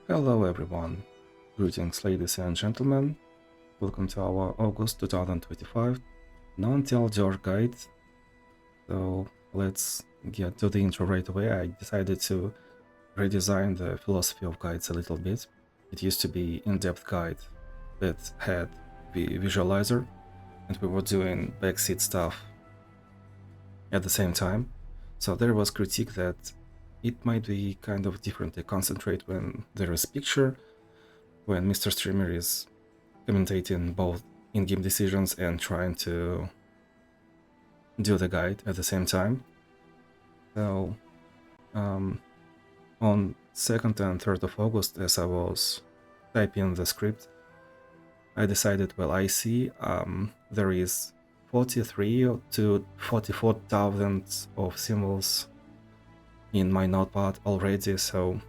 Hello everyone, greetings ladies and gentlemen, welcome to our August 2025 non-TLDR guide. So let's get to the intro right away. I decided to redesign the philosophy of guides a little bit. It used to be in-depth guide that had the visualizer and we were doing backseat stuff at the same time. So there was critique that it might be kind of different to concentrate when there is picture, when Mr. Streamer is commentating both in-game decisions and trying to do the guide at the same time. So on 2nd and 3rd of August, as I was typing the script, I decided, well, I see there is 43 to 44,000 of symbols in my notepad already, so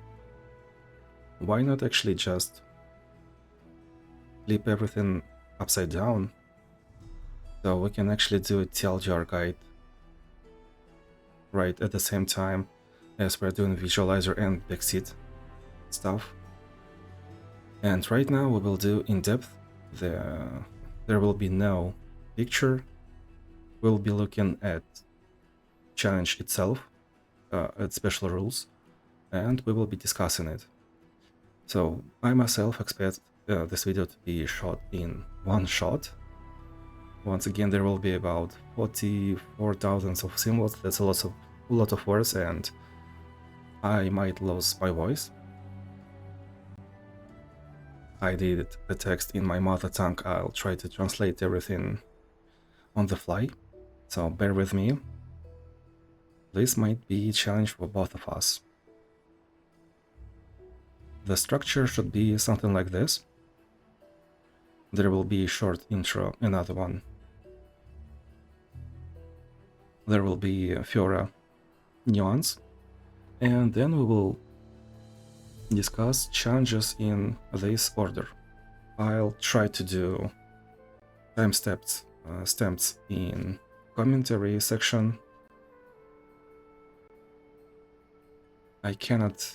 why not actually just flip everything upside down so we can actually do a TLDR guide right at the same time as we're doing visualizer and backseat stuff. And right now we will do in-depth. There will be no picture. We'll be looking at challenge itself, at special rules, and we will be discussing it. So I myself expect this video to be shot in one shot. Once again, there will be about 44,000 of symbols. That's a lot of words, and I might lose my voice. I did the text in my mother tongue. I'll try to translate everything on the fly, so bear with me. This might be a challenge for both of us. The structure should be something like this. There will be a short intro, another one. There will be a Fiora nuance, and then we will discuss challenges in this order. I'll try to do timestamps stamps in commentary section. I cannot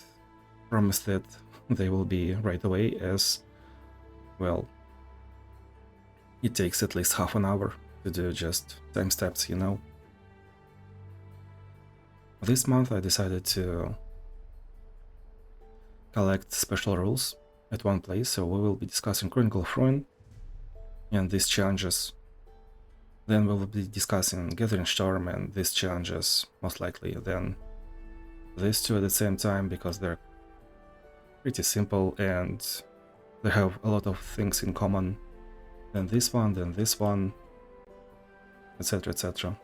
promise that they will be right away, as well, it takes at least half an hour to do just timestamps, you know. This month I decided to collect special rules at one place, so we will be discussing Chronicle of Ruin and these challenges. Then we will be discussing Gathering Storm and these challenges, most likely. Then these two at the same time, because they're pretty simple and they have a lot of things in common. Then this one, etc, etc.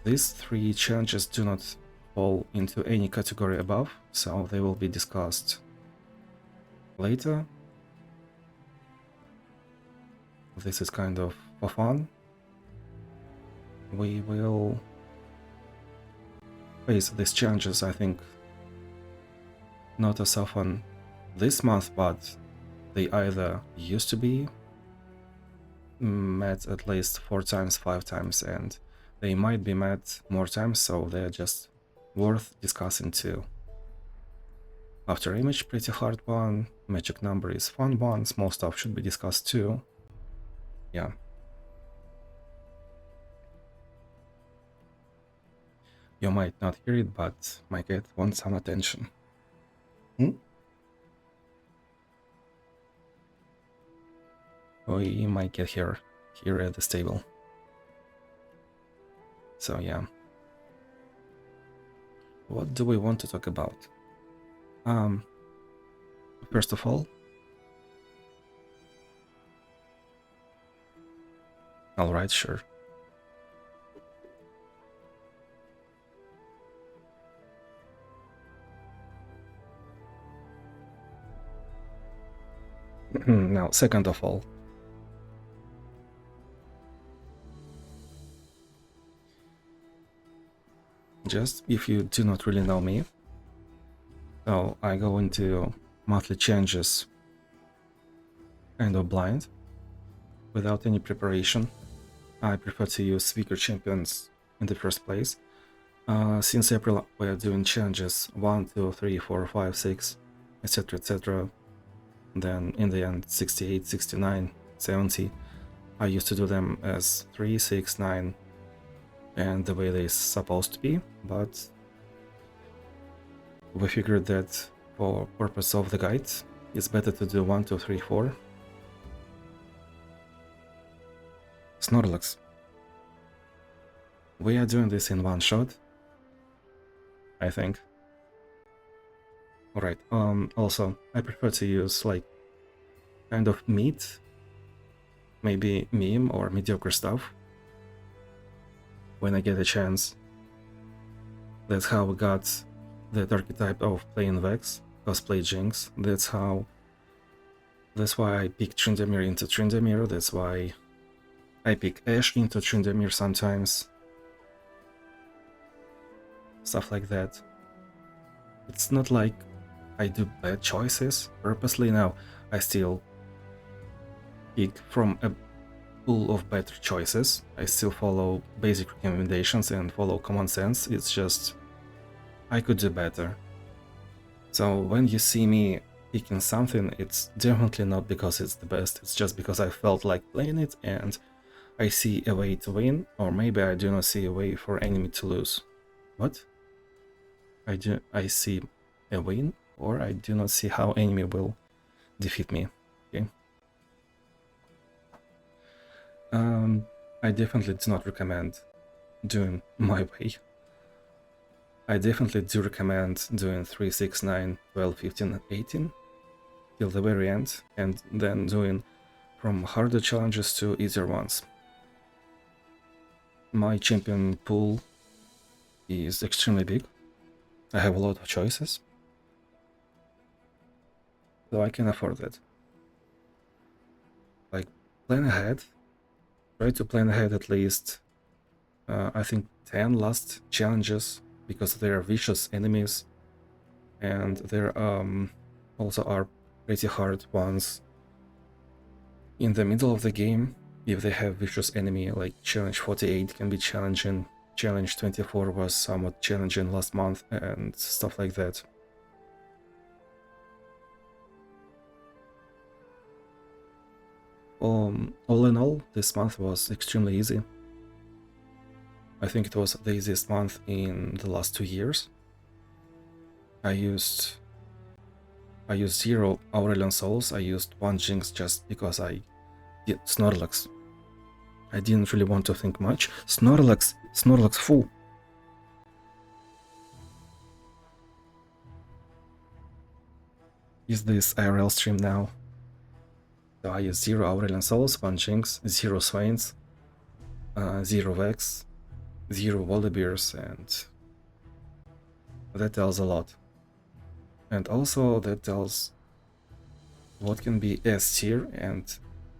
These three challenges do not fall into any category above, so they will be discussed later. This is kind of for fun. We will face these challenges, I think, not as often this month, but they either used to be met at least 4 times, 5 times, and they might be met more times, so they're just worth discussing too. After image, pretty hard one. Magic number is fun one. Small stuff should be discussed too. Yeah. You might not hear it, but my cat wants some attention. We might get here at the stable. So yeah. What do we want to talk about? First of all, alright, sure. Now, second of all, just if you do not really know me, so I go into monthly changes kind of blind, without any preparation. I prefer to use weaker champions in the first place, Since April we are doing challenges 1, 2, 3, 4, 5, 6, etc, etc. Then in the end 68, 69, 70. I used to do them as 3, 6, 9 and the way they're supposed to be, but we figured that for purpose of the guide it's better to do 1, 2, 3, 4. Snorlax. We are doing this in one shot, I think. Alright, also, I prefer to use like kind of meat, maybe meme or mediocre stuff when I get a chance. That's how we got that archetype of playing Vex, cosplay Jinx. That's why I pick Tryndamere into Tryndamere, that's why I pick Ashe into Tryndamere sometimes. Stuff like that. It's not like I do bad choices purposely. Now I still pick from a pool of better choices. I still follow basic recommendations and follow common sense. It's just I could do better. So when you see me picking something, it's definitely not because it's the best, it's just because I felt like playing it and I see a way to win, or maybe I do not see a way for enemy to lose. What? I see a win, or I do not see how enemy will defeat me. Okay. I definitely do not recommend doing my way. I definitely do recommend doing 3, 6, 9, 12, 15, and 18 till the very end, and then doing from harder challenges to easier ones. My champion pool is extremely big. I have a lot of choices, so I can afford that. Like, plan ahead. Try to plan ahead at least, I think 10 last challenges, because there are vicious enemies, and there also are pretty hard ones in the middle of the game. If they have vicious enemy, like challenge 48 can be challenging, challenge 24 was somewhat challenging last month, and stuff like that. All in all, this month was extremely easy. I think it was the easiest month in the last 2 years. I used 0 Aurelion Souls, I used 1 Jinx just because I did Snorlax. I didn't really want to think much. Snorlax full. Is this IRL stream now? So I used 0 Aurelion Souls, 1 Jinx, 0 Swains, 0 Vex, 0 Volibears, and that tells a lot. And also that tells what can be S tier and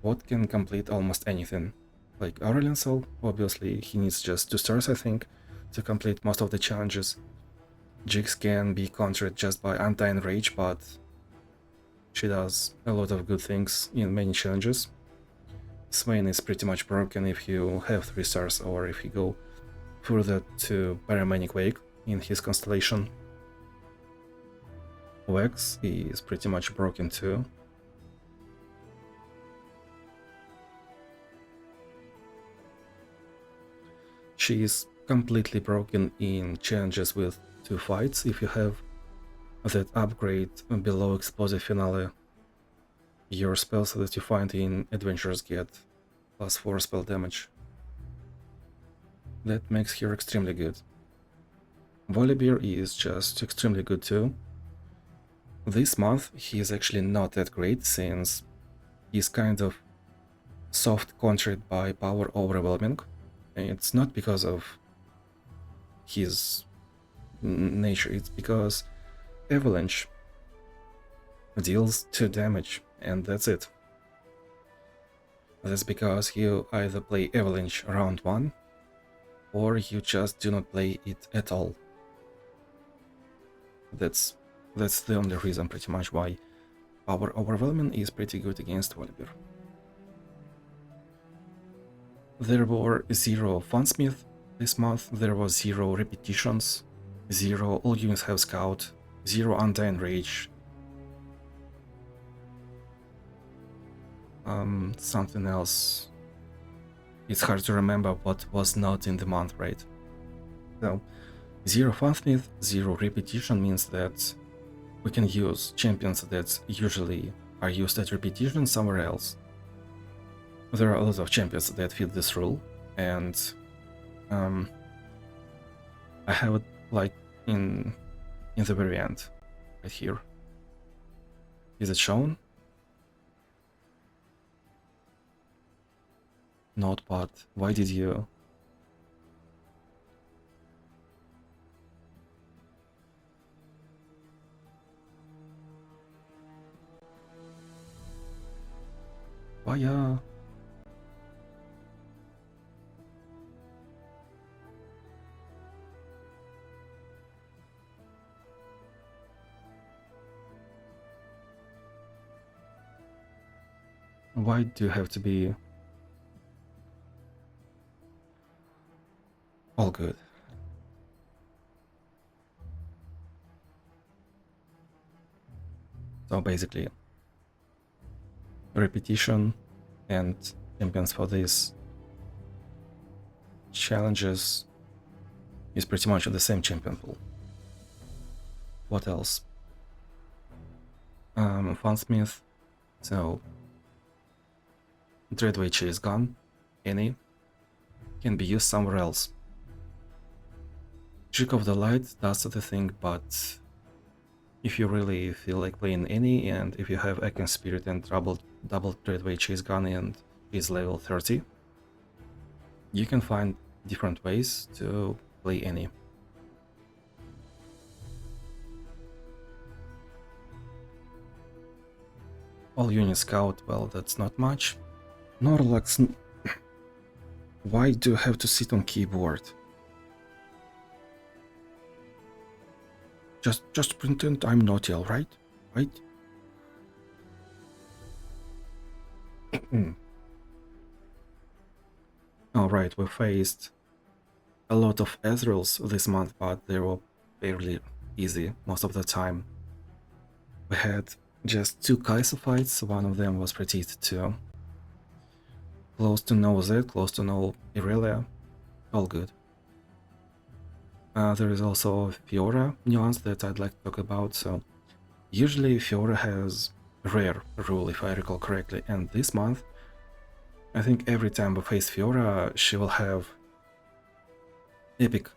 what can complete almost anything. Like Aurelion Soul, obviously he needs just 2 stars, I think, to complete most of the challenges. Jinx can be countered just by Undying Rage, but she does a lot of good things in many challenges. Swain is pretty much broken if you have 3 stars or if you go further to Paramanic Wake in his constellation. Vex is pretty much broken too. She is completely broken in challenges with 2 fights if you have that upgrade below Explosive Finale. Your spells that you find in adventures get +4 spell damage. That makes her extremely good. Volibear is just extremely good too. This month he is actually not that great, since he's kind of soft countered by Power Overwhelming. It's not because of his nature, it's because Avalanche deals 2 damage, and that's it. That's because you either play Avalanche round 1, or you just do not play it at all. That's the only reason pretty much why Power Overwhelming is pretty good against Volibear. There were 0 Funsmith, This month there was 0 repetitions, 0 all units have scout, 0 undying rage. Something else. It's hard to remember what was not in the month, right? So 0 fundsmith, 0 repetition means that we can use champions that usually are used at repetition somewhere else. There are a lot of champions that fit this rule, and I have it like in the very end, right here. Is it shown? Not, but why did you? Why? Why do you have to be all good? So basically, repetition and champions for these challenges is pretty much the same champion pool. What else? Fundsmith, so Dreadway Chase Gun, any, can be used somewhere else. Trick of the Light does the thing, but if you really feel like playing any, and if you have Icon Spirit and double Dreadway Chase Gun and is level 30, you can find different ways to play any. All unit scout, well, that's not much. Norlax, why do you have to sit on keyboard? Just pretend I'm not ill, right? Right? Alright, we faced a lot of Ezreals this month, but they were fairly easy most of the time. We had just 2 Kai'Sa fights, one of them was pretty easy too. Close to no Zed, close to no Irelia, all good. There is also a Fiora nuance that I'd like to talk about. So usually Fiora has rare rule, if I recall correctly, and this month I think every time we face Fiora she will have epic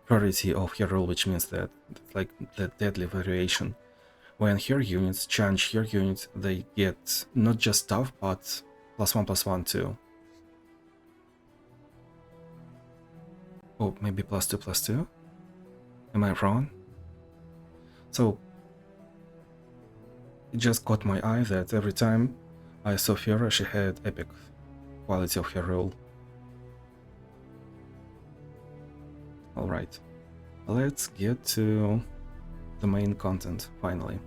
priority of her rule, which means that like the deadly variation. When her units change her units, they get not just tough but +1/+1 too. Oh, maybe +2/+2? Am I wrong? So it just caught my eye that every time I saw Fiora she had epic quality of her role. Alright, let's get to the main content finally.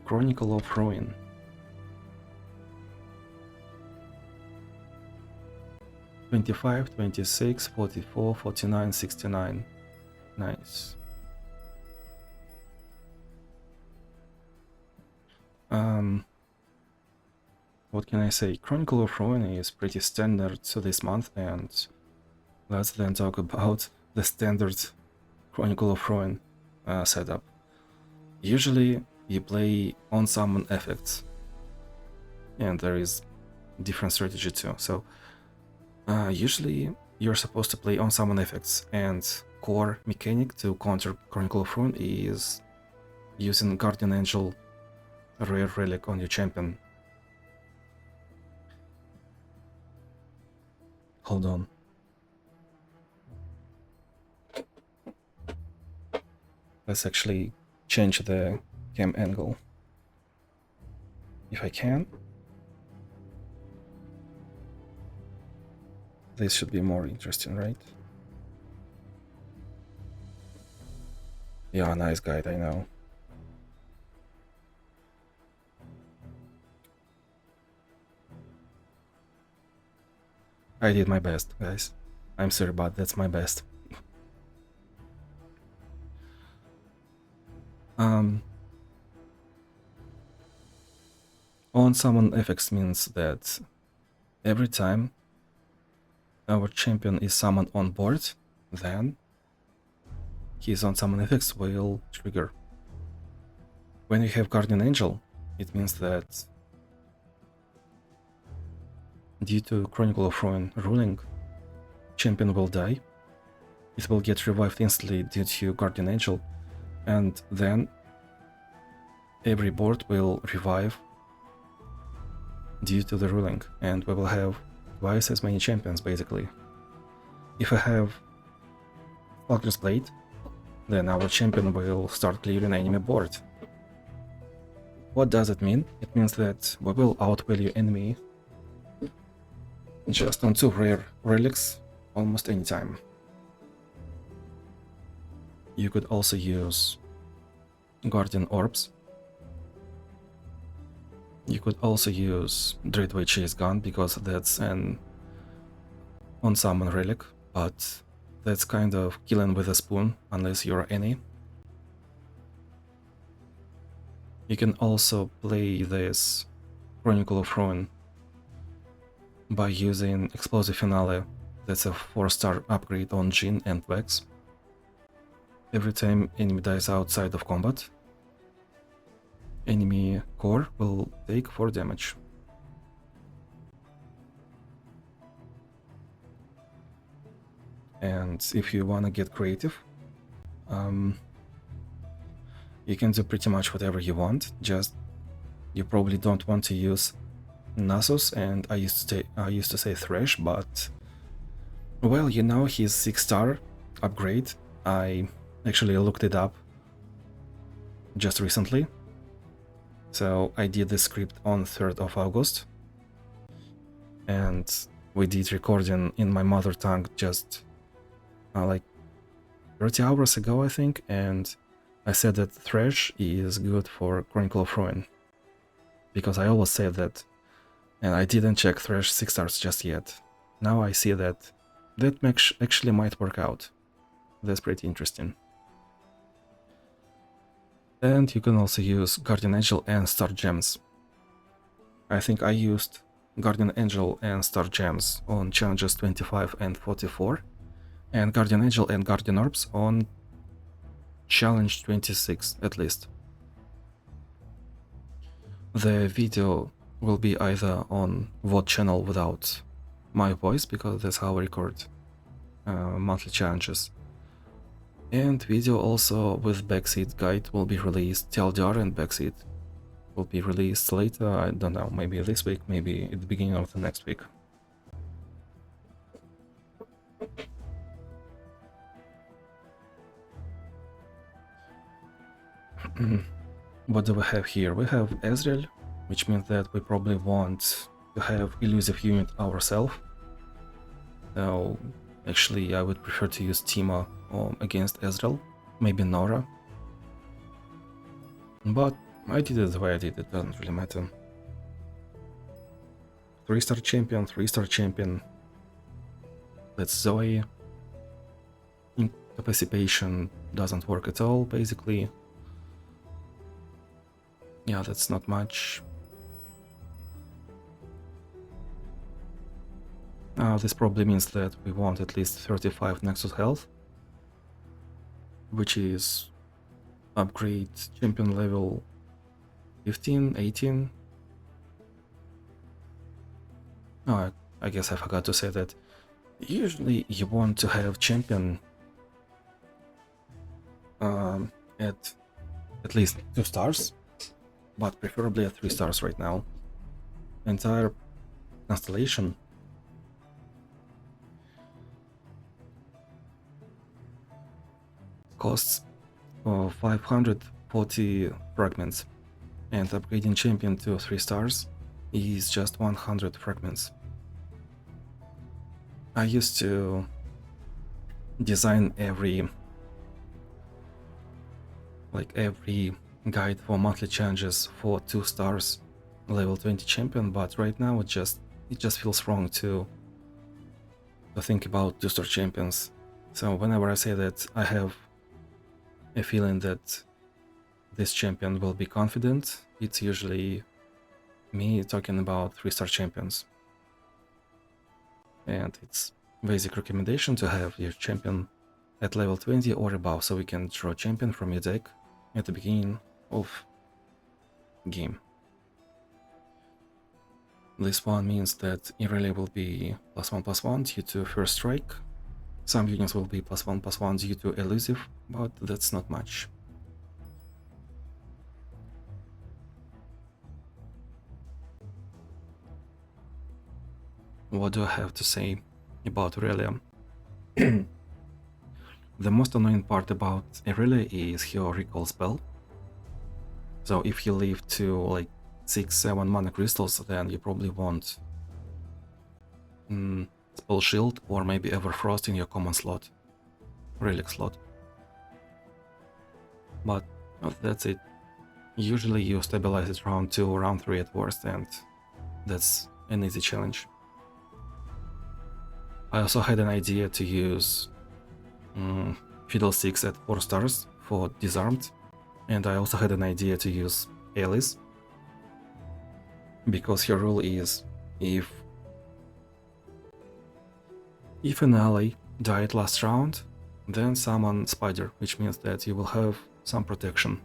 Chronicle of Ruin. $25, $26, $44, $49, $69. Nice. What can I say? Chronicle of Ruin is pretty standard to this month, and let's then talk about the standard Chronicle of Ruin setup. Usually you play on summon effects, and there is different strategy too. So usually you're supposed to play on summon effects, and core mechanic to counter Chronicle of Ruin is using Guardian Angel rare relic on your champion. Hold on. Let's actually change the cam angle, if I can. This should be more interesting, right? Yeah, nice guide, I know. I did my best, guys. I'm sorry, but that's my best. On summon FX means that every time our champion is summoned on board, then his on summon FX will trigger. When you have Guardian Angel, it means that due to Chronicle of Ruin ruling, champion will die. It will get revived instantly due to Guardian Angel, and then every board will revive due to the ruling, and we will have twice as many champions basically. If I have Falcon's Blade, then our champion will start clearing enemy board. What does it mean? It means that we will outvalue enemy just on 2 rare relics almost any time. You could also use Guardian Orbs. You could also use Dreadway Chase Gun because that's an on-summon relic, but that's kind of killing with a spoon unless you're any. You can also play this Chronicle of Ruin by using Explosive Finale. That's a 4-star upgrade on Jhin and Vex. Every time enemy dies outside of combat, enemy core will take 4 damage. And if you wanna get creative, you can do pretty much whatever you want, just you probably don't want to use Nasus, and I used to say Thresh, but well, you know, his 6-star upgrade, I actually looked it up just recently. So I did the script on 3rd of August, and we did recording in my mother tongue just like 30 hours ago, I think, and I said that Thresh is good for Chronicle of Ruin, because I always said that, and I didn't check Thresh 6 stars just yet. Now I see that actually might work out. That's pretty interesting. And you can also use Guardian Angel and Star Gems. I think I used Guardian Angel and Star Gems on challenges 25 and 44, and Guardian Angel and Guardian Orbs on challenge 26 at least. The video will be either on VOD channel without my voice, because that's how I record monthly challenges. And video also with backseat guide will be released. TLDR and backseat will be released later, I don't know, maybe this week, maybe at the beginning of the next week. What do we have here? We have Ezreal, which means that we probably want to have elusive unit ourselves. So actually I would prefer to use Teemo against Ezreal, maybe Nora. But I did it the way I did, it doesn't really matter. 3-star champion, 3-star champion. That's Zoe. Incapacipation doesn't work at all, basically. Yeah, that's not much. This probably means that we want at least 35 Nexus health, which is upgrade champion level 15, 18. Oh, I guess I forgot to say that. Usually you want to have champion at least 2 stars, but preferably at 3 stars right now. Entire constellation costs 540 fragments, and upgrading champion to 3 stars is just 100 fragments. I used to design every guide for monthly challenges for 2 stars level 20 champion, but right now it just feels wrong to to think about 2-star champions. So whenever I say that I have a feeling that this champion will be confident, it's usually me talking about 3-star champions. And it's basic recommendation to have your champion at level 20 or above, so we can draw champion from your deck at the beginning of game. This one means that Irelia will be +1/+1 due to first strike. Some units will be +1/+1 due to elusive, but that's not much. What do I have to say about Irelia? The most annoying part about Irelia is her recall spell. So if you live to like 6-7 mana crystals, then you probably want Spell Shield or maybe Everfrost in your common slot, relic slot. But that's it. Usually you stabilize it round 2 or round 3 at worst, and that's an easy challenge. I also had an idea to use Fiddlesticks at 4 stars for Disarmed, and I also had an idea to use Alice, because her rule is if an ally died last round, then summon Spider, which means that you will have some protection.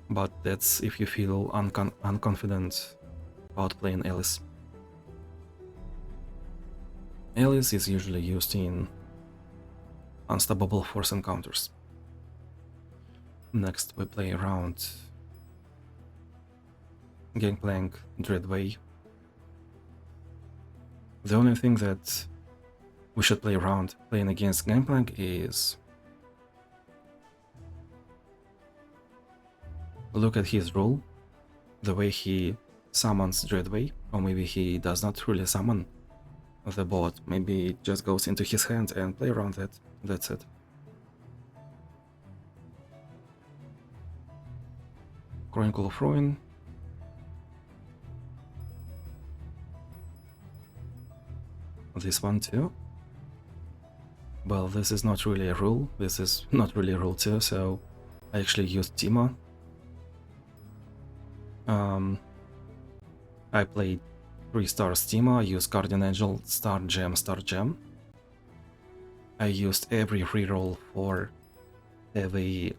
But that's if you feel unconfident about playing Alice. Alice is usually used in unstoppable force encounters. Next we play around Gangplank Dreadway. The only thing that we should play around playing against Gangplank is look at his rule, the way he summons Dreadway, or maybe he does not really summon the bot, maybe it just goes into his hand, and play around that. That's it. Chronicle of Ruin. This one too. Well, this is not really a rule, this is not really a rule too, so I actually used Tima. I played 3-star Tima, I used Guardian Angel, Star Gem, Star Gem. I used every reroll for every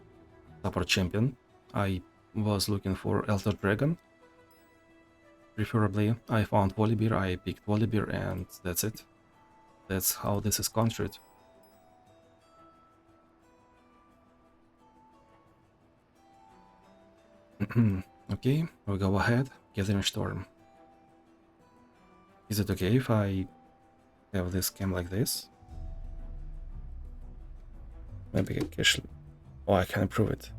support champion. I was looking for Elder Dragon. Preferably, I found Volibear, I picked Volibear, and that's it. That's how this is construed. Okay, we go ahead, Gathering Storm. Is it okay if I have this cam like this? Maybe I can... Oh, I can improve it.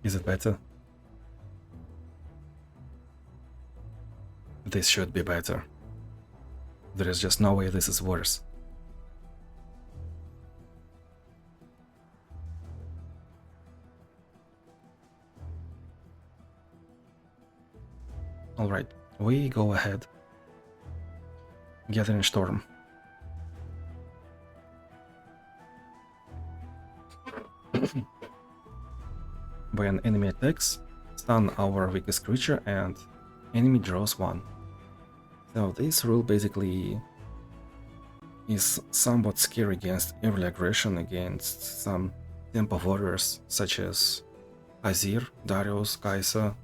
Is it better? This should be better. There is just no way this is worse. Alright, we go ahead. Gathering Storm. When enemy attacks, stun our weakest creature and enemy draws 1. So this rule basically is somewhat scary against early aggression against some tempo warriors such as Azir, Darius, Kai'Sa,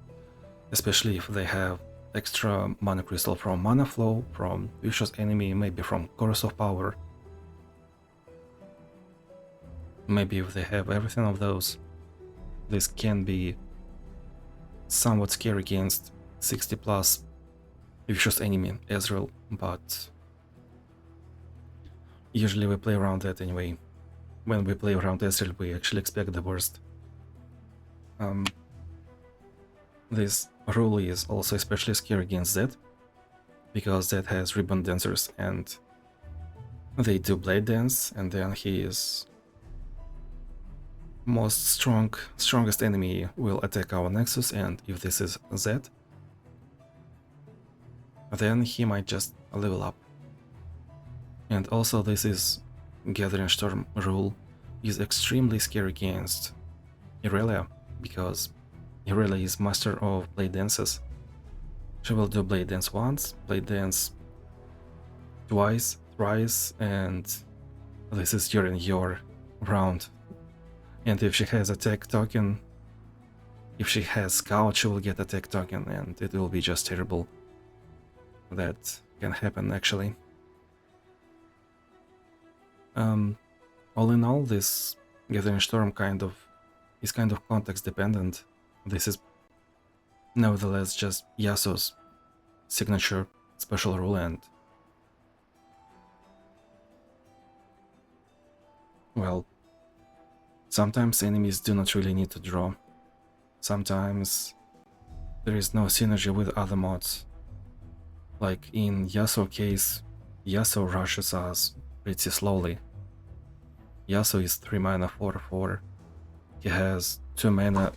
especially if they have extra mana crystal from Manaflow, from Vicious Enemy, maybe from Chorus of Power. Maybe if they have everything of those, this can be somewhat scary against 60 plus Vicious Enemy Ezreal, but usually we play around that anyway. When we play around Ezreal, we actually expect the worst. This rule is also especially scary against Zed, because Zed has Ribbon Dancers and they do Blade Dance, and then he is strongest enemy will attack our Nexus, and if this is Z, then he might just level up. And also this is Gathering Storm rule is extremely scary against Irelia, because Irelia is master of blade dances. She will do blade dance once, blade dance twice, thrice, and this is during your round. And if she has attack token, if she has scout, she will get attack token, and it will be just terrible. That can happen actually. All in all, this Gathering Storm is kind of context dependent. This is nevertheless just Yasuo's signature special rule, and well, sometimes enemies do not really need to draw. Sometimes there is no synergy with other mods. Like in Yasuo case, Yasuo rushes us pretty slowly. Yasuo is 3 mana 4/4. He has 2 mana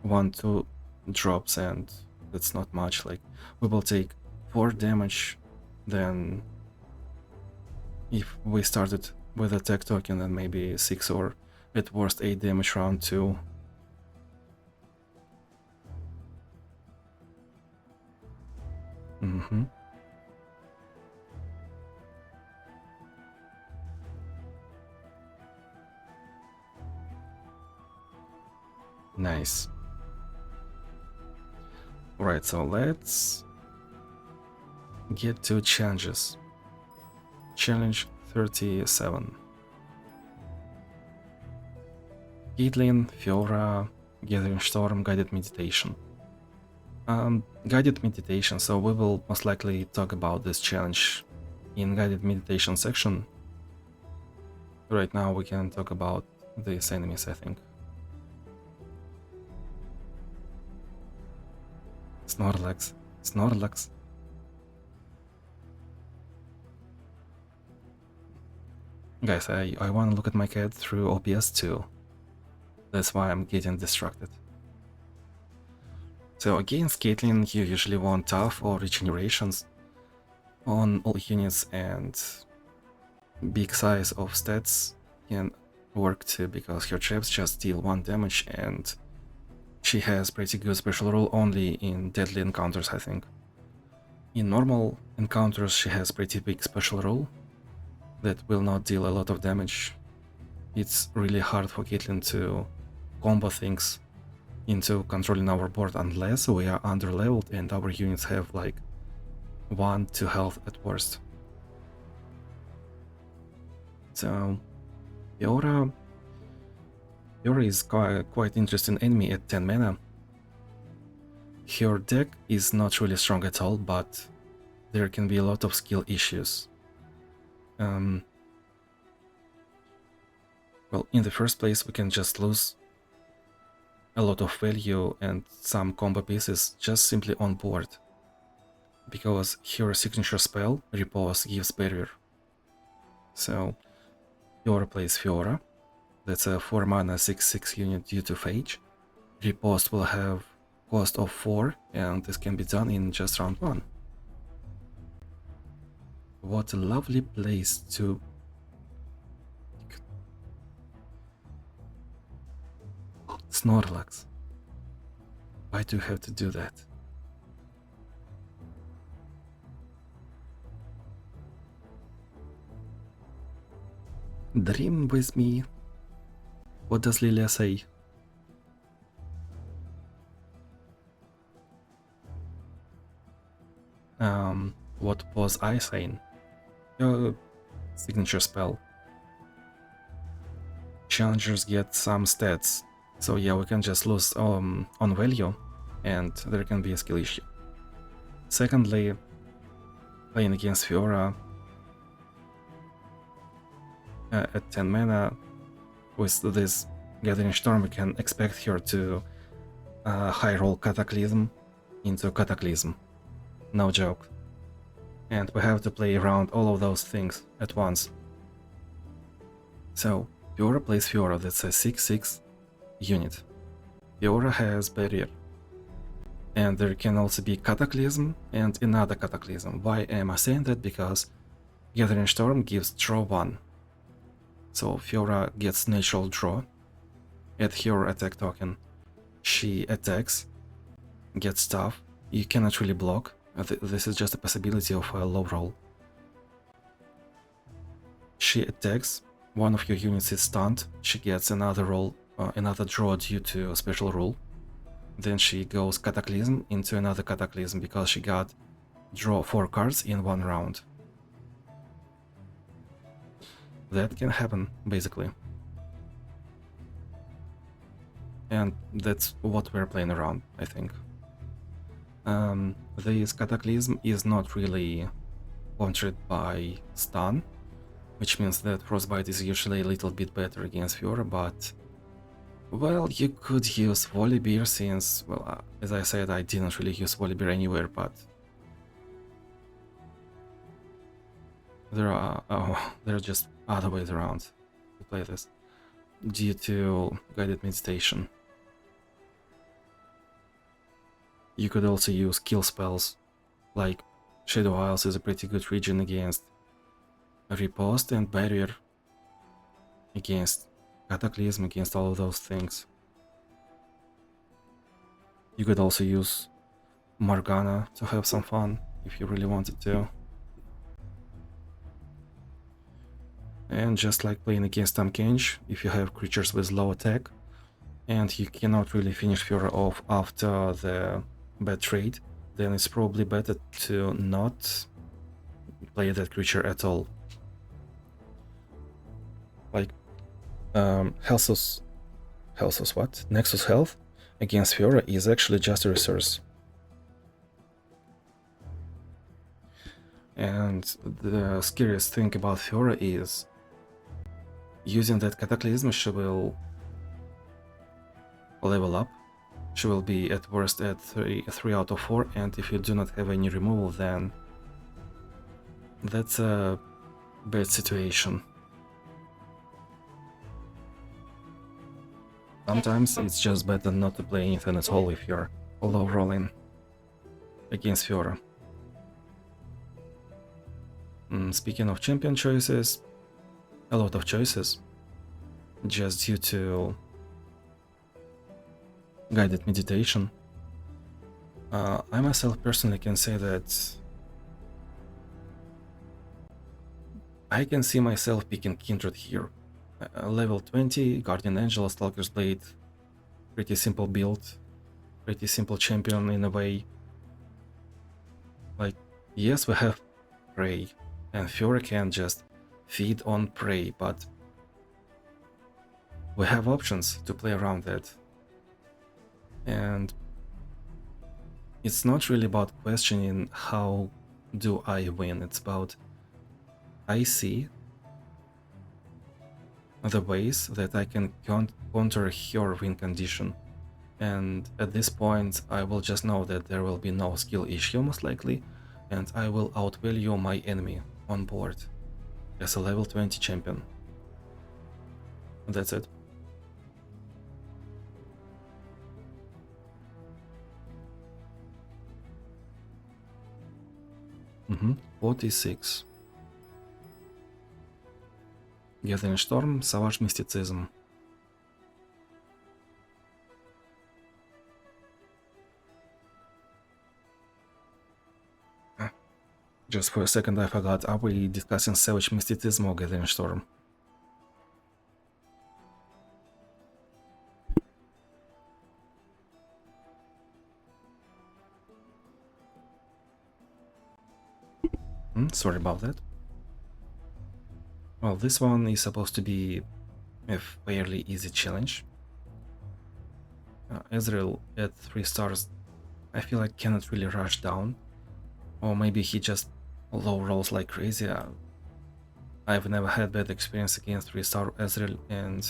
1/2 drops, and that's not much. Like, we will take 4 damage, then if we started with attack token, then maybe 6 or at worst 8 damage round 2. Nice. Right, so let's get to challenges. Challenge 37. Caitlyn, Fiora, Gathering Storm, Guided Meditation. Guided Meditation, so we will most likely talk about this challenge in Guided Meditation section. Right now we can talk about these enemies, I think. Snorlax. Guys, I want to look at my cat through OBS too. That's why I'm getting distracted. So against Caitlyn, you usually want tough or regenerations on all units, and big size of stats can work too, because her traps just deal 1 damage, and she has pretty good special rule only in deadly encounters, I think. In normal encounters she has pretty big special rule that will not deal a lot of damage. It's really hard for Caitlyn to combo things into controlling our board unless we are underleveled and our units have like 1-2 health at worst. So Fiora is quite interesting enemy at 10 mana. Her deck is not really strong at all, but there can be a lot of skill issues. Well, in the first place, we can just lose a lot of value and some combo pieces just simply on board, because her signature spell, Repose, gives barrier. So Fiora plays Fiora. That's a 4 mana 6/6 unit due to Phage. Repose will have cost of 4, and this can be done in just round 1. What a lovely place to... Snorlax. Why do you have to do that? Dream with me. What does Lilia say? What was I saying? Your signature spell. Challengers get some stats, so yeah, we can just lose on value, and there can be a skill issue. Secondly, playing against Fiora at 10 mana, with this Gathering Storm, we can expect her to high roll Cataclysm into Cataclysm. No joke. And we have to play around all of those things at once. So Fiora plays Fiora, that's a 6/6 unit. Fiora has barrier. And there can also be Cataclysm and another Cataclysm. Why am I saying that? Because Gathering Storm gives draw 1. So Fiora gets natural draw. At her attack token, she attacks, gets stuff. You cannot really block. This is just a possibility of a low roll. She attacks, one of your units is stunned, she gets another roll, another draw due to a special rule. Then she goes Cataclysm into another Cataclysm because she got draw 4 cards in one round. That can happen, basically. And that's what we're playing around, I think. This Cataclysm is not really countered by stun, which means that Frostbite is usually a little bit better against Fiora, but well, you could use Volibear since, well, as I said, I didn't really use Volibear anywhere, but there are just other ways around to play this due to guided meditation. You could also use kill spells, like Shadow Isles is a pretty good region against Riposte and Barrier, against Cataclysm, against all of those things. You could also use Morgana to have some fun if you really wanted to. And just like playing against Kench, if you have creatures with low attack and you cannot really finish Fiora off after the bad trade, then it's probably better to not play that creature at all. Like Nexus Health against Fiora is actually just a resource. And the scariest thing about Fiora is using that Cataclysm, she will level up. She will be at worst at 3 out of 4, and if you do not have any removal, then that's a bad situation. Sometimes it's just better not to play anything at all if you're low rolling against Fiora. Speaking of champion choices, a lot of choices, just due to guided meditation. I myself personally can say that I can see myself picking Kindred here. Level 20, Guardian Angel, Stalker's Blade, pretty simple build, pretty simple champion in a way. Like, yes, we have Prey, and Fiora can just feed on Prey, but we have options to play around that. And it's not really about questioning how do I win, it's about I see the ways that I can counter her win condition, and at this point I will just know that there will be no skill issue most likely, and I will outvalue my enemy on board as a level 20 champion. That's it. Mm-hmm. 46. Gathering Storm, Savage Mysticism. Just for a second I forgot, are we discussing Savage Mysticism or Gathering Storm? Sorry about that. Well, this one is supposed to be a fairly easy challenge. Ezreal at 3 stars, I feel like cannot really rush down. Or maybe he just low rolls like crazy. I've never had bad experience against 3-star Ezreal, and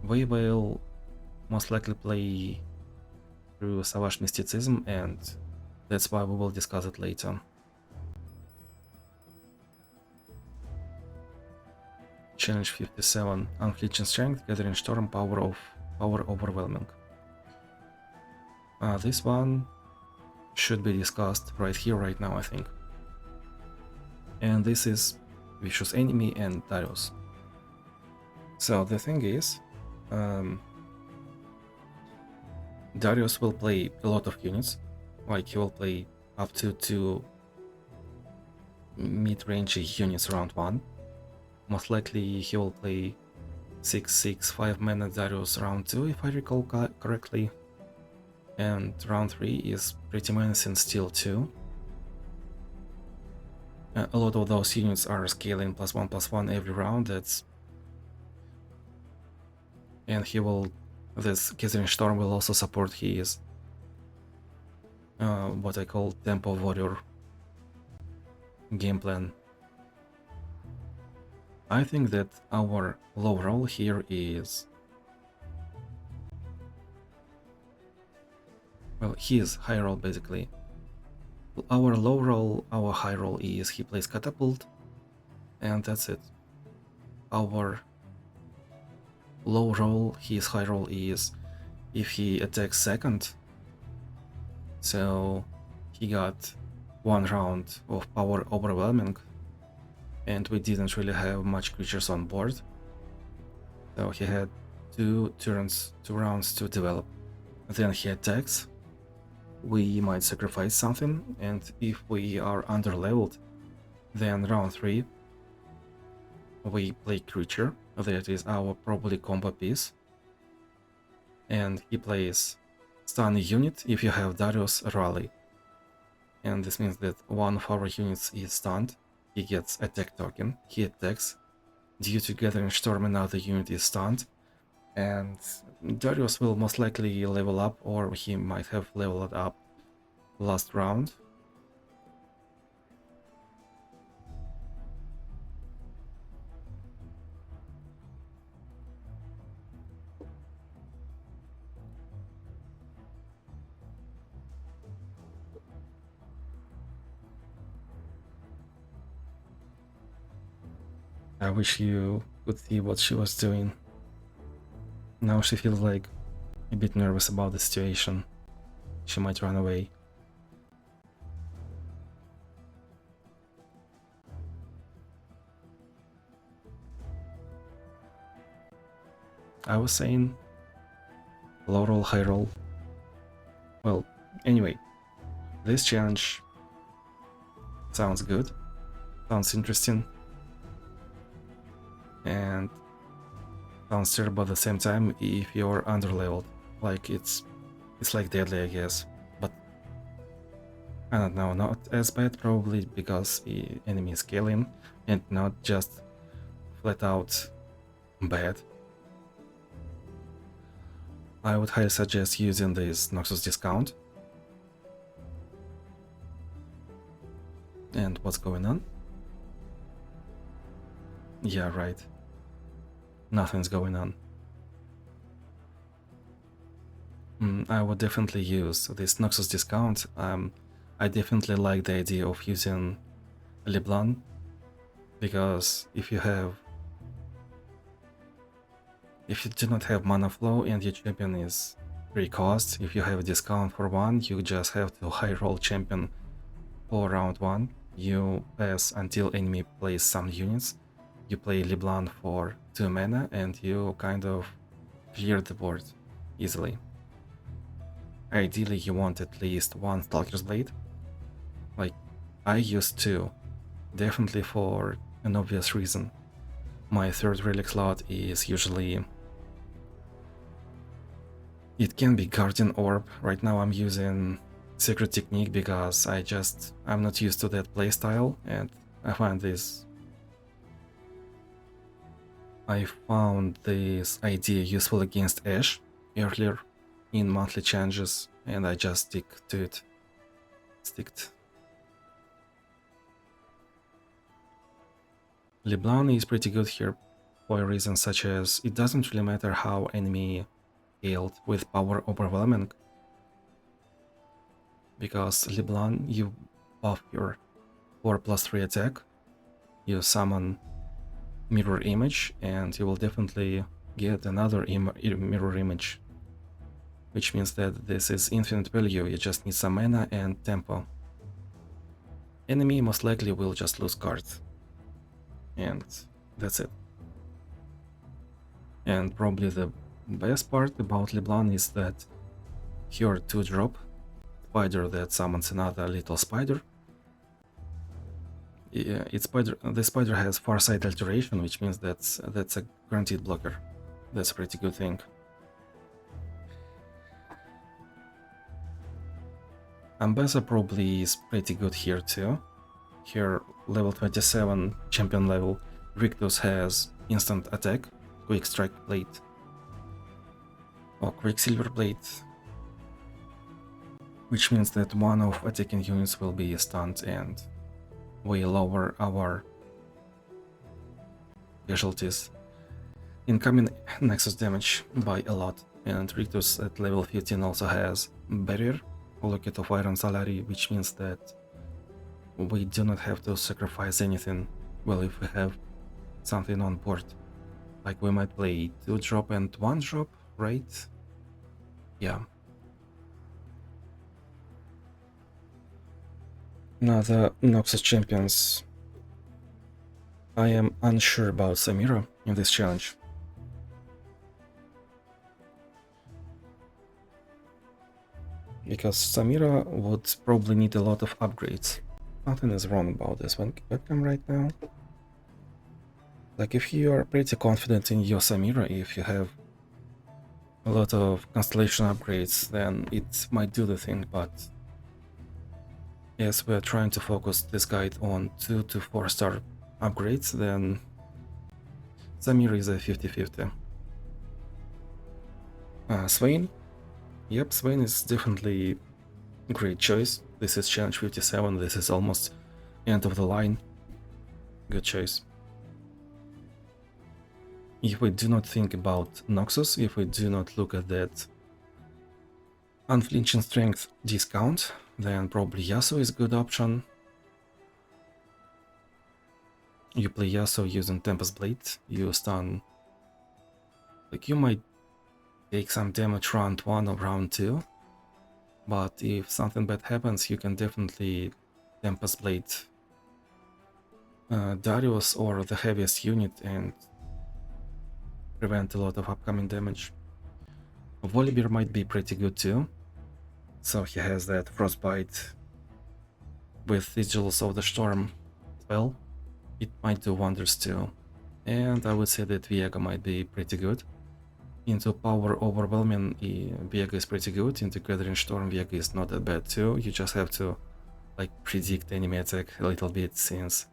we will most likely play through Savage Mysticism, and that's why we will discuss it later. challenge 57, unflinching strength, gathering storm, power overwhelming. This one should be discussed right here, right now, I think. And this is vicious enemy and Darius. So the thing is, Darius will play a lot of units, like he will play up to 2 mid-range units round 1. Most likely he will play 6/6 5-mana Darius round 2 if I recall correctly. And round 3 is pretty menacing still too. A lot of those units are scaling +1/+1 every round, that's... And he will... This Gathering Storm will also support his what I call Tempo Warrior game plan. I think that our low roll here is... Well, his high roll basically. Our low roll, our high roll is he plays Catapult, and that's it. Our low roll, his high roll is if he attacks second. So he got 1 round of power overwhelming, and we didn't really have much creatures on board. So he had 2 rounds to develop. Then he attacks. We might sacrifice something, and if we are underleveled, then round 3 we play creature, that is our probably combo piece, and he plays stun unit if you have Darius rally, and this means that one of our units is stunned, he gets attack token, he attacks, due to Gathering Storm another unit is stunned, and Darius will most likely level up, or he might have leveled up last round. I wish you could see what she was doing. Now she feels like a bit nervous about the situation. She might run away. I was saying low roll, high roll. Well, anyway, this challenge sounds good, sounds interesting, and sounds terrible at the same time if you're underleveled. Like it's like deadly, I guess, but I don't know, not as bad probably because the enemy is scaling and not just flat out bad. I would highly suggest using this Noxus discount. And what's going on? Yeah, right. Nothing's going on. I would definitely use this Noxus discount. I definitely like the idea of using LeBlanc, because if you do not have Manaflow and your champion is free cost, if you have a discount for 1, you just have to high roll champion for round 1. You pass until enemy plays some units. You play LeBlanc for 2 mana and you kind of clear the board easily. Ideally you want at least 1 Stalker's Blade. Like, I used 2, definitely for an obvious reason. My 3rd relic slot is usually... It can be Guardian Orb. Right now I'm using Secret Technique because I'm not used to that playstyle, and I found this idea useful against Ashe earlier in monthly challenges, and I just stick to it. LeBlanc is pretty good here for reasons such as it doesn't really matter how enemy scaled with power overwhelming, because LeBlanc, you buff your 4+3 attack, you summon mirror image, and you will definitely get another mirror image, which means that this is infinite value. You just need some mana and tempo. Enemy most likely will just lose cards, and that's it. And probably the best part about LeBlanc is that your 2-drop spider that summons another little spider. Yeah, the spider has Farsight Alteration, which means that's a guaranteed blocker. That's a pretty good thing. Ambassador probably is pretty good here too. Here, level 27 champion level, Rictus has instant attack, quick strike plate, or quicksilver plate, which means that one of attacking units will be stunned and we lower our casualties. Incoming Nexus damage by a lot, and Rictus at level 15 also has Barrier, Locket of Iron Salary, which means that we do not have to sacrifice anything. Well, if we have something on board, like we might play 2-drop and 1-drop, right? Yeah. Now the Noxus champions. I am unsure about Samira in this challenge. Because Samira would probably need a lot of upgrades. Nothing is wrong about this webcam right now. Like, if you are pretty confident in your Samira, if you have a lot of constellation upgrades, then it might do the thing, but yes, we're trying to focus this guide on 2 to 4 star upgrades, then Samira is a 50-50. Swain. Yep, Swain is definitely a great choice. This is challenge 57, this is almost end of the line. Good choice. If we do not think about Noxus, if we do not look at that unflinching strength discount, then probably Yasuo is a good option. You play Yasuo using Tempest Blade, you stun. Like, you might take some damage round 1 or round 2, but if something bad happens, you can definitely Tempest Blade Darius or the heaviest unit and prevent a lot of upcoming damage. Volibear might be pretty good too, so he has that Frostbite with Sigils of the Storm spell. It might do wonders too. And I would say that Viega might be pretty good. Into Power Overwhelming, Viega is pretty good. Into Gathering Storm, Viega is not that bad too. You just have to like predict enemy attack a little bit, since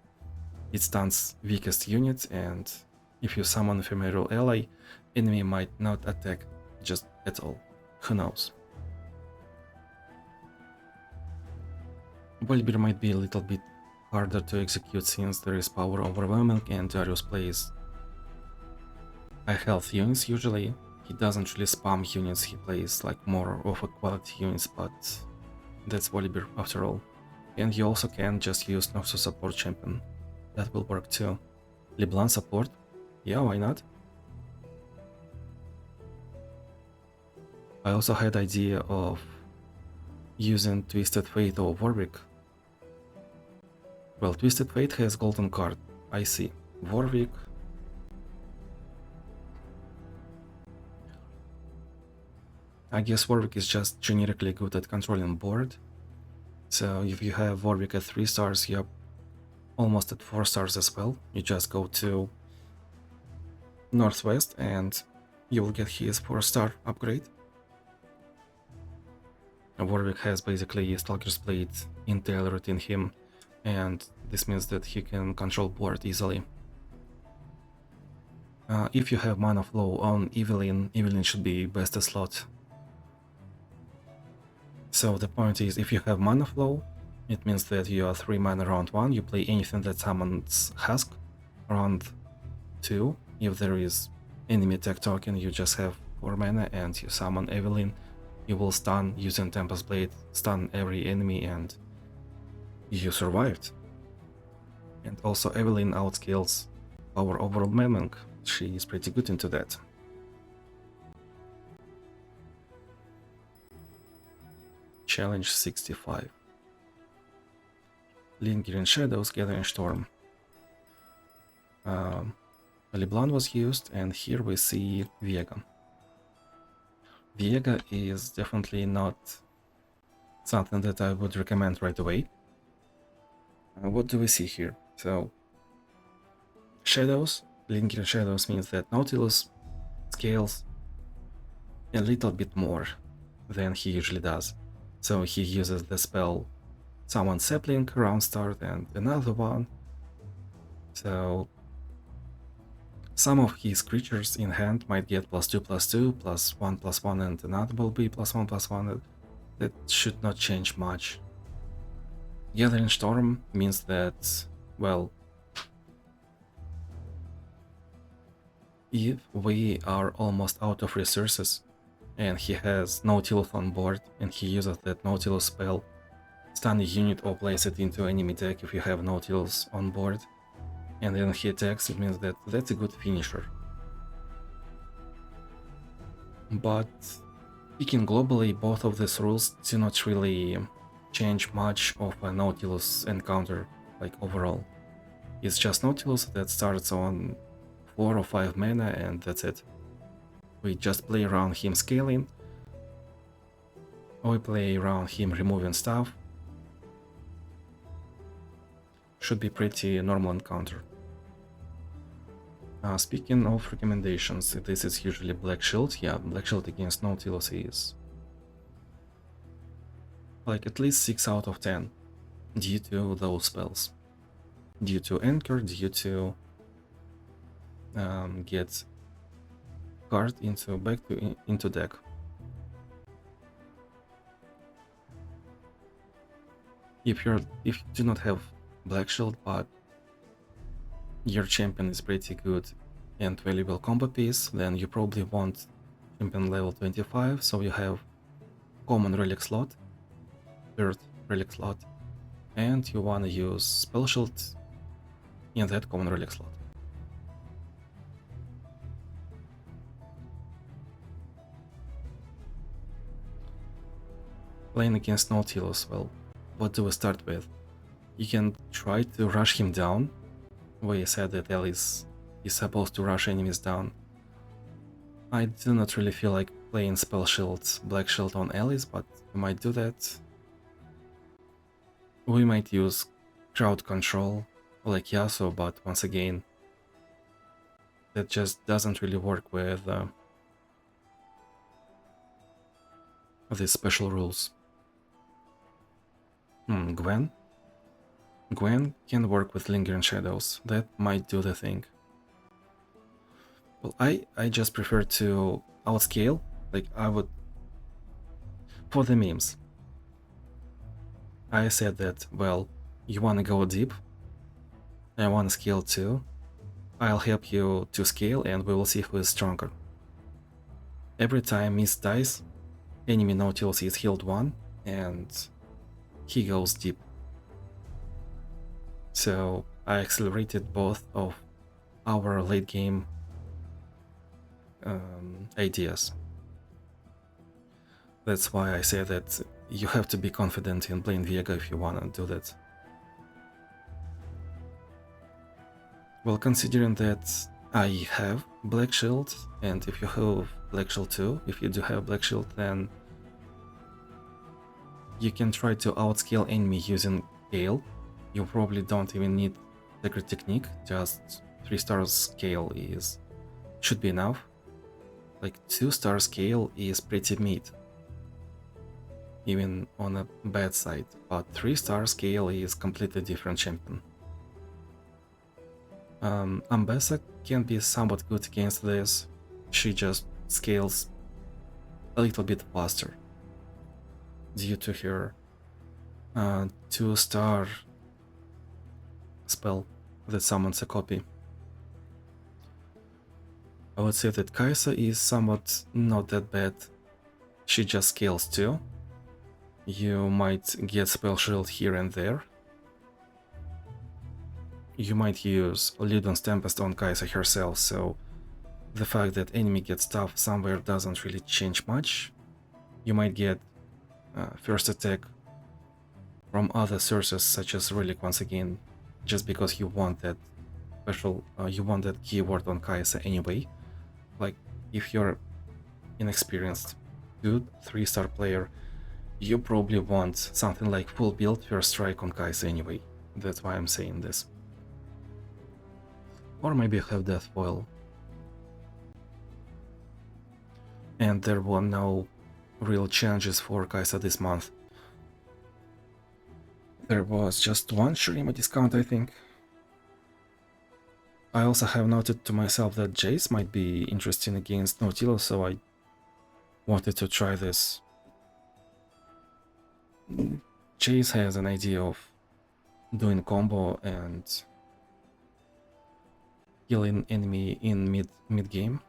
it stuns weakest unit, and if you summon Ephemeral Ally, enemy might not attack just at all. Who knows? Volibear might be a little bit harder to execute, since there is Power Overwhelming and Darius plays high health units usually. He doesn't really spam units, he plays like more of a quality units, but that's Volibear after all. And you also can just use Noxus support champion. That will work too. LeBlanc support? Yeah, why not? I also had idea of using Twisted Fate or Warwick. Well, Twisted Fate has golden card, I see. Warwick... I guess Warwick is just generically good at controlling board. So if you have Warwick at 3 stars, you're almost at 4 stars as well. You just go to Northwest and you will get his 4-star upgrade. Warwick has basically Stalker's Blade intelligent in him, and this means that he can control board easily. If you have Manaflow on Evelyn, Evelyn should be best slot. So the point is, if you have Manaflow, it means that you are 3 mana round 1, you play anything that summons Husk. Round 2, if there is enemy attack token, you just have 4 mana and you summon Evelyn. You will stun using Tempest Blade, stun every enemy, and you survived. And also Evelyn outscales our overall manning. She is pretty good into that. Challenge 65. Lingering Shadows, Gathering Storm. LeBlanc was used, and here we see Viega. Viega is definitely not something that I would recommend right away. What do we see here? So, Shadows, Lingering Shadows means that Nautilus scales a little bit more than he usually does. So he uses the spell Summon Sapling round start and another one. So some of his creatures in hand might get +2/+2, +1/+1, and another will be +1/+1. That should not change much. Gathering Storm means that, well, if we are almost out of resources and he has Nautilus on board and he uses that Nautilus spell, stun a unit or place it into enemy deck if you have Nautilus on board, and then he attacks, it means that that's a good finisher. But speaking globally, both of these rules do not really change much of a Nautilus encounter, like overall. It's just Nautilus that starts on 4 or 5 mana and that's it. We just play around him scaling, or we play around him removing stuff. Should be pretty normal encounter. Speaking of recommendations, this is usually Black Shield. Yeah, Black Shield against Nautilus is like at least 6 out of 10 due to those spells. Due to Anchor, due to get card into deck. If you do not have Black Shield, but your champion is pretty good and valuable combo piece, then you probably want champion level 25, so you have common relic slot, third relic slot, and you want to use spell shield in that common relic slot. Playing against Nautilus, well, what do we start with? You can try to rush him down. We said that Alice is supposed to rush enemies down. I do not really feel like playing spell shield, Black Shield on Alice, but we might do that. We might use crowd control like Yasuo, but once again, that just doesn't really work with these special rules. Gwen? Gwen can work with Lingering Shadows, that might do the thing. Well, I just prefer to outscale, like I would... For the memes, I said that, well, you wanna go deep, I wanna scale too, I'll help you to scale and we will see who is stronger. Every time Mist dies, enemy Nautilus is healed 1 and he goes deep. So I accelerated both of our late game ideas. That's why I say that you have to be confident in playing Viega if you wanna do that. Well, considering that I have Black Shield, and if you have Black Shield too, if you do have Black Shield, then you can try to outscale enemy using Gale. You probably don't even need Sacred Technique, just 3-star scale should be enough. Like 2-star scale is pretty mid, even on a bad side, but 3-star scale is completely different champion. Ambessa can be somewhat good against this, she just scales a little bit faster due to her 2-star spell that summons a copy. I would say that Kaisa is somewhat not that bad, she just scales too. You might get spell shield here and there. you might use Ludon's Tempest on Kai'Sa herself, so the fact that enemy gets stuff somewhere doesn't really change much. You might get first attack from other sources such as Relic once again, just because you want that special, you want that keyword on Kai'Sa anyway. Like if you're inexperienced 2-3-star player, you probably want something like full build first strike on Kai'Sa anyway. That's why I'm saying this. Or maybe have Death Foil. And there were no real changes for Kai'Sa this month. There was just one Shurima discount, I think. I also have noted to myself that Jace might be interesting against Nautilus, so I wanted to try this. Jace has an idea of doing combo and killing enemy in mid game.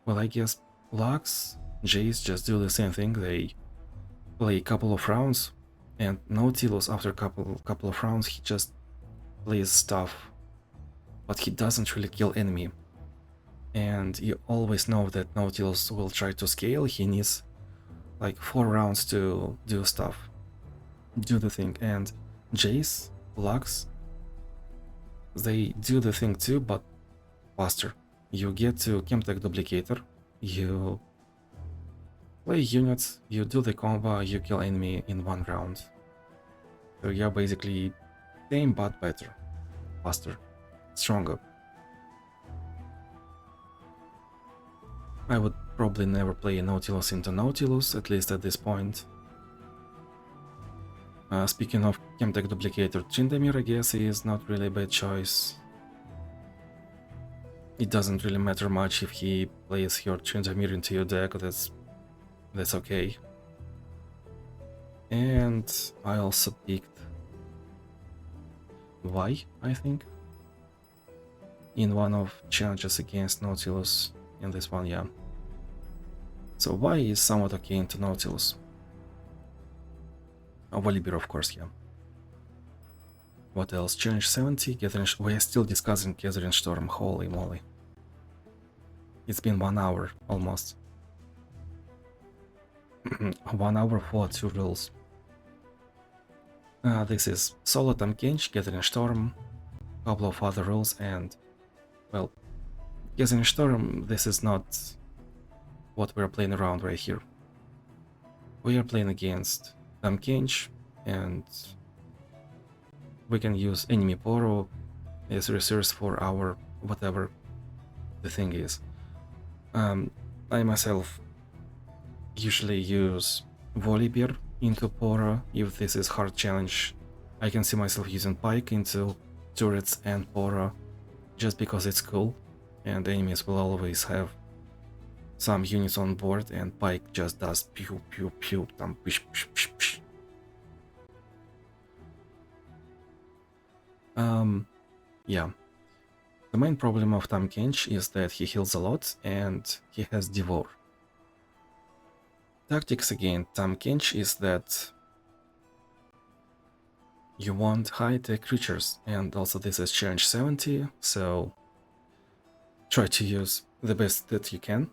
Well, I guess Lux, Jace just do the same thing. They play a couple of rounds, and Nautilus after a couple of rounds he just plays stuff, but he doesn't really kill enemy. And you always know that Nautilus will try to scale. He needs like 4 rounds to do stuff, do the thing. And Jace, Lux, they do the thing too, but faster. You get to Chemtech Duplicator, you play units, you do the combo, you kill enemy in 1 round. So you're basically same but better, faster, stronger. I would probably never play Nautilus into Nautilus, at least at this point. Speaking of Chemtech Duplicator, Tryndamere I guess is not really a bad choice. It doesn't really matter much if he plays your Tryndamere into your deck, that's okay. And I also picked Vi, I think, in one of challenges against Nautilus, in this one, yeah. So Vi is somewhat okay into Nautilus. Volibear, of course, yeah. What else? Challenge 70, we are still discussing Gathering Storm, holy moly. It's been 1 hour, almost. 1 hour for 2 rules. This is Solo Tam Kench, Gathering Storm, couple of other rules, and, well, Gathering Storm, this is not what we're playing around right here. We are playing against Tam Kench, and we can use enemy Poro as a resource for our whatever the thing is. I myself usually use Volibear into Poro if this is hard challenge. I can see myself using Pike into turrets and Poro just because it's cool, and enemies will always have some units on board, and Pike just does pew pew pew, tam pish pish pish pish. Yeah. The main problem of Tam Kench is that he heals a lot and he has Devour. Tactics again, Tam Kench is that you want high-tech creatures, and also this is challenge 70, so try to use the best that you can.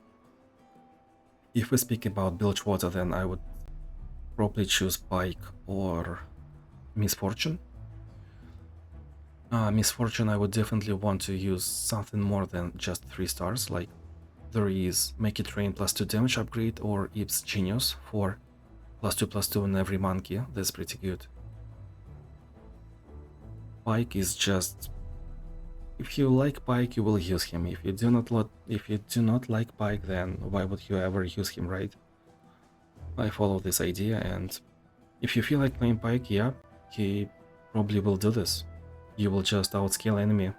If we speak about Bilgewater, then I would probably choose Pike or Misfortune. Misfortune, I would definitely want to use something more than just 3 stars, like there is Make It Rain +2 damage upgrade or Ip's Genius for +2/+2 on every monkey. That's pretty good. Pike is just... if you like Pike, you will use him. If you do not like Pike, then why would you ever use him, right? I follow this idea, and if you feel like playing Pike, yeah, he probably will do this. You will just outscale enemy.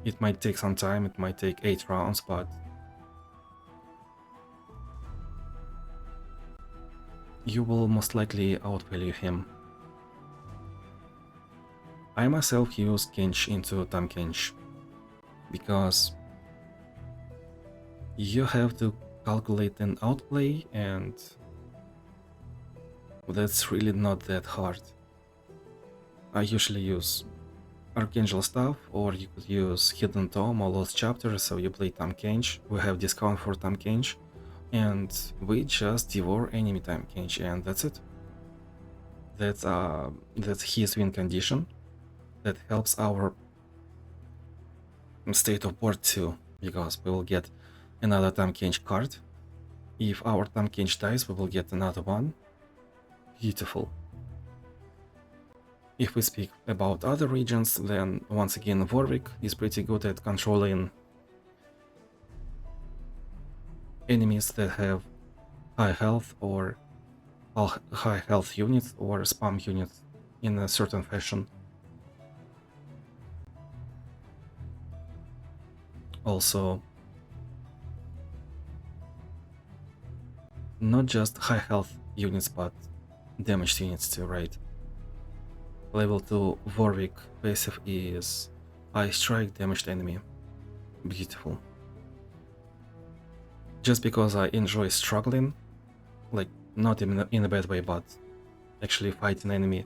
It might take some time, it might take 8 rounds, but you will most likely outvalue him. I myself use Kench into Tam Kench because you have to calculate an outplay, and that's really not that hard. I usually use Archangel stuff, or you could use Hidden Tome or Lost Chapter, so you play Tam Kench. We have discount for Tam Kench, and we just devour enemy Tam Kench, and that's it. That's his win condition. That helps our state of board too, because we will get another Tam Kench card. If our Tam Kench dies, we will get another one. Beautiful. If we speak about other regions, then once again Warwick is pretty good at controlling enemies that have high health or high health units or spam units in a certain fashion. Also, not just high health units, but damaged units too, right? Level 2 Warwick passive is I strike damaged enemy. Beautiful. Just because I enjoy struggling, like not in a bad way, but actually fighting enemy.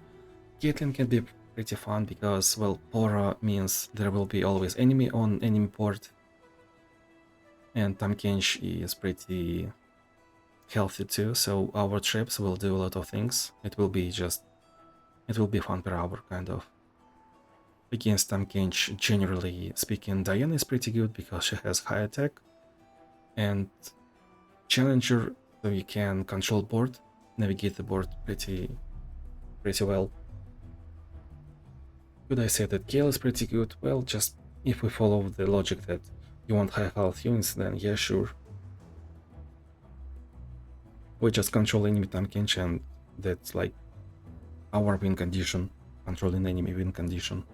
Caitlyn can be pretty fun because, well, Pora means there will be always enemy on enemy port, and Tam Kench is pretty healthy too, so our traps will do a lot of things. It will be fun per hour, kind of. Against Tam Kench, generally speaking, Diana is pretty good because she has high attack, and Challenger, so you can control board, navigate the board pretty well. Could I say that Gale is pretty good? Well, just if we follow the logic that you want high health units, then yeah, sure. We just control enemy Tam Kench, and that's like our win condition, controlling enemy win condition.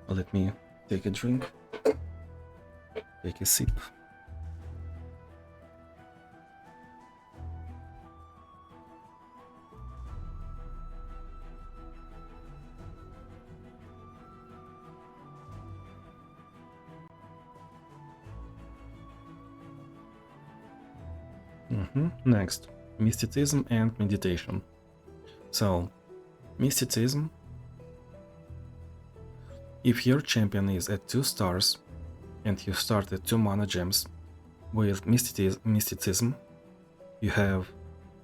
Let me take a drink, take a sip. Next, Mysticism and Meditation. So, Mysticism. If your champion is at 2 stars and you start at 2 mana gems, with Mysticism, you have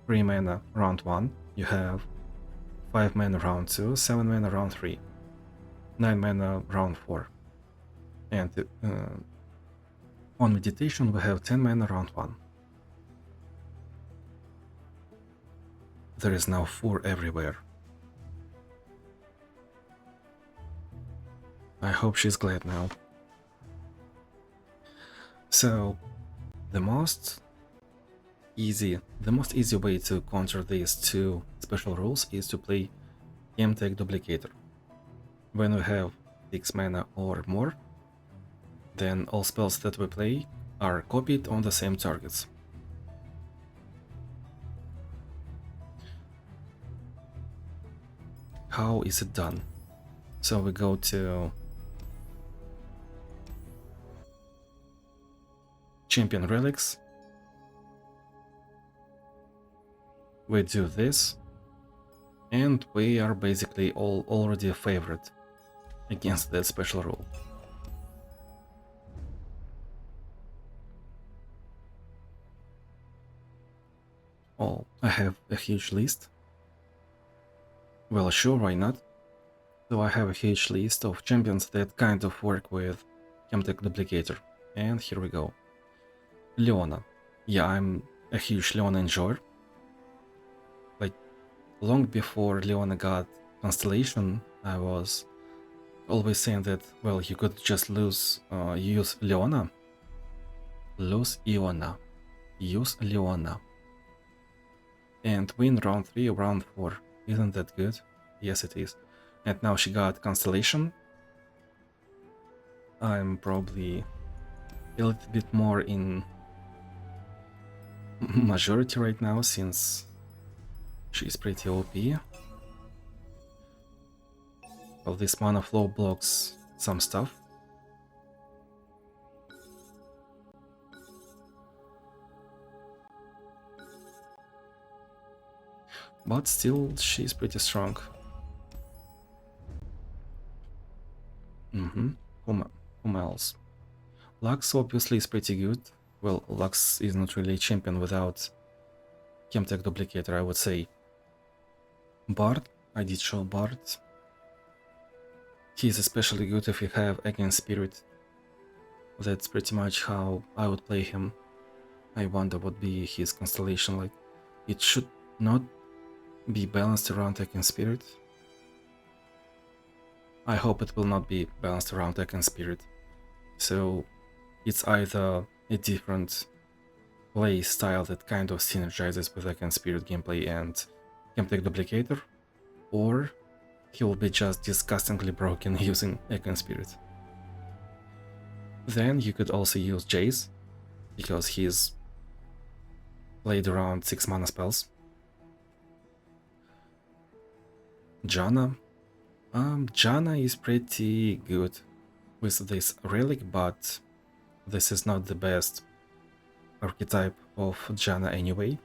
3 mana round 1, you have 5 mana round 2, 7 mana round 3, 9 mana round 4. And on Meditation we have 10 mana round 1. There is now 4 everywhere. I hope she's glad now. So, the most easy way to counter these 2 special rules is to play Chemtech Duplicator. When we have 6 mana or more, then all spells that we play are copied on the same targets. How is it done? So we go to Champion Relics, we do this, and we are basically already a favorite against that special rule. Oh, I have a huge list. Well, sure, why not? So I have a huge list of champions that kind of work with Chemtech Duplicator, and here we go. Leona. Yeah, I'm a huge Leona enjoyer. Like, long before Leona got Constellation, I was always saying that, well, you could just use Leona. Lose Iona. Use Leona. And win round 3 or round 4. Isn't that good? Yes, it is. And now she got Constellation. I'm probably a little bit more in majority right now, since she's pretty OP. Well, this Manaflow blocks some stuff. but still she's pretty strong. Whom else? Lux obviously is pretty good. Well, Lux is not really a champion without Chemtech Duplicator, I would say. Bard, I did show Bard. He is especially good if you have Against Spirit. That's pretty much how I would play him. I wonder what be his constellation like. It should not be balanced around Against Spirit. I hope it will not be balanced around Against Spirit. So it's either a different play style that kind of synergizes with Against Spirit gameplay and Chemtech Duplicator, or he will be just disgustingly broken using Against Spirit. Then you could also use Jace, because he's played around 6 mana spells. Janna. Janna is pretty good with this relic, but this is not the best archetype of Janna anyway.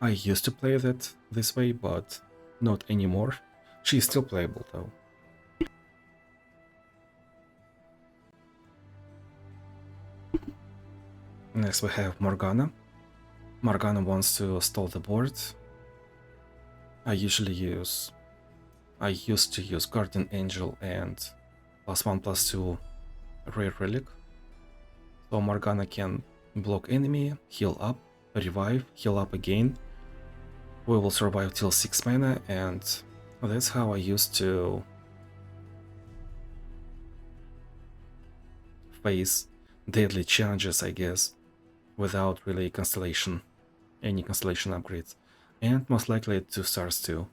I used to play that this way, but not anymore. She's still playable though. Next we have Morgana. Morgana wants to stall the board. I used to use Guardian Angel and +1/+2 rare relic. So Morgana can block enemy, heal up, revive, heal up again. We will survive till 6 mana, and that's how I used to face deadly challenges, I guess, without really any constellation upgrades. And most likely 2 stars too.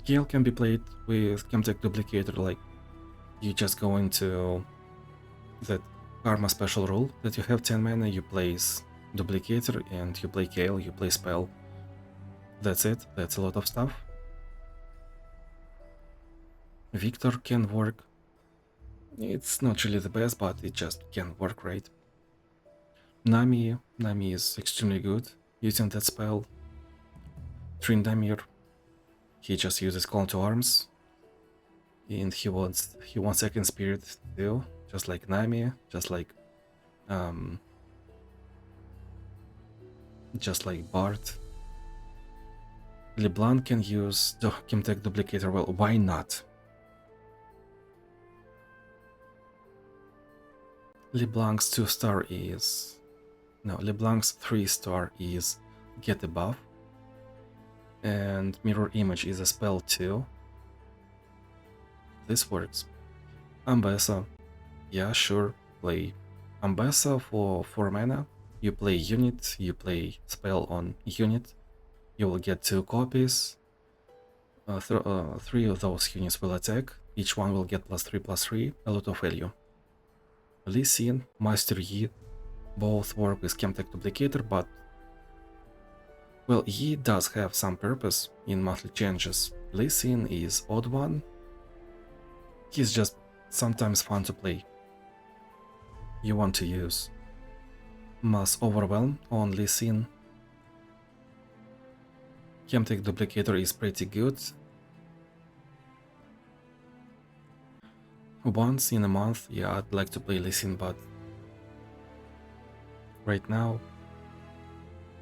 Gale can be played with Chemtech Duplicator, like you just go into that Karma special rule that you have 10 mana, you place Duplicator and you play Gale, you play Spell. That's it, that's a lot of stuff. Victor can work. It's not really the best, but it just can work right. Nami is extremely good using that spell. Tryndamere, he just uses Call to Arms, and he wants Second Spirit too, just like Nami, just like Bard. LeBlanc can use the Chemtech Duplicator. Well, why not? LeBlanc's 2-star is... No, LeBlanc's 3-star is Get a Buff. And Mirror Image is a spell too. This works. Ambessa. Yeah, sure. Play Ambessa for 4 mana. You play unit, you play spell on unit. You will get 2 copies. 3 of those units will attack. Each one will get +3/+3, a lot of value. Lee Sin, Master Yi, both work with Chemtech Duplicator, but well, Yi does have some purpose in monthly changes. Lee Sin is odd one. He's just sometimes fun to play. You want to use Mass Overwhelm on Lee Sin. Chemtech Duplicator is pretty good. Once in a month, yeah, I'd like to play Lee Sin, but right now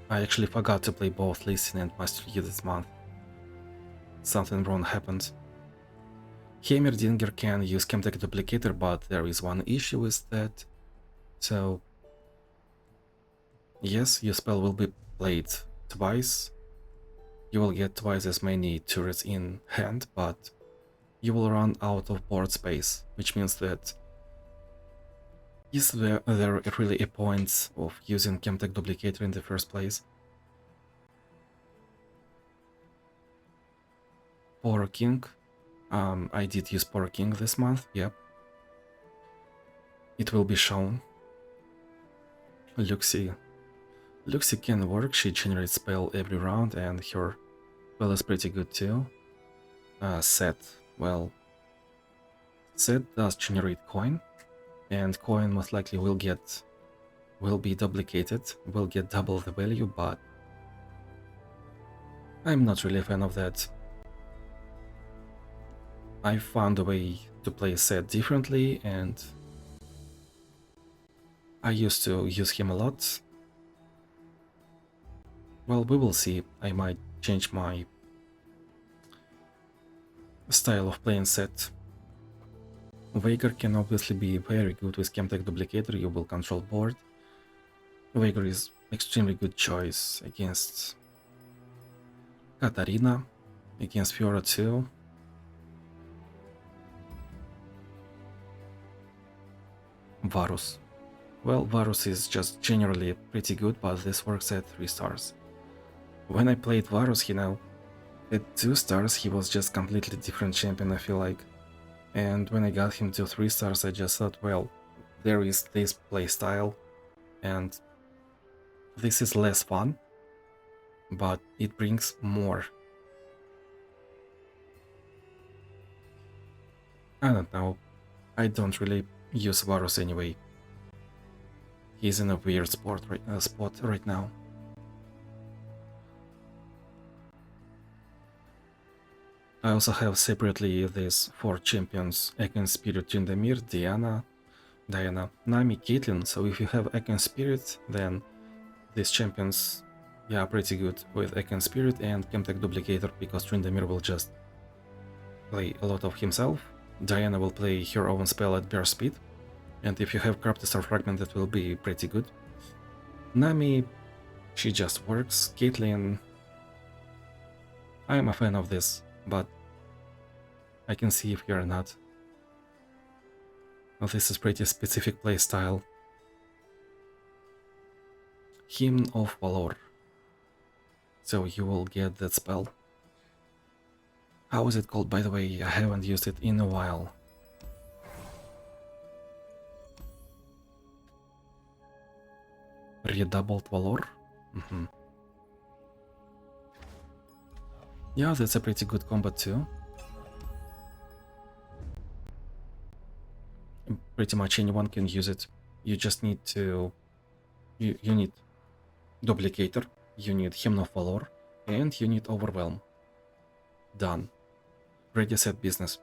I actually forgot to play both Lee Sin and Master Yi this month. Something wrong happened. Heimerdinger can use Chemtech Duplicator, but there is one issue with that. So yes, your spell will be played twice. You will get twice as many turrets in hand, but you will run out of board space, which means that is there really a point of using Chemtech Duplicator in the first place? Poro King. I did use Poro King this month, yep. It will be shown. Luxie can work, she generates spell every round and her spell is pretty good too. Set, well, Set does generate coin, and coin most likely will be duplicated, will get double the value, but I'm not really a fan of that. I found a way to play Set differently, and I used to use him a lot. Well, we will see. I might change my style of playing Set. Veigar can obviously be very good with Chemtech Duplicator, you will control board. Veigar is extremely good choice against Katarina, against Fiora too. Varus. Well, Varus is just generally pretty good, but this works at 3 stars. When I played Varus, at 2 stars he was just completely different champion, I feel like. And when I got him to 3 stars, I just thought, well, there is this playstyle, and this is less fun, but it brings more. I don't know, I don't really use Varus anyway. He's in a weird spot right now. I also have separately these 4 champions: Eken Spirit, Tryndamere, Diana, Nami, Caitlyn. So if you have Eken Spirit, then these champions, yeah, are pretty good with Eken Spirit and Chemtech Duplicator, because Tryndamere will just play a lot of himself. Diana will play her own spell at bare speed, and if you have Corrupted Star Fragment, that will be pretty good. Nami, she just works. Caitlyn, I am a fan of this, but I can see if you're not. Well, this is pretty specific playstyle. Hymn of Valor. So you will get that spell. How is it called, by the way? I haven't used it in a while. Redoubled Valor? Yeah, that's a pretty good combat too. Pretty much anyone can use it. You just need to... You need Duplicator, you need Hymn of Valor, and you need Overwhelm. Done. Ready, set, business.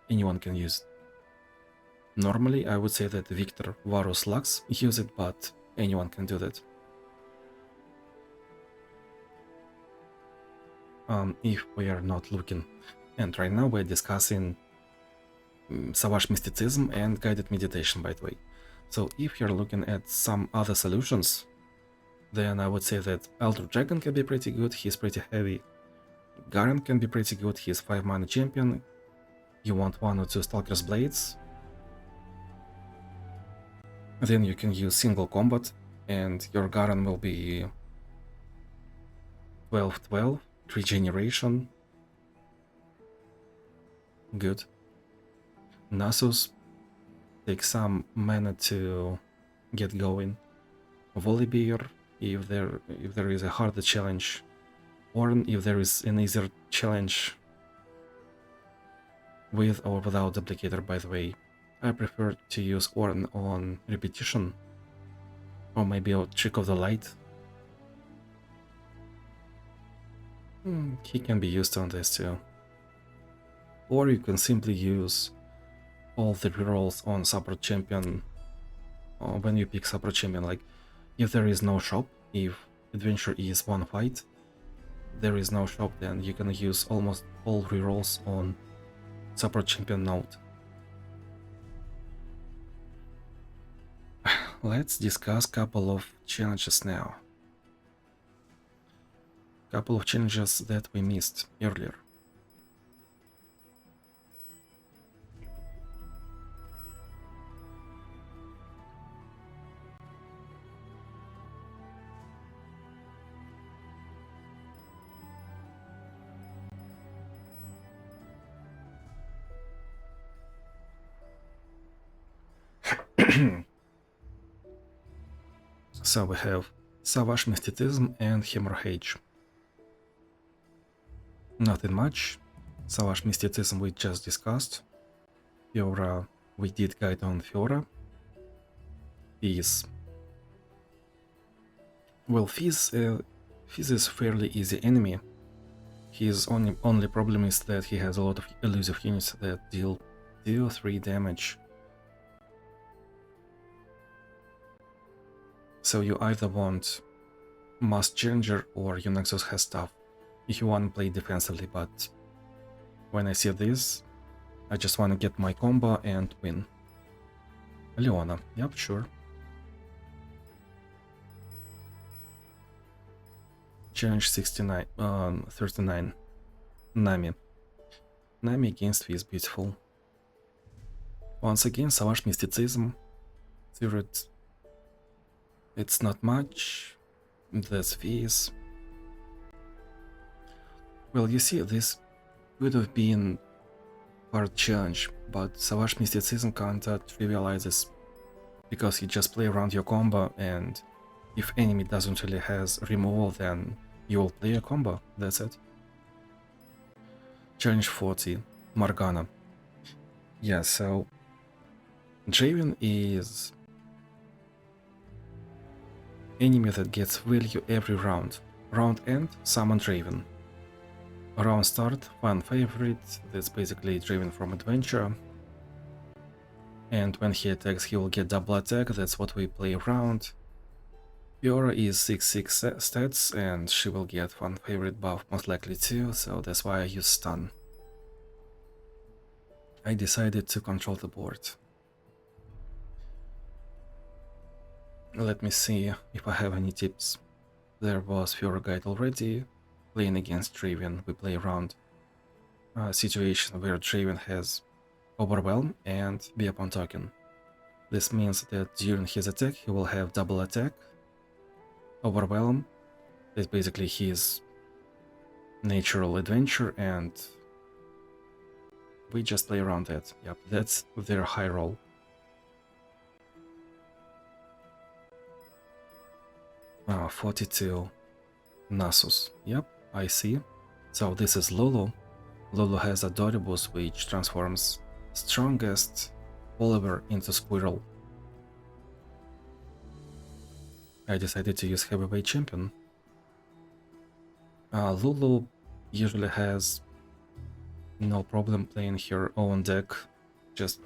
Anyone can use it. Normally I would say that Victor, Varus, Lux use it, but anyone can do that. If we are not looking. And right now we're discussing Savage Mysticism and Guided Meditation, by the way. So if you're looking at some other solutions, then I would say that Elder Dragon can be pretty good, he's pretty heavy. Garen can be pretty good, he's 5 mana champion. You want 1 or 2 Stalker's Blades. Then you can use single combat, and your Garen will be 12-12, regeneration. Good. Nasus takes some mana to get going. Volibear, if there is a harder challenge. Ornn, if there is an easier challenge. With or without Duplicator, by the way. I prefer to use Ornn on repetition. Or maybe a Trick of the Light. He can be used on this too. Or you can simply use all the rerolls on support champion when you pick support champion. Like, if there is no shop, if adventure is 1 fight, there is no shop, then you can use almost all rerolls on support champion Naut. Let's discuss couple of challenges now. Couple of challenges that we missed earlier. So we have Savage Mysticism and Hemorrhage. Nothing much. Savage Mysticism we just discussed. Fiora, we did guide on Fiora. Fizz. Well, Fizz is fairly easy enemy. His only problem is that he has a lot of elusive units that deal 2 or 3 damage. So you either want Mass Challenger or your Nexus has stuff if you want to play defensively, but when I see this, I just want to get my combo and win. Leona, yep, sure. Challenge 69, 39. Nami. Nami against V is beautiful. Once again, Savage Mysticism. Spirit. It's not much. That's V's. Well, you see, this would have been hard challenge, but Savage Mysticism kinda trivializes because you just play around your combo, and if enemy doesn't really has removal, then you will play a combo, that's it. Challenge 40, Morgana. Yeah, so Draven is enemy that gets value every round. Round end, summon Draven. Round start, fan favorite, that's basically Draven from Adventure. And when he attacks, he will get double attack, that's what we play around. Fiora is 6/6 stats, and she will get fan favorite buff most likely too, so that's why I use stun. I decided to control the board. Let me see if I have any tips. There was Fiora guide already. Playing against Draven, we play around a situation where Draven has Overwhelm and Be Upon token. This means that during his attack he will have double attack. Overwhelm is basically his natural adventure, and we just play around that. Yep, that's their high roll. Ah, 42. Nasus. Yep, I see. So this is Lulu. Lulu has Adoribus, which transforms strongest follower into squirrel. I decided to use heavyweight champion. Lulu usually has no problem playing her own deck just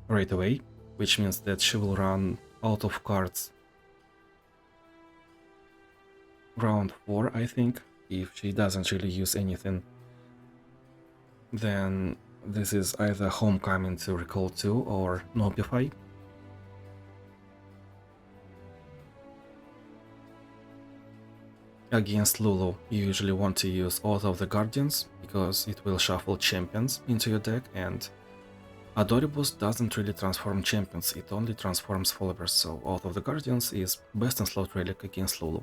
right away, which means that she will run out of cards round 4, I think. If she doesn't really use anything, then this is either Homecoming to Recall 2 or Nopify. Against Lulu, you usually want to use Oath of the Guardians, because it will shuffle champions into your deck, and Adoribus doesn't really transform champions, it only transforms followers, so Oath of the Guardians is best in slot relic against Lulu.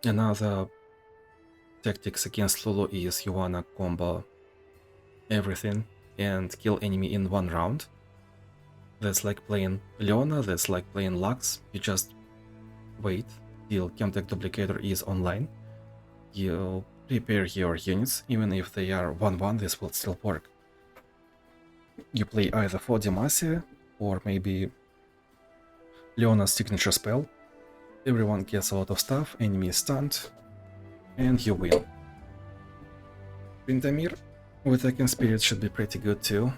Another tactics against Lulu is you wanna combo everything and kill enemy in one round. That's like playing Leona, that's like playing Lux. You just wait till Chemtech Duplicator is online. You prepare your units, even if they are 1/1, this will still work. You play either for Demacia or maybe Leona's signature spell. Everyone gets a lot of stuff, enemy is stunned, and you win. Tryndamere with Akin Spirit should be pretty good too.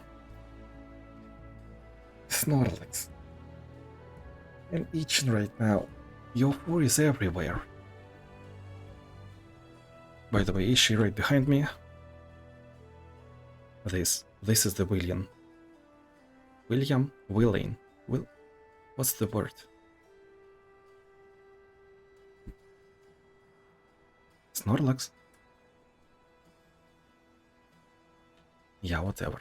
Snorlax. I'm itching right now. Your 4 is everywhere. By the way, is she right behind me? This is the William. William? What's the word? Snorlax? Yeah, whatever.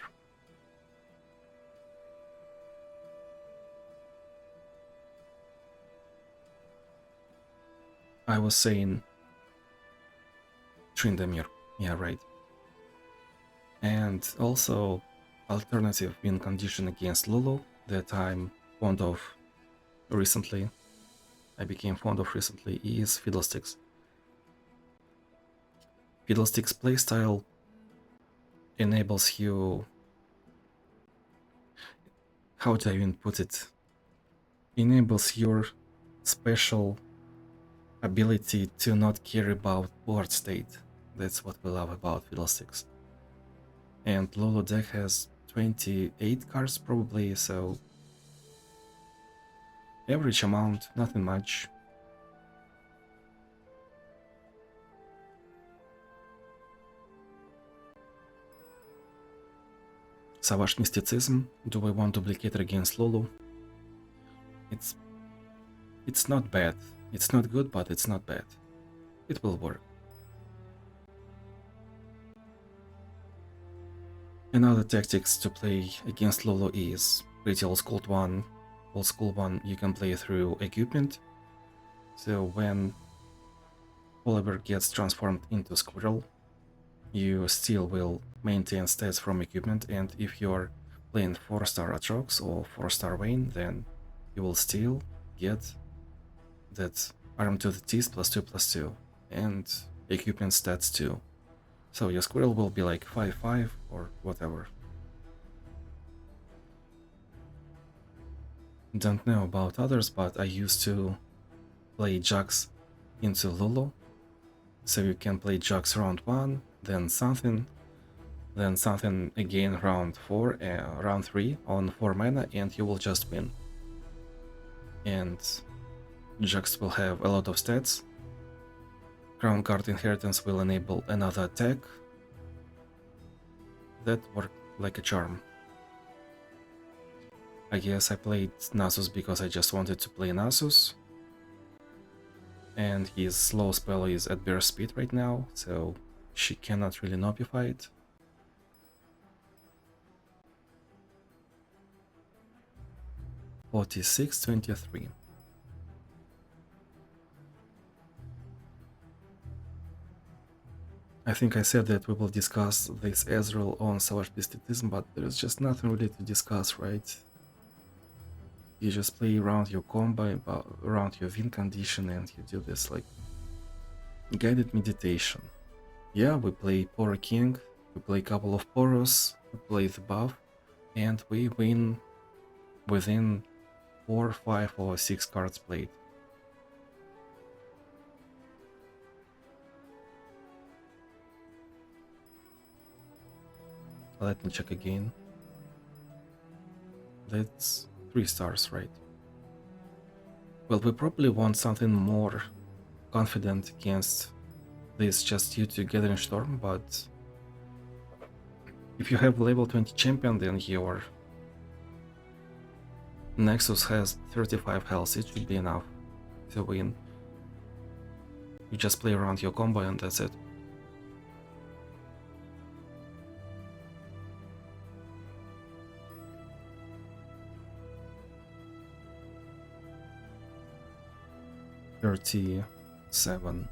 I was saying Tryndamere, yeah, right. And also, alternative win condition against Lulu that I'm fond of recently, is Fiddlesticks. Fiddlesticks playstyle enables you... how do I even put it? Enables your special ability to not care about board state. That's what we love about Fiddlesticks. And Lulu deck has 28 cards probably, so average amount, nothing much. Savage Mysticism, do we want Duplicator against Lulu? It's not bad. It's not good, but it's not bad. It will work. Another tactics to play against Lulu is pretty old school one. Old school one you can play through equipment. So when Oliver gets transformed into Squirrel, you still will maintain stats from equipment, and if you're playing 4-star Atrox or 4-star Vayne, then you will still get that arm to the teeth +2/+2 and equipment stats too. So your Squirrel will be like 5/5 or whatever. Don't know about others, but I used to play Jax into Lulu. So you can play Jax round 1, then something again round 4, round 3 on 4 mana, and you will just win. And Jax will have a lot of stats. Crown Guard Inheritance will enable another attack. That worked like a charm. I guess I played Nasus because I just wanted to play Nasus. And his slow spell is at burst speed right now, so she cannot really nopify it. $46.23. I think I said that we will discuss this Ezreal on Savage Mysticism, but there's just nothing really to discuss, right? You just play around your combo, around your win condition, and you do this like guided meditation. Yeah, we play Poro King, we play a couple of Poros, we play the buff, and we win within 4, 5, or 6 cards played. Let me check again. That's 3 stars, right? Well, we probably want something more confident against this just due to Gathering Storm, but if you have level 20 champion, then your Nexus has 35 health, it should be enough to win. You just play around your combo and that's it. $37.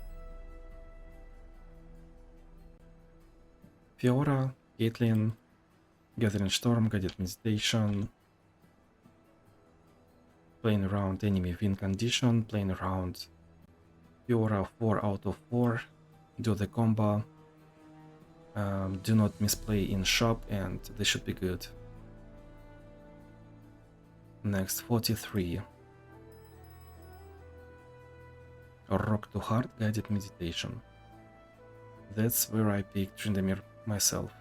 Fiora, Caitlyn, Gathering Storm, Guided Meditation, playing around enemy win condition, playing around Fiora 4 out of 4, do the combo, do not misplay in shop, and this should be good. Next, 43. Rock to Heart, Guided Meditation. That's where I picked Tryndamere myself.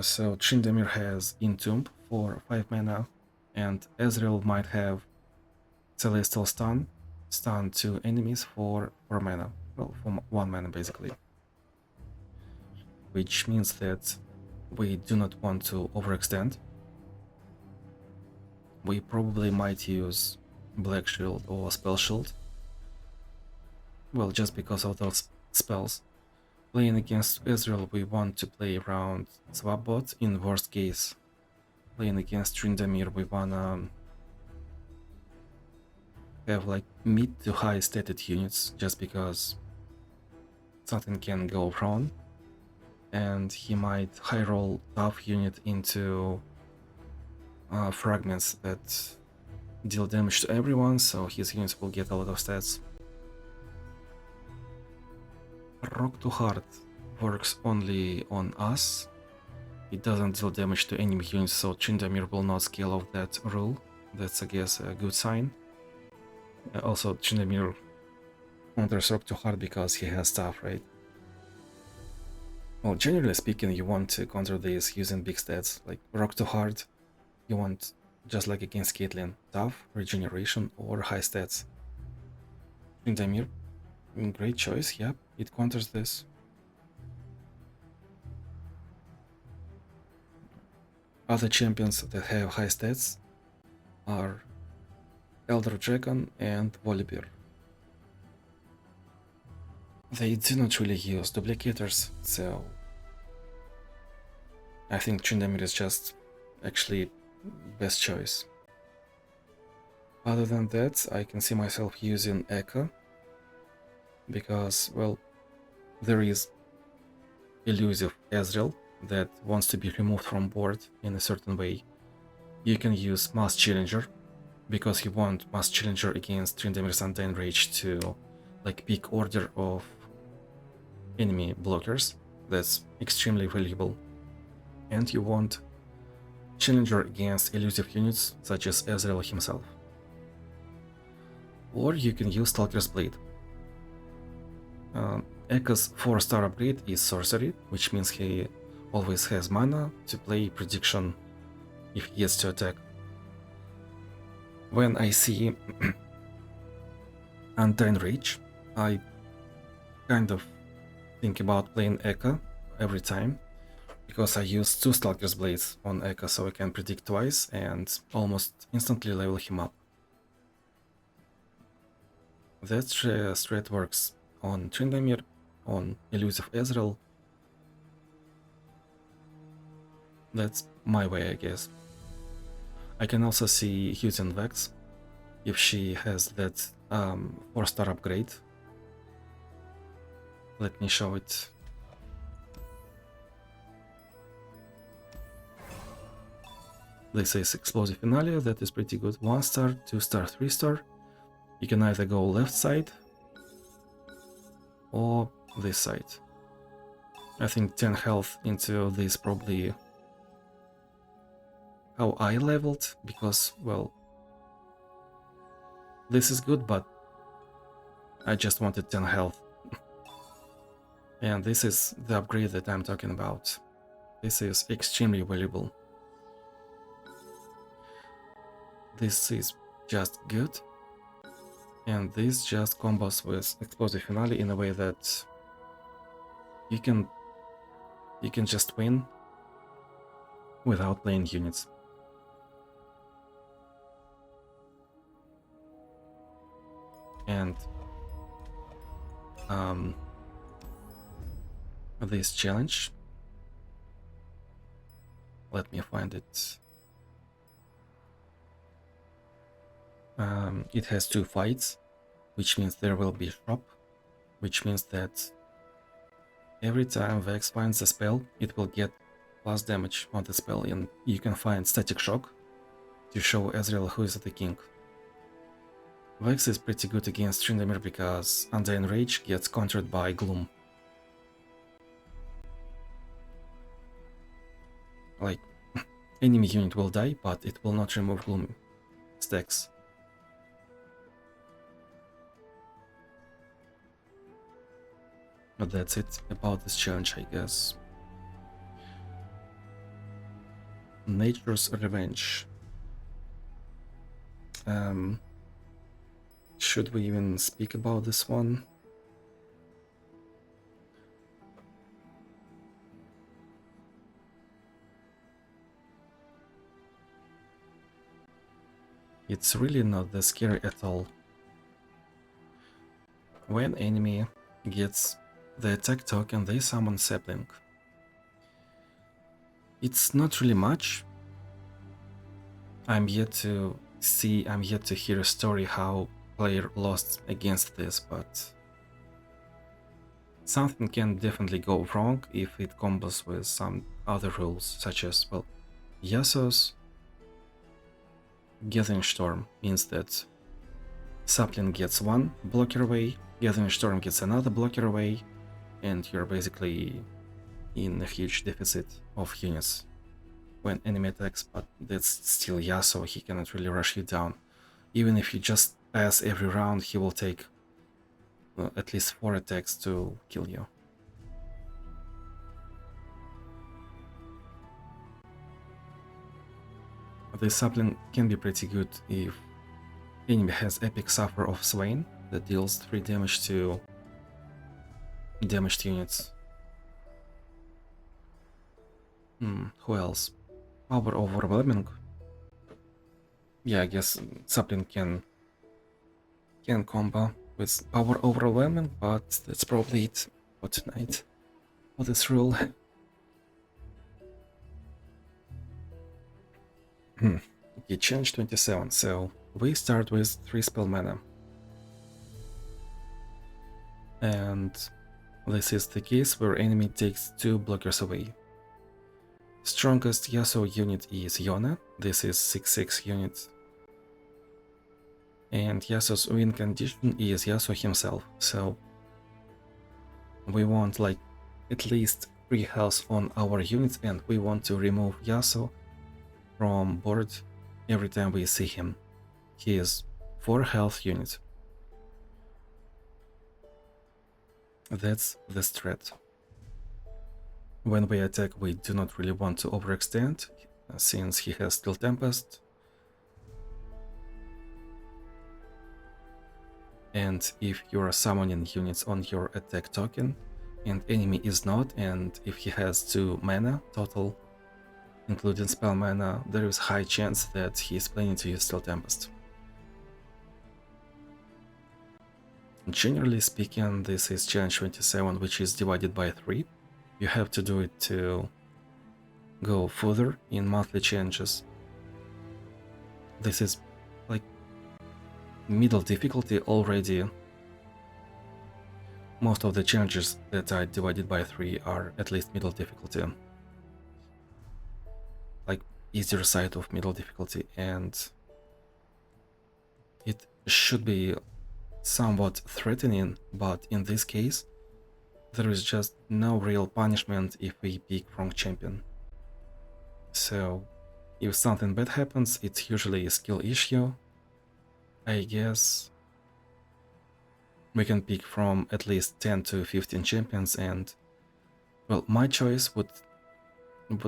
So Tryndamere has Entomb for 5 mana, and Ezreal might have Celestial Stun, stun to enemies for 4 mana, well, for 1 mana basically. Which means that we do not want to overextend. We probably might use Black Shield or Spell Shield. Well, just because of those spells. Playing against Ezreal, we want to play around Swabbot in worst case. Playing against Tryndamere, we wanna have like mid to high stated units, just because something can go wrong. And he might high roll tough unit into fragments that deal damage to everyone, so his units will get a lot of stats. Rock to Heart works only on us. It doesn't deal damage to enemy units, so Tryndamere will not scale off that rule. That's, I guess, a good sign. Also, Tryndamere counters Rock too hard because he has stuff, right? Well, generally speaking, you want to counter this using big stats, like Rock too hard. You want, just like against Caitlyn, tough, regeneration, or high stats. Tryndamere, great choice, yep, it counters this. Other champions that have high stats are Elder Dragon and Volibear. They do not really use duplicators, so I think Tryndamere is just actually best choice. Other than that, I can see myself using Echo, because, well, there is elusive Ezreal that wants to be removed from board in a certain way. You can use Mass Challenger, because you want Mass Challenger against Tryndamere's Undying Rage to like pick order of enemy blockers. That's extremely valuable. And you want Challenger against elusive units such as Ezreal himself. Or you can use Stalker's Blade. Echo's 4-star upgrade is Sorcery, which means he always has mana to play Prediction if he gets to attack. When I see Undying Rage, I kind of think about playing Echo every time, because I use 2 Stalker's Blades on Echo, so I can predict twice and almost instantly level him up. That strat works on Tryndamere, on elusive Ezreal. That's my way, I guess. I can also see using Vex if she has that 4-star upgrade. Let me show it. This is Explosive Finale, that is pretty good. 1-star, 2-star, 3-star. You can either go left side or this side. I think 10 health into this probably how I leveled, because, well, this is good, but I just wanted 10 health. And this is the upgrade that I'm talking about. This is extremely valuable. This is just good. And this just combos with Explosive Finale in a way that you can just win without playing units. And this challenge, let me find it. It has 2 fights, which means there will be shop, which means that every time Vex finds a spell, it will get plus damage on the spell, and you can find Static Shock to show Ezreal who is the king. Vex is pretty good against Tryndamere because Undying Rage gets countered by Gloom. Like, enemy unit will die, but it will not remove Gloom stacks. But that's it about this challenge, I guess. Nature's Revenge. Should we even speak about this one? It's really not that scary at all. When enemy gets the attack token, they summon Sapling. It's not really much. I'm yet to hear a story how player lost against this, but something can definitely go wrong if it combos with some other rules, such as, well, Yasuo's Gathering Storm means that Sapling gets 1 blocker away, Gathering Storm gets another blocker away, and you're basically in a huge deficit of units when enemy attacks, but that's still Yasuo, he cannot really rush you down. Even if you just pass every round, he will take at least 4 attacks to kill you. This sapling can be pretty good if enemy has Epic Suffer of Swain that deals 3 damage to damaged units. Who else? Power Overwhelming. Yeah, I guess sapling can combo with Power Overwhelming, but that's probably it for tonight, for this rule. Okay, change 27, so we start with 3 spell mana. And this is the case where enemy takes 2 blockers away. Strongest Yasuo unit is Yona, this is 6/6 unit. And Yasuo's win condition is Yasuo himself, so we want like at least 3 health on our units, and we want to remove Yasuo from board every time we see him. He is 4 health unit. That's the strat. When we attack, we do not really want to overextend, since he has Steel Tempest. And if you are summoning units on your attack token, and enemy is not, and if he has 2 mana total, including spell mana, there is high chance that he is planning to use Steel Tempest. Generally speaking, this is challenge 27, which is divided by 3. You have to do it to go further in monthly challenges. This is like middle difficulty already. Most of the challenges that are divided by 3 are at least middle difficulty. Like easier side of middle difficulty, and it should be somewhat threatening, but in this case there is just no real punishment if we pick wrong champion. So if something bad happens, it's usually a skill issue. I guess we can pick from at least 10 to 15 champions, and well, my choice would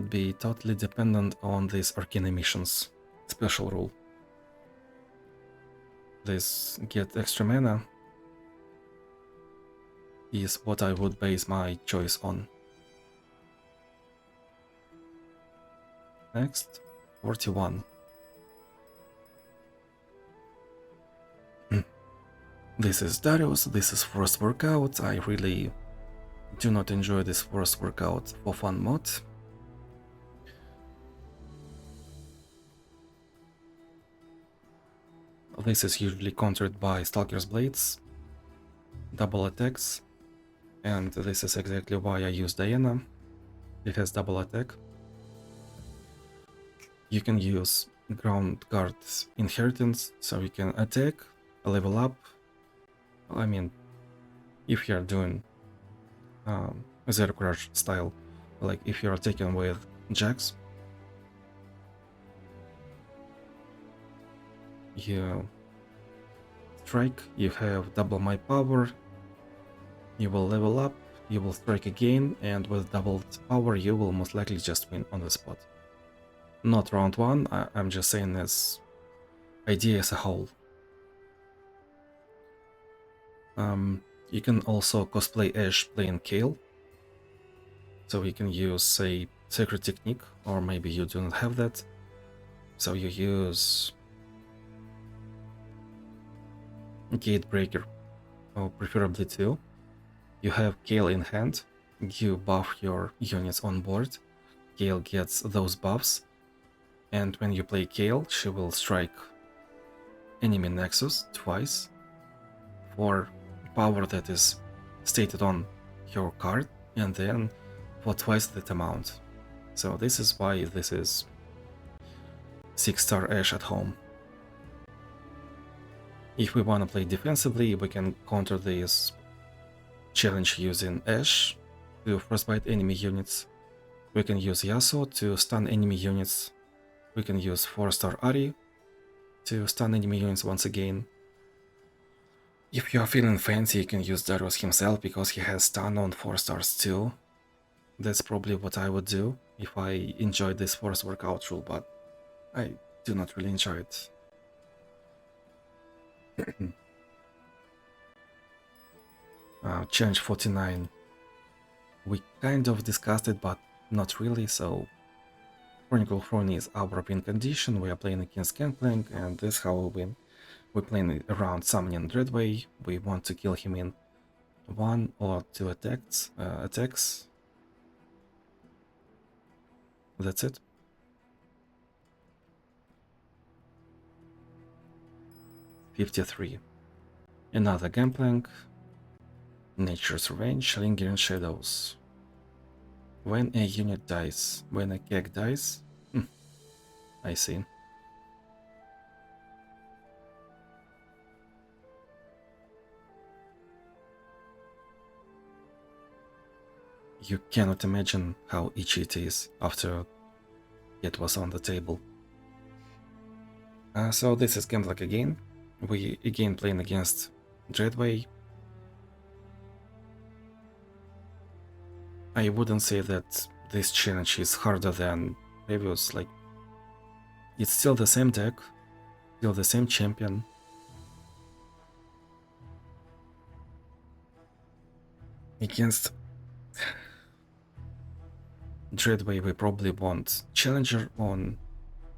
be totally dependent on this Arcane Missions special rule. This get extra mana is what I would base my choice on. Next, 41. This is Darius, this is first workout. I really do not enjoy this first workout for fun mode. This is usually countered by Stalker's Blades, double attacks, and this is exactly why I use Diana. It has double attack. You can use Ground Guard's Inheritance, so you can attack, level up. I mean, if you're doing Zero Crush style, like if you're attacking with Jax, you strike, you have double my power, you will level up, you will strike again, and with doubled power you will most likely just win on the spot. Not round 1, I'm just saying as idea as a whole. You can also cosplay Ashe playing Kale, so you can use, say, Sacred Technique, or maybe you do not have that, so you use Gatebreaker, or preferably 2. You have Kale in hand, you buff your units on board, Kale gets those buffs, and when you play Kale, she will strike enemy Nexus twice for power that is stated on your card, and then for twice that amount. So this is why this is 6-star Ashe at home. If we want to play defensively, we can counter this challenge using Ashe to frostbite enemy units. We can use Yasuo to stun enemy units. We can use 4-star Ahri to stun enemy units once again. If you are feeling fancy, you can use Darius himself because he has stun on 4 stars too. That's probably what I would do if I enjoyed this force workout rule, but I do not really enjoy it. Challenge 49. We kind of discussed it, but not really, so Chronicle of Ruin is our win condition, we are playing against Gangplank, and that's how we win. We're playing around summoning Dreadway, we want to kill him in 1 or 2 attacks. That's it. '53. Another Gangplank. Nature's Revenge, Lingering Shadows. When a unit dies, when a keg dies? I see. You cannot imagine how itchy it is after it was on the table. So this is Gambler again. We again playing against Dreadway. I wouldn't say that this challenge is harder than previous, like it's still the same deck, still the same champion. Against Dreadway we probably want Challenger on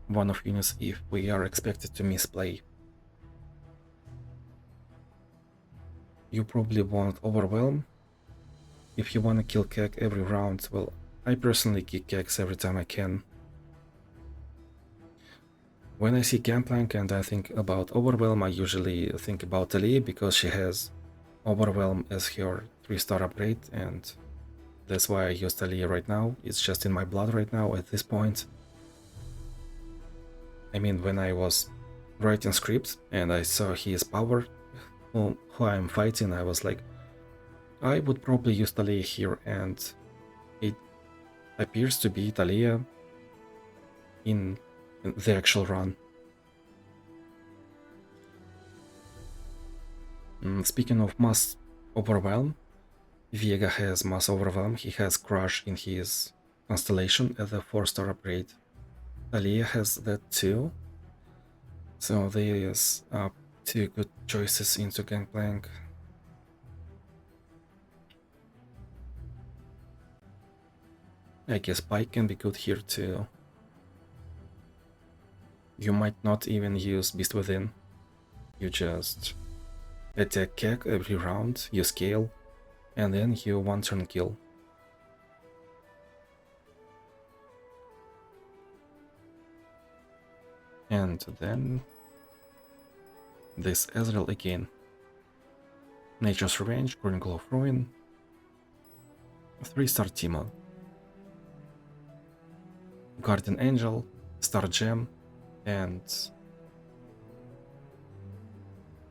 one of units if we are expected to misplay. You probably want Overwhelm. If you want to kill Keg every round, well, I personally kill Kegs every time I can. When I see Gangplank and I think about Overwhelm, I usually think about Talia because she has Overwhelm as her 3-star upgrade, and that's why I use Talia right now. It's just in my blood right now at this point. I mean, when I was writing scripts and I saw his power, who I'm fighting, I was like, I would probably use Talia here, and it appears to be Talia in the actual run. Speaking of mass overwhelm, Vega has mass overwhelm, he has Crush in his constellation as a 4-star upgrade. Talia has that too. So there's 2 good choices into Gangplank. I guess Pike can be good here too. You might not even use Beast Within. You just attack Keg every round, you scale, and then you 1-turn kill. And then this Ezreal again. Nature's Revenge, Chronicle of Ruin, 3-star Timo. Guardian Angel, Star Gem, and...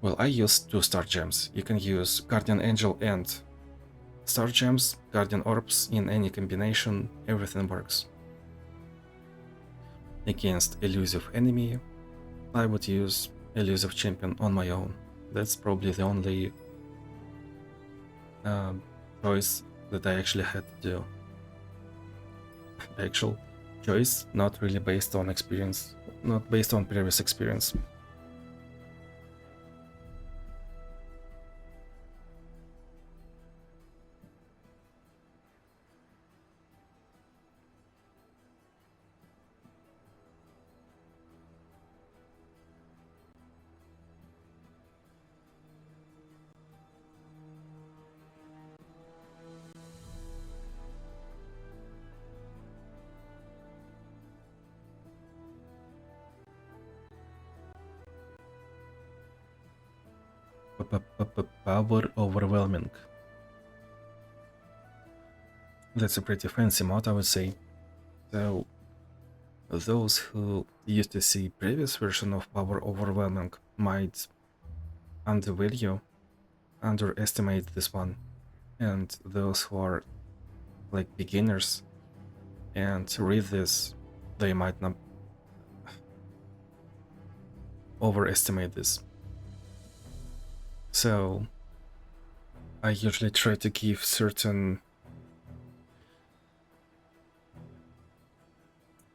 well, I use 2 Star Gems. You can use Guardian Angel and Star Gems, Guardian Orbs in any combination, everything works. Against Elusive Enemy, I would use Elusive Champion on my own. That's probably the only choice that I actually had to do. Actual choice, not really based on experience, not based on previous experience. Power overwhelming. That's a pretty fancy mod, I would say. So those who used to see previous version of Power Overwhelming might underestimate this one, and those who are like beginners and read this, they might not overestimate this. So I usually try to give certain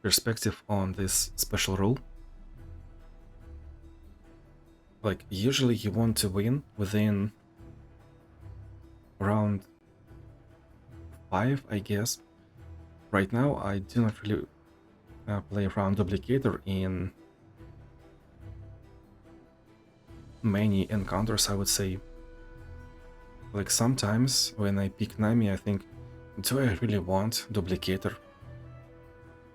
perspective on this special rule. Like, usually you want to win within round 5, I guess. Right now, I do not really play round duplicator in many encounters, I would say. Like, sometimes when I pick Nami, I think, do I really want duplicator?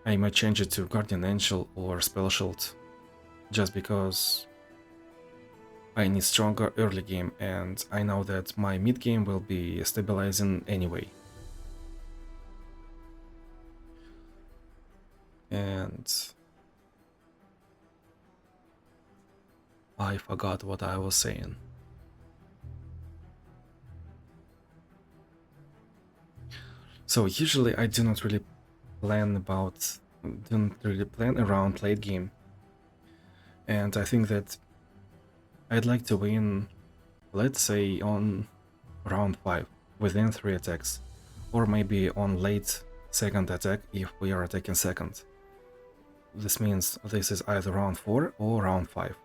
I might change it to Guardian Angel or Spell Shield, just because I need stronger early game, and I know that my mid game will be stabilizing anyway. And I forgot what I was saying. So usually I do not really plan around late game. And I think that I'd like to win, let's say, on round 5 within 3 attacks, or maybe on late second attack if we are attacking second. This means this is either round 4 or round 5.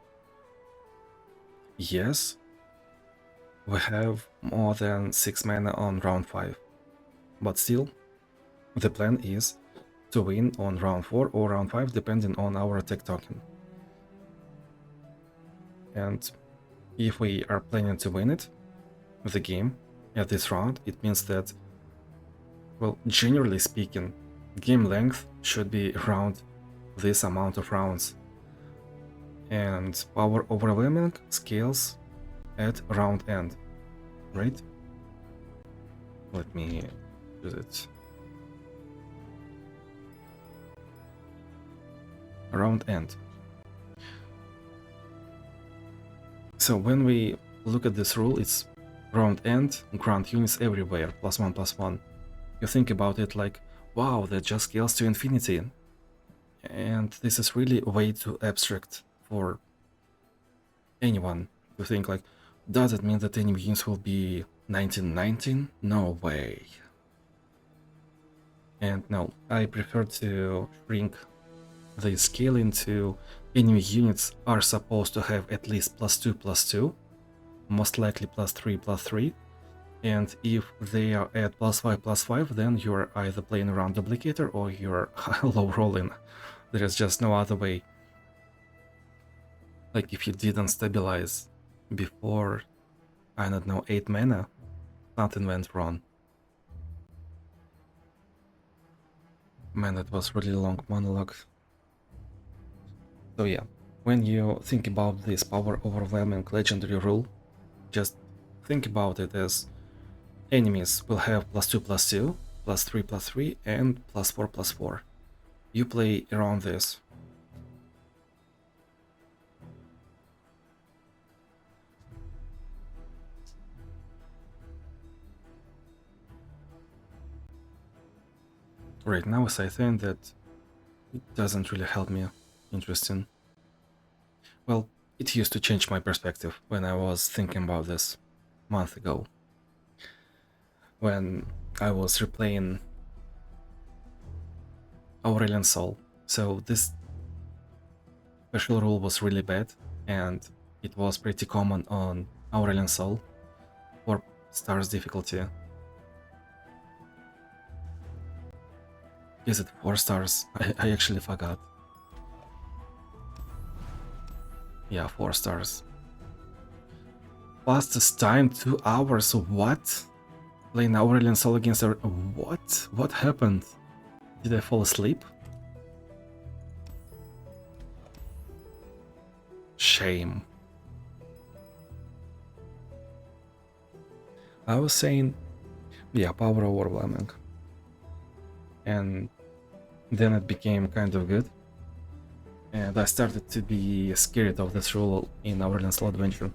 Yes, we have more than 6 mana on round 5, but still, the plan is to win on round 4 or round 5 depending on our attack token. And if we are planning to win it, the game, at this round, it means that, well, generally speaking, game length should be around this amount of rounds. And power overwhelming scales at round end, right? Let me use it. Round end. So when we look at this rule, it's round end, grant units everywhere, +1/+1. You think about it like, wow, that just scales to infinity. And this is really way too abstract for anyone to think like, does it mean that enemy units will be 1919? No way. And no, I prefer to shrink the scale into enemy units are supposed to have at least +2/+2, most likely +3/+3, and if they are at +5/+5, then you're either playing around duplicator or you're low rolling. There is just no other way. Like, if you didn't stabilize before, I don't know, 8 mana, nothing went wrong. Man, that was really long monologue. So yeah, when you think about this power overwhelming legendary rule, just think about it as enemies will have +2/+2, +3/+3, and +4/+4. You play around this. Right now, as I think that it doesn't really help me. Interesting. Well, it used to change my perspective when I was thinking about this a month ago. When I was replaying Aurelian Soul. So this special rule was really bad, and it was pretty common on Aurelian Soul for stars difficulty. Is it 4 stars? I actually forgot. Yeah, 4 stars. Fastest time 2 hours. What? Playing Aurelian Soul against her. What? What happened? Did I fall asleep? Shame. I was saying, yeah, power overwhelming. And then it became kind of good. And I started to be scared of this rule in Aurelian Soul Adventure.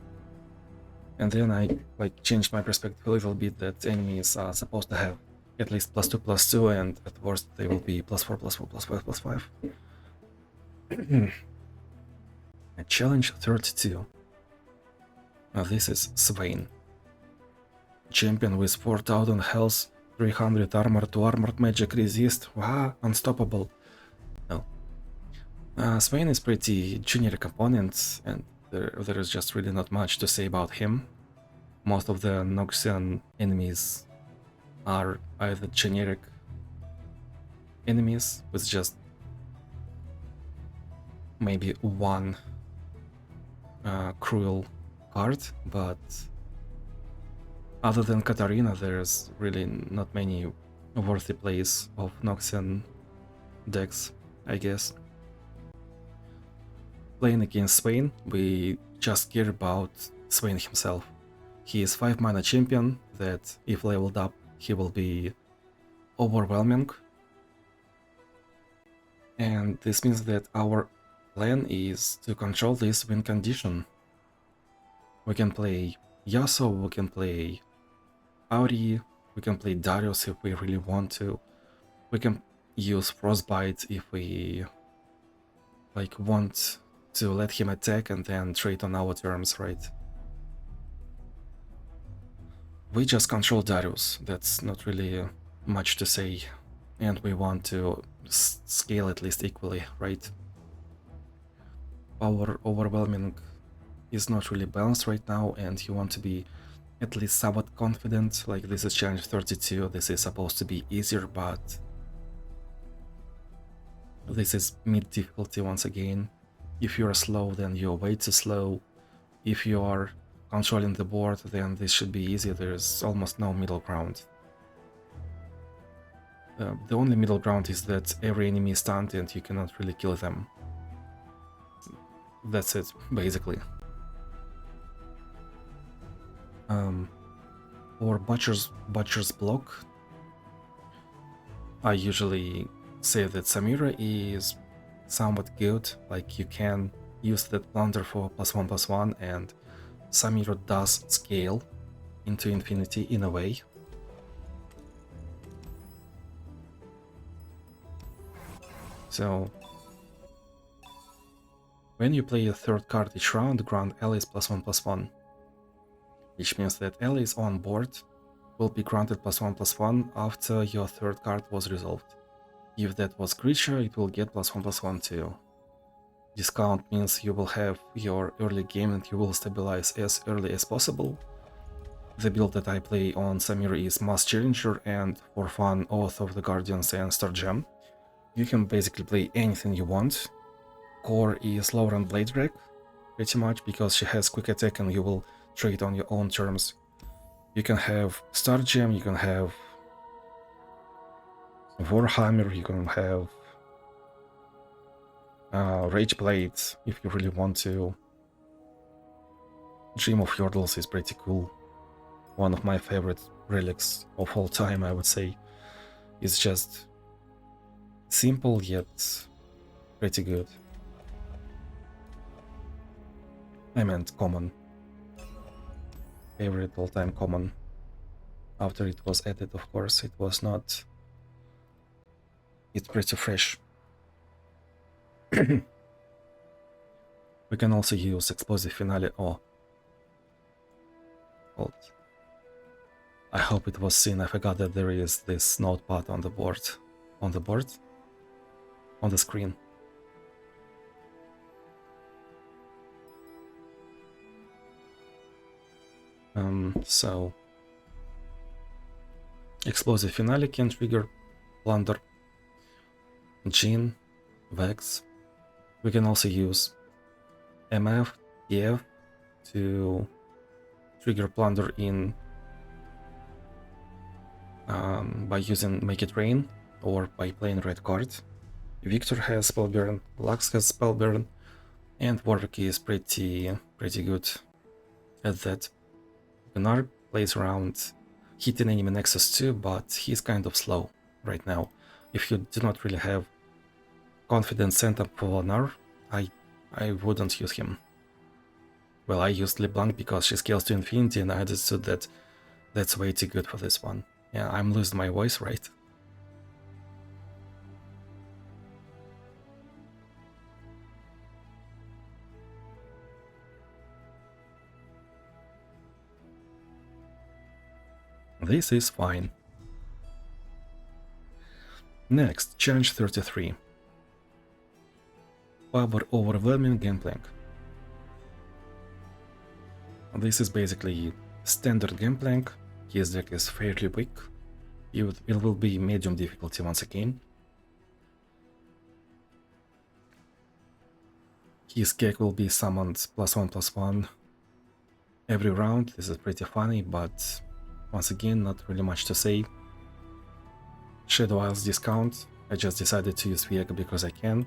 And then I changed my perspective a little bit that enemies are supposed to have at least +2/+2, and at worst they will be +4/+4, +5/+5. A challenge 32. This is Swain. Champion with 4000 health, 300 armor to armored magic resist. Wow, unstoppable. No. Swain is pretty generic opponent, and there is just really not much to say about him. Most of the Noxian enemies are either generic enemies with just maybe one cruel card, but other than Katarina, there's really not many worthy plays of Noxian decks, I guess. Playing against Swain, we just care about Swain himself. He is 5 mana champion that, if leveled up, he will be overwhelming. And this means that our plan is to control this win condition. We can play Yasuo, we can play Auri, we can play Darius if we really want to. We can use Frostbite if we want to let him attack and then trade on our terms, right? We just control Darius, that's not really much to say, and we want to scale at least equally, right? Our overwhelming is not really balanced right now, and you want to be at least somewhat confident. Like, this is challenge 32, this is supposed to be easier, but this is mid difficulty once again. If you're slow, then you're way too slow. If you are controlling the board, then this should be easy. There's almost no middle ground. The only middle ground is that every enemy is stunned and you cannot really kill them. That's it, basically. For Butcher's block, I usually say that Samira is somewhat good, like you can use that plunder for +1/+1, and Samira does scale into infinity in a way. So when you play a third card each round, grant allies +1/+1, which means that allies on board will be granted +1/+1 after your third card was resolved. If that was creature, it will get +1/+1 too. Discount means you will have your early game and you will stabilize as early as possible. The build that I play on Samira is Mass Challenger, and for fun, Oath of the Guardians and Star Gem. You can basically play anything you want. Core is Lauren Blade Drag, pretty much, because she has quick attack and you will trade on your own terms. You can have Star Gem, you can have Warhammer, you can have Rage Blade if you really want to. Dream of Yordles is pretty cool. One of my favorite relics of all time, I would say. It's just simple yet pretty good. I meant common. Favorite all-time common. After it was added, of course, it was not. It's pretty fresh. We can also use Explosive Finale. Oh. Hold. I hope it was seen. I forgot that there is this notepad on the board. On the screen. So Explosive Finale can trigger Plunder, Gene, Vex. We can also use MF, TF to trigger Plunder in by using Make It Rain or by playing red card. Victor has Spellburn, Lux has Spellburn, and Warwick is pretty good at that. Gunnar plays around hitting enemy nexus too, but he's kind of slow right now. If you do not really have confident setup for Gunnar, I wouldn't use him. Well, I used LeBlanc because she scales to infinity, and I understood that that's way too good for this one. Yeah, I'm losing my voice, right? This is fine. Next, challenge 33. Power overwhelming Gangplank. This is basically standard Gangplank. His deck is fairly weak. It will be medium difficulty once again. His cake will be summoned +1/+1 every round. This is pretty funny, but once again, not really much to say. Shadow Isles discount. I just decided to use Fiora because I can.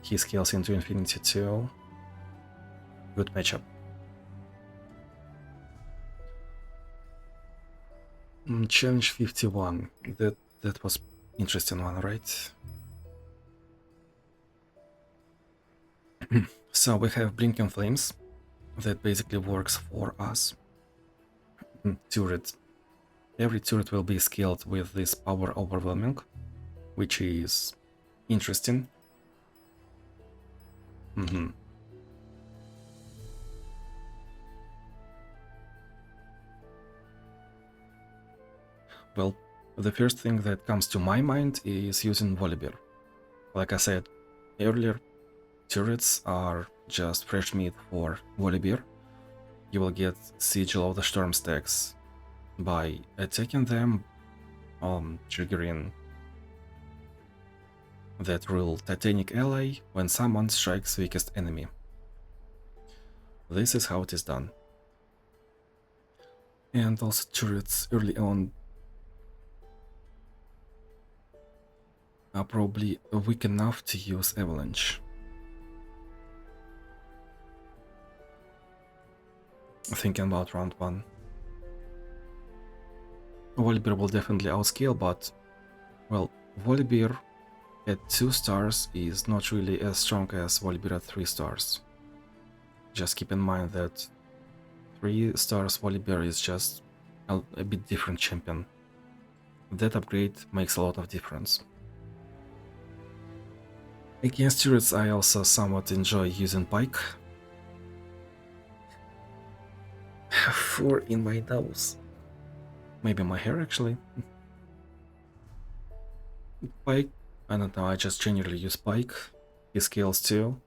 He scales into infinity too. Good matchup. Challenge 51. That was interesting one, right? So we have Blinking Flames. That basically works for us. Turret. Every turret will be scaled with this power overwhelming, which is interesting. Well, the first thing that comes to my mind is using Volibear. Like I said earlier, turrets are just fresh meat for Volibear. You will get Sigil of the Storm stacks by attacking them, triggering that rule Titanic Ally when someone strikes weakest enemy. This is how it is done. And also turrets early on are probably weak enough to use Avalanche. Thinking about round 1. Volibear will definitely outscale, but, well, Volibear at 2 stars is not really as strong as Volibear at 3 stars. Just keep in mind that 3 stars Volibear is just a bit different champion. That upgrade makes a lot of difference. Against turrets I also somewhat enjoy using Pike. 4 in my nose. Maybe my hair actually. Pike, I don't know, I just generally use Pike. He scales too.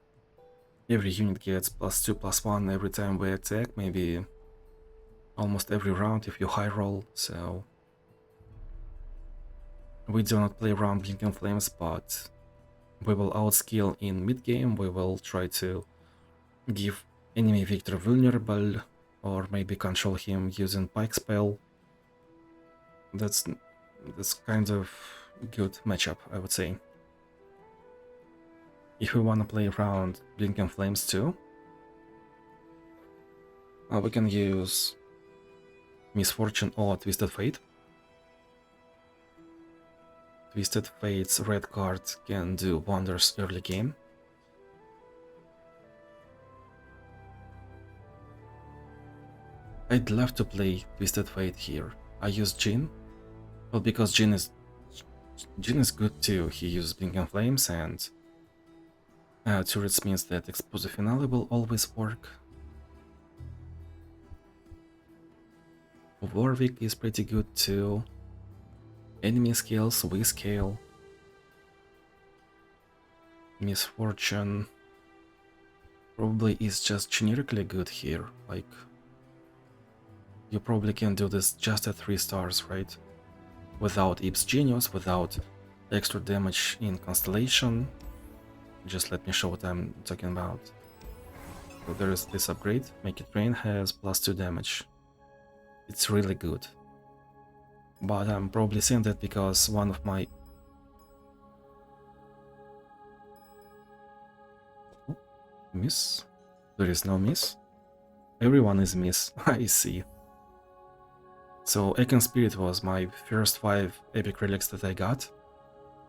Every unit gets +2/+1 every time we attack, maybe almost every round if you high roll, so we do not play around Blinking Flames, but we will outscale in mid game. We will try to give enemy Victor vulnerable, or maybe control him using Pike spell. That's kind of good matchup, I would say. If we want to play around Blinking Flames too, we can use Misfortune or Twisted Fate. Twisted Fate's red card can do wonders early game. I'd love to play Twisted Fate here. I use Jhin, well, because Jhin is good too. He uses Blinking Flames, and turrets means that Expose the Finale will always work. Warwick is pretty good too. Enemy scales, we scale. Misfortune probably is just generically good here. Like, you probably can do this just at 3 stars, right? Without Ib's Genius, without extra damage in Constellation. Just let me show what I'm talking about. So there is this upgrade. Make It Rain has +2 damage. It's really good. But I'm probably saying that because one of my... Oh, miss? There is no miss? Everyone is miss, I see. So Icon Spirit was my first 5 epic relics that I got,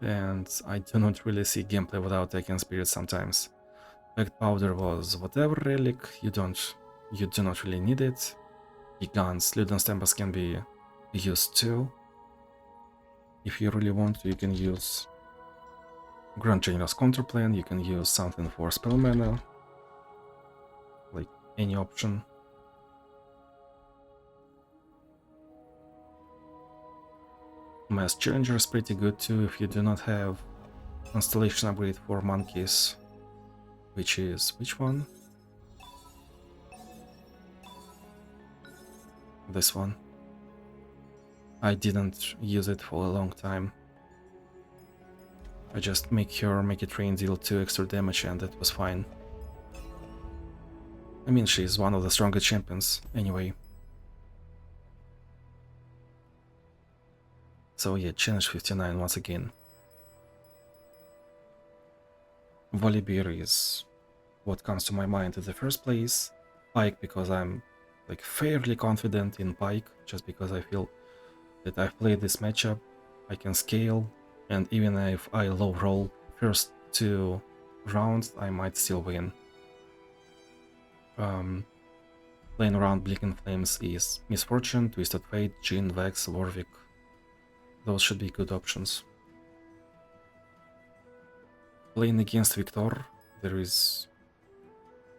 and I do not really see gameplay without Icon Spirit sometimes. Packed Powder was whatever relic, you do not really need it. Gigants, Ludens Tempest can be used too. If you really want to, you can use Grand General's Counterplan, you can use something for spell mana, like any option. Mass Challenger is pretty good too if you do not have Constellation upgrade for monkeys. Which is... which one? This one. I didn't use it for a long time. I just make it rain deal 2 extra damage and that was fine. I mean, she's one of the stronger champions, anyway. So yeah, challenge 59 once again. Volibear is what comes to my mind in the first place. Pike, because I'm like fairly confident in Pike, just because I feel that I've played this matchup, I can scale, and even if I low roll first 2 rounds, I might still win. Playing around Blinking Flames is Misfortune, Twisted Fate, Jhin, Vex, Warwick. Those should be good options. Playing against Victor, there is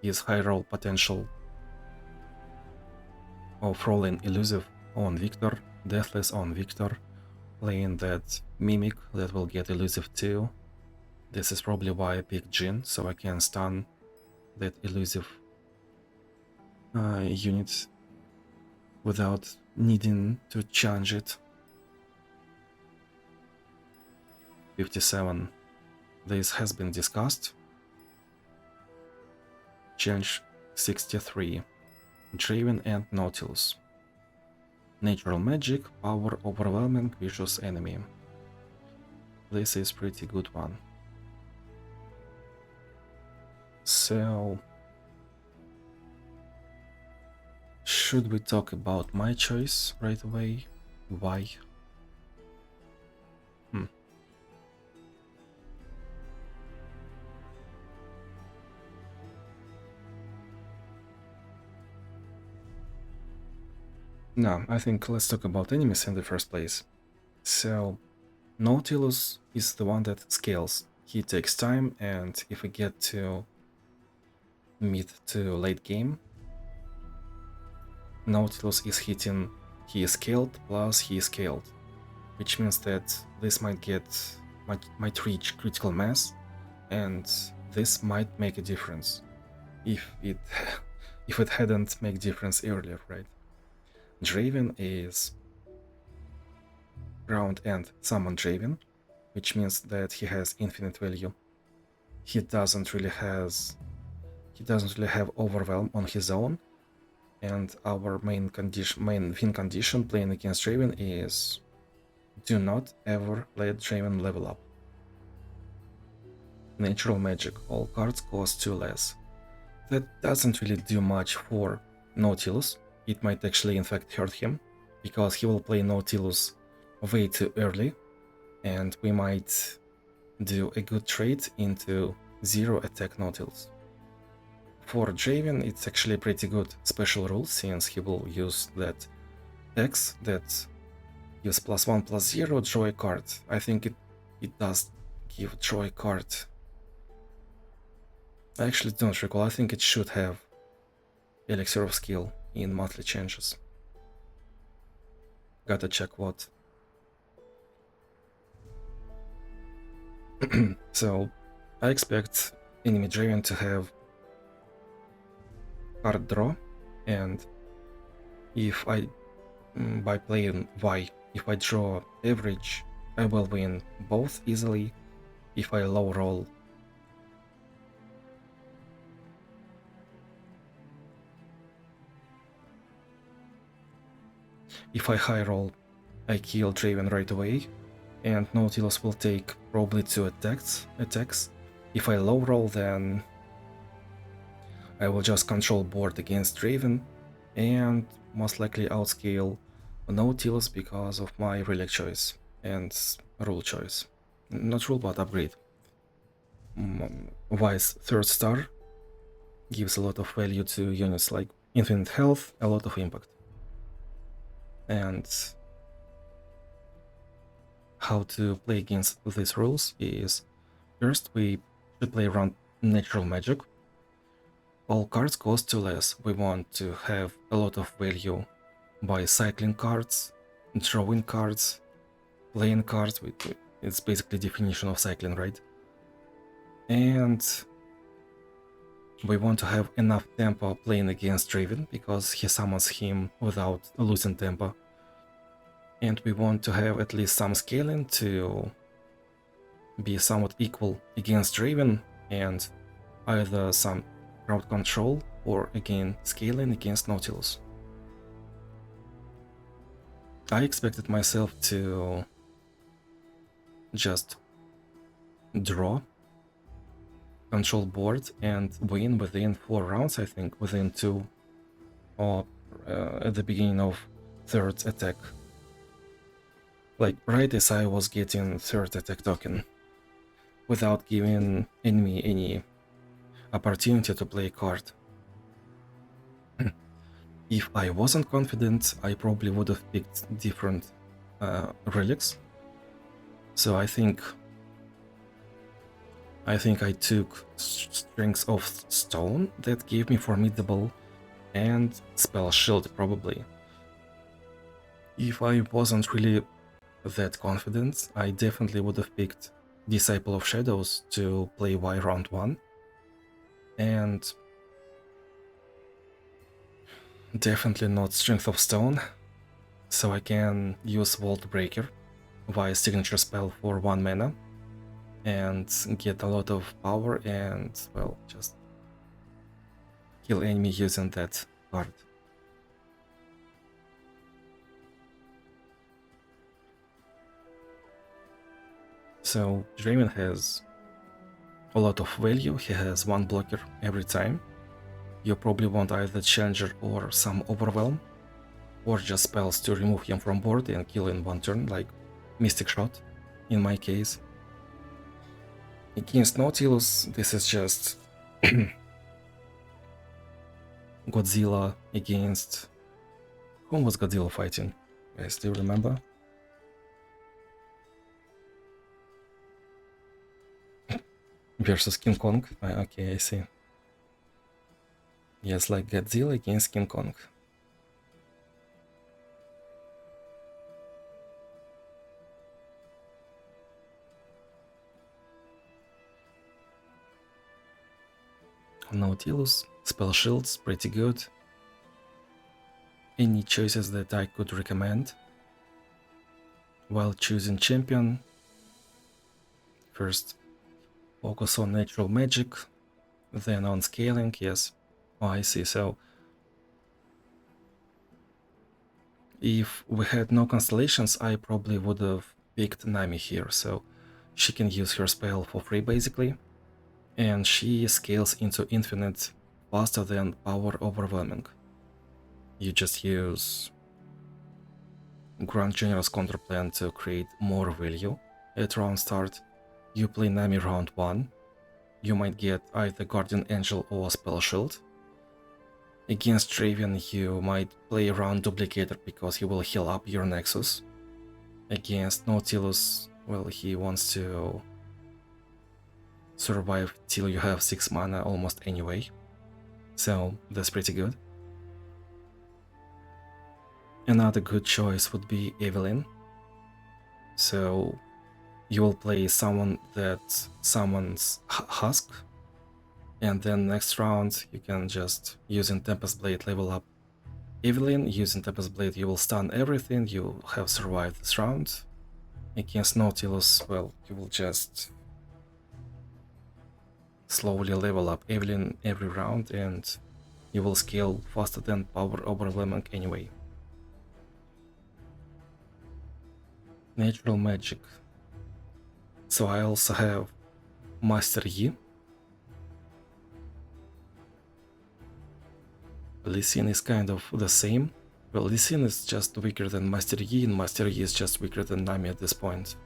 his high roll potential of rolling Elusive on Victor, Deathless on Victor, playing that Mimic that will get Elusive too. This is probably why I picked Jhin, so I can stun that Elusive unit without needing to challenge it. 57. This has been discussed. Challenge 63. Draven and Nautilus. Natural magic, power overwhelming vicious enemy. This is pretty good one. So, should we talk about my choice right away? Why? No, I think let's talk about enemies in the first place. So, Nautilus is the one that scales. He takes time, and if we get to mid to late game, Nautilus is hitting, he is scaled plus he is scaled, which means that this might reach critical mass, and this might make a difference if it if it hadn't made difference earlier, right? Draven is ground and summon Draven, which means that he has infinite value. He doesn't really have overwhelm on his own, and our main win condition playing against Draven is do not ever let Draven level up. Natural magic, all cards cost 2 less. That doesn't really do much for Nautilus. It might actually in fact hurt him, because he will play Nautilus way too early, and we might do a good trade into 0 attack Nautilus. For Draven, it's actually a pretty good special rule, since he will use that X that use +1/+0, draw a card. I think it does give draw a card. I actually don't recall, I think it should have Elixir of Skill in monthly changes. Gotta check what. So, I expect enemy Draven to have card draw, and if I, by playing Y, if I draw average, I will win both easily. If I low roll, if I high roll, I kill Draven right away, and Nautilus will take probably 2 attacks. If I low roll, then I will just control board against Draven, and most likely outscale Nautilus because of my relic choice and rule choice. Not rule, but upgrade. Wise 3rd star gives a lot of value to units like infinite health, a lot of impact. And how to play against these rules is, first we should play around natural magic. All cards cost 2 less. We want to have a lot of value by cycling cards, drawing cards, playing cards. It's basically definition of cycling, right? And we want to have enough tempo playing against Draven, because he summons him without losing tempo. And we want to have at least some scaling to be somewhat equal against Draven, and either some crowd control or again scaling against Nautilus. I expected myself to just draw, control board, and win within 4 rounds, I think, within 2 or at the beginning of 3rd attack. Like right as I was getting 3rd attack token, without giving enemy any opportunity to play a card. If I wasn't confident, I probably would have picked different relics. So I think I took Strings of Stone that gave me Formidable, and Spell Shield probably. If I wasn't really that confident, I definitely would have picked Disciple of Shadows to play Y round 1, and definitely not Strength of Stone, so I can use Vault Breaker via signature spell for 1 mana and get a lot of power and, well, just kill enemy using that card. So Draven has a lot of value. He has 1 blocker every time. You probably want either Challenger or some Overwhelm, or just spells to remove him from board and kill in 1 turn, like Mystic Shot in my case. Against Nautilus, this is just Godzilla against... Whom was Godzilla fighting? I still remember. Versus King Kong. Okay, I see. Yes, like Godzilla against King Kong. Nautilus, spell shields, pretty good. Any choices that I could recommend while choosing champion? First, focus on natural magic, then on scaling, yes. Oh, I see, so if we had no constellations, I probably would have picked Nami here, so she can use her spell for free basically, and she scales into infinite faster than Power Overwhelming. You just use Grand Generous Counterplan to create more value at round start. You play Nami round 1, you might get either Guardian Angel or Spell Shield. Against Draven you might play around Duplicator because he will heal up your Nexus. Against Nautilus, well, he wants to survive till you have 6 mana almost anyway, so that's pretty good. Another good choice would be Evelyn. So you will play someone that summons Husk, and then next round you can just, using Tempest Blade, level up Evelyn. Using Tempest Blade you will stun everything, you have survived this round. Against Nautilus, well, you will just slowly level up Evelyn every round and you will scale faster than Power Overwhelming anyway. Natural magic. So I also have Master Yi. Lee Sin is kind of the same. Well, Lee Sin is just weaker than Master Yi, and Master Yi is just weaker than Nami at this point.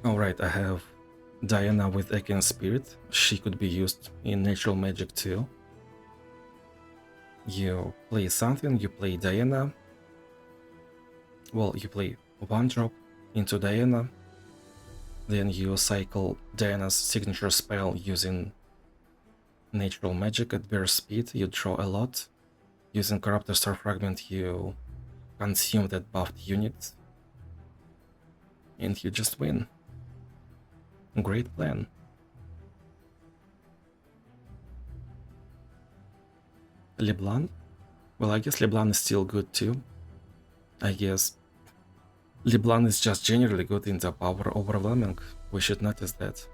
Alright, I have Diana with Aegean Spirit. She could be used in natural magic too. You play something, you play Diana. Well, you play 1 drop into Diana, then you cycle Diana's signature spell using natural magic at burst speed. You draw a lot. Using Corruptor Star Fragment you consume that buffed unit, and you just win. Great plan. LeBlanc? Well, I guess LeBlanc is still good too. I guess LeBlanc is just generally good in the power overwhelming. We should notice that.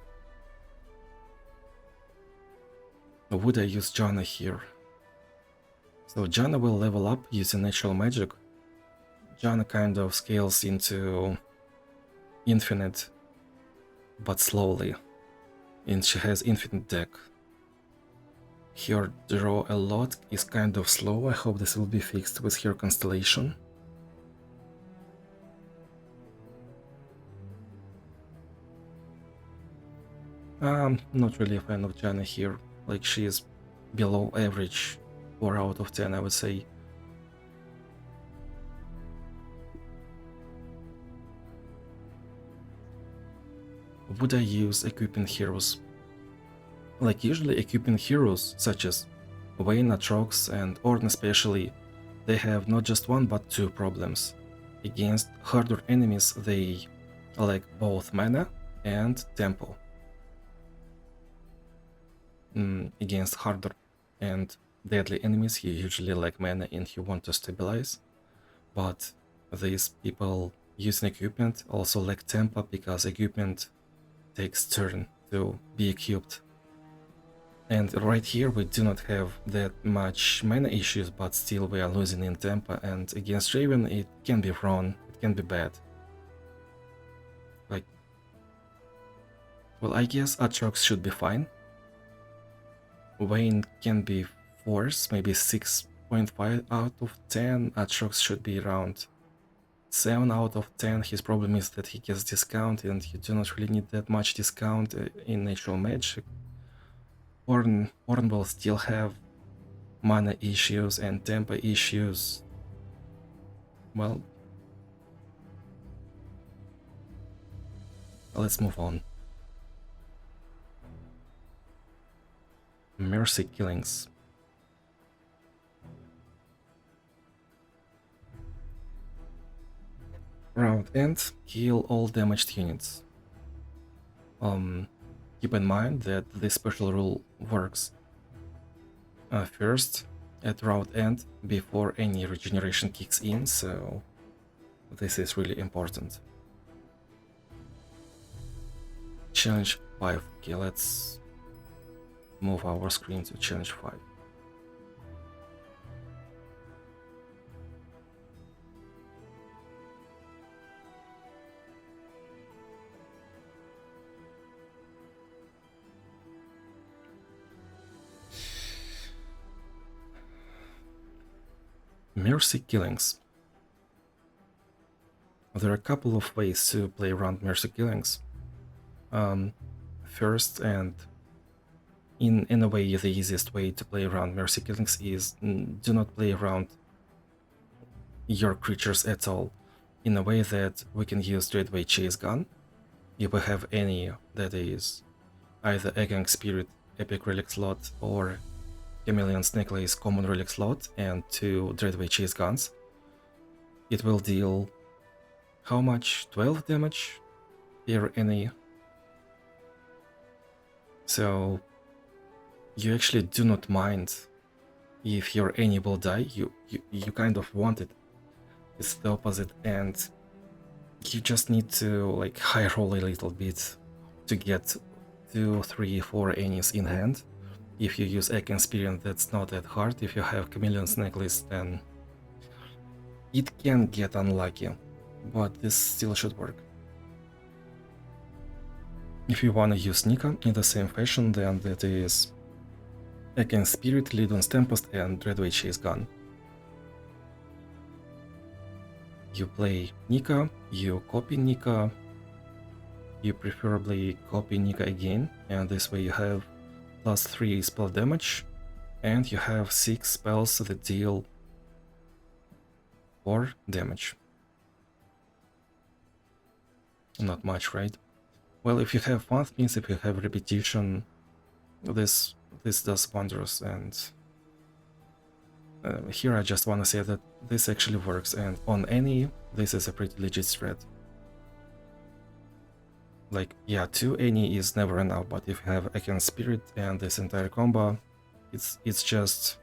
Would I use Janna here? So Janna will level up using natural magic. Janna kind of scales into infinite, but slowly, and she has infinite deck. Her draw a lot is kind of slow. I hope this will be fixed with her constellation. I'm not really a fan of Janna here. Like, she is below average, 4 out of 10 I would say. Would I use equipping heroes? Like, usually equipping heroes such as Vayne, Atrox and Ornn especially, they have not just one but two problems. Against harder enemies they lack both mana and tempo. Against harder and deadly enemies you usually lack mana and you want to stabilize, but these people using equipment also lack tempo because equipment takes turn to be equipped. And right here we do not have that much mana issues, but still we are losing in tempo, and against Raven it can be wrong, it can be bad. Like, well, I guess Atrox should be fine. Vayne can be force, maybe 6.5 out of 10. Atrox should be around 7 out of 10. His problem is that he gets discount and you do not really need that much discount in natural magic. Ornn will still have mana issues and tempo issues. Well, let's move on. Mercy killings. Round end, kill all damaged units. Keep in mind that this special rule works first at round end before any regeneration kicks in, so this is really important. Challenge 5. Okay, let's move our screen to challenge 5. Mercy killings. There are a couple of ways to play around mercy killings. First, and in a way the easiest way to play around mercy killings is do not play around your creatures at all, in a way that we can use Dreadway Chase Gun if we have any that is either Egging Spirit, Epic Relic slot, or Chameleon's Necklace common relic slot, and 2 Dreadway Chase Guns. It will deal how much? 12 damage per any. So you actually do not mind if your any will die. You kind of want it. It's the opposite, and you just need to like high roll a little bit to get 2, 3, 4 anis in hand. If you use Egging Spirit, that's not that hard. If you have Chameleon's Necklace, then it can get unlucky, but this still should work. If you want to use Nika in the same fashion, then that is Egging Spirit, Lidun's Tempest, and Dreadway Chase Gun. You play Nika, you copy Nika, you preferably copy Nika again, and this way you have +3 spell damage, and you have 6 spells that deal 4 damage. Not much, right? Well, if you have fun spins, if you have repetition, this does wonders, and Here I just want to say that this actually works, and on any, this is a pretty legit strat. Like, yeah, 2 any is never enough, but if you have Against Spirit and this entire combo, it's just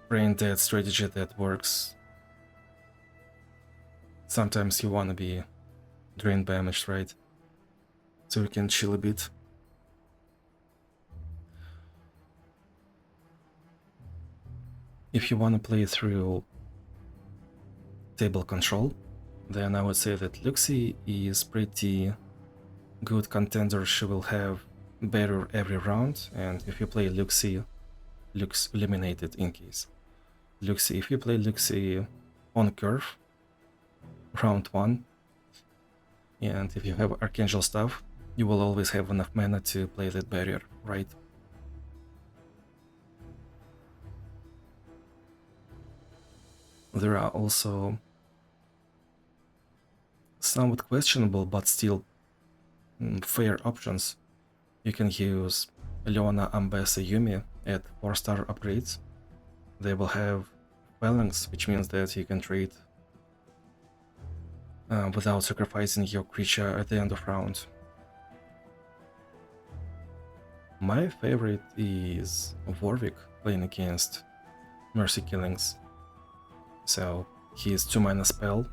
brain dead strategy that works. Sometimes you want to be drain damaged, right? So you can chill a bit. If you want to play through table control, then I would say that Luxie is pretty good contender. She will have better every round, and if you play Luxie, Lux eliminated in case. Luxie, if you play Luxie on curve, round 1, and if you have Archangel stuff, you will always have enough mana to play that barrier, right? There are also somewhat questionable but still fair options. You can use Leona, Ambessa, Yumi at 4-star upgrades. They will have Phalanx, which means that you can trade without sacrificing your creature at the end of round. My favorite is Warwick playing against Mercy Killings. So his 2-mana spell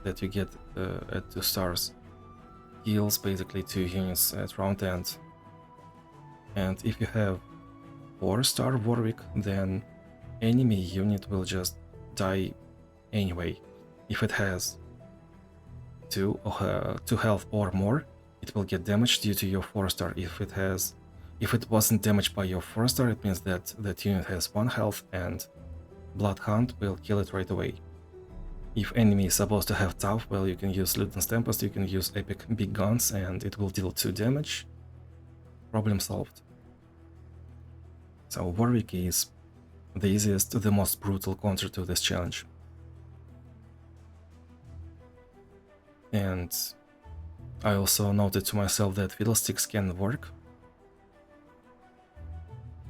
that you get at 2 stars heals basically 2 units at round end. And if you have 4-star Warwick, then enemy unit will just die anyway. If it has 2 health or more, it will get damaged due to your 4-star. If it wasn't damaged by your 4-star, it means that that unit has 1 health and Bloodhound will kill it right away. If enemy is supposed to have tough, well, you can use Luton's Tempest, you can use Epic Big Guns, and it will deal 2 damage. Problem solved. So Warwick is the easiest, the most brutal counter to this challenge. And I also noted to myself that Fiddlesticks can work.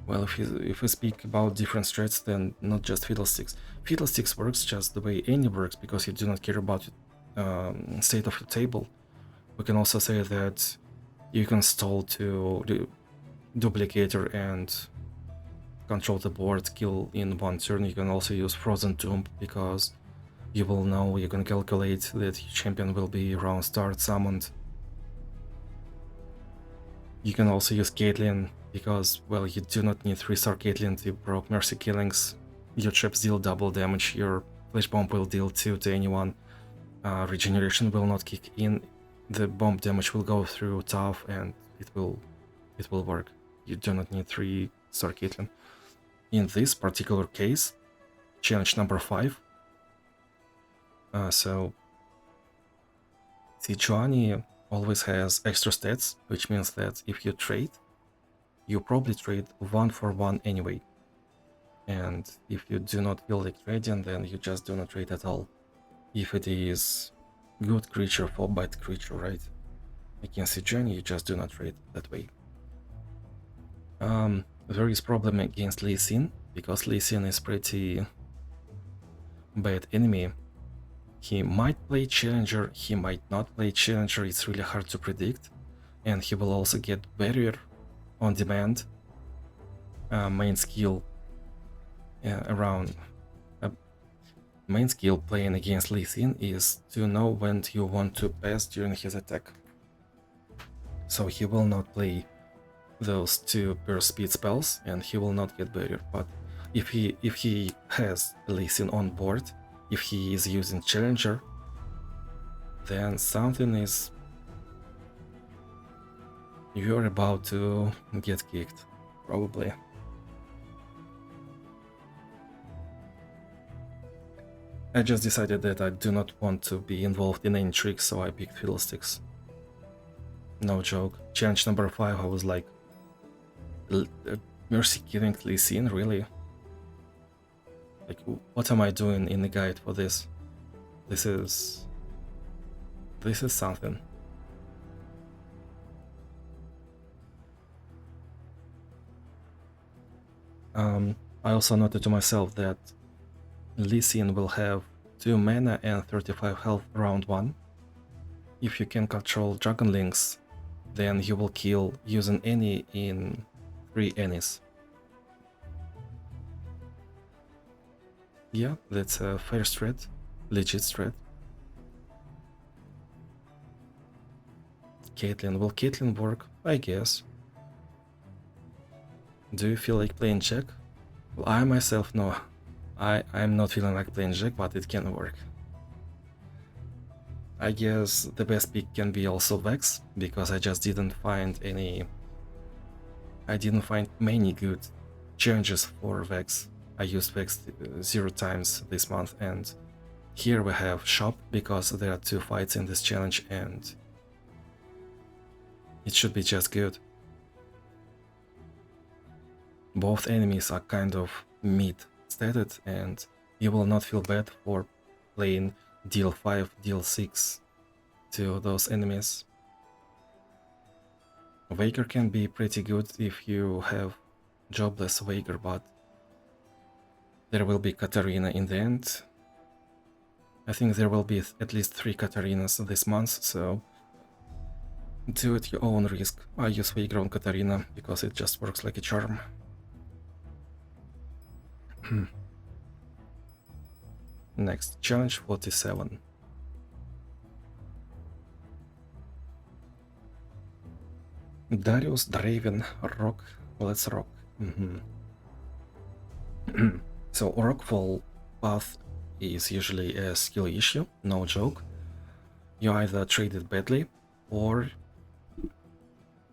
Well, if we speak about different strats, then not just Fiddlesticks. Fiddlesticks works just the way any works, because you do not care about state of your table. We can also say that you can stall to do Duplicator and control the board, kill in 1 turn. You can also use Frozen Tomb, because you will know, you can calculate that your champion will be round start summoned. You can also use Caitlyn, because, well, you do not need 3-star Caitlyn to proc Mercy Killings. Your traps deal double damage, your Flash Bomb will deal 2 to anyone, Regeneration will not kick in, the bomb damage will go through tough, and it will work. You do not need 3-star Caitlyn. In this particular case, challenge number 5, so Sejuani always has extra stats, which means that if you trade, you probably trade 1 for 1 anyway. And if you do not feel like trading, then you just do not trade at all. If it is good creature for bad creature, right? Against Sejuani, you just do not trade that way. There is problem against Lee Sin, because Lee Sin is pretty bad enemy. He might play Challenger, he might not play Challenger, it's really hard to predict. And he will also get Barrier on demand. Main skill main skill playing against Lee Sin is to know when you want to pass during his attack. So he will not play those 2 per speed spells, and he will not get Barrier. But if he has Lee Sin on board, if he is using Challenger, then something is... you're about to get kicked, probably. I just decided that I do not want to be involved in any tricks, so I picked Fiddlesticks. No joke. Challenge number 5, I was like, Mercy Killing Lee Sin, really? Like, what am I doing in the guide for this? This is something. I also noted to myself that Lee Sin will have 2 mana and 35 health round 1. If you can control Dragon Links, then you will kill using any in 3 Annies. Yeah, that's a fair strat, legit strat. Caitlyn, will Caitlyn work? I guess. Do you feel like playing Jack? Well, I myself no. I'm not feeling like playing Jack, but it can work. I guess the best pick can be also Vex, because I just didn't find any... I didn't find many good challenges for Vex. I used Vex 0 times this month, and here we have Shop, because there are 2 fights in this challenge, and it should be just good. Both enemies are kind of mid-stated, and you will not feel bad for playing deal 5, deal 6 to those enemies. Waker can be pretty good if you have jobless Waker, but there will be Katarina in the end. I think there will be at least 3 Katarinas this month, so do at your own risk. I use Waker on Katarina because it just works like a charm. Next, challenge 47. Darius, Draven, Rock, let's rock. So Rockfall path is usually a skill issue, no joke. You either traded badly or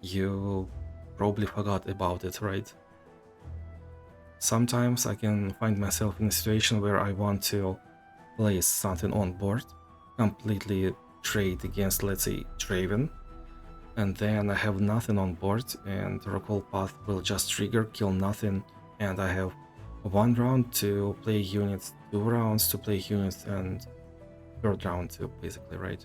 you probably forgot about it, right? Sometimes I can find myself in a situation where I want to place something on board, completely trade against, let's say, Draven, and then I have nothing on board, and Rockfall path will just trigger, kill nothing, and I have 1 round to play units, 2 rounds to play units, and 3rd round to basically, right?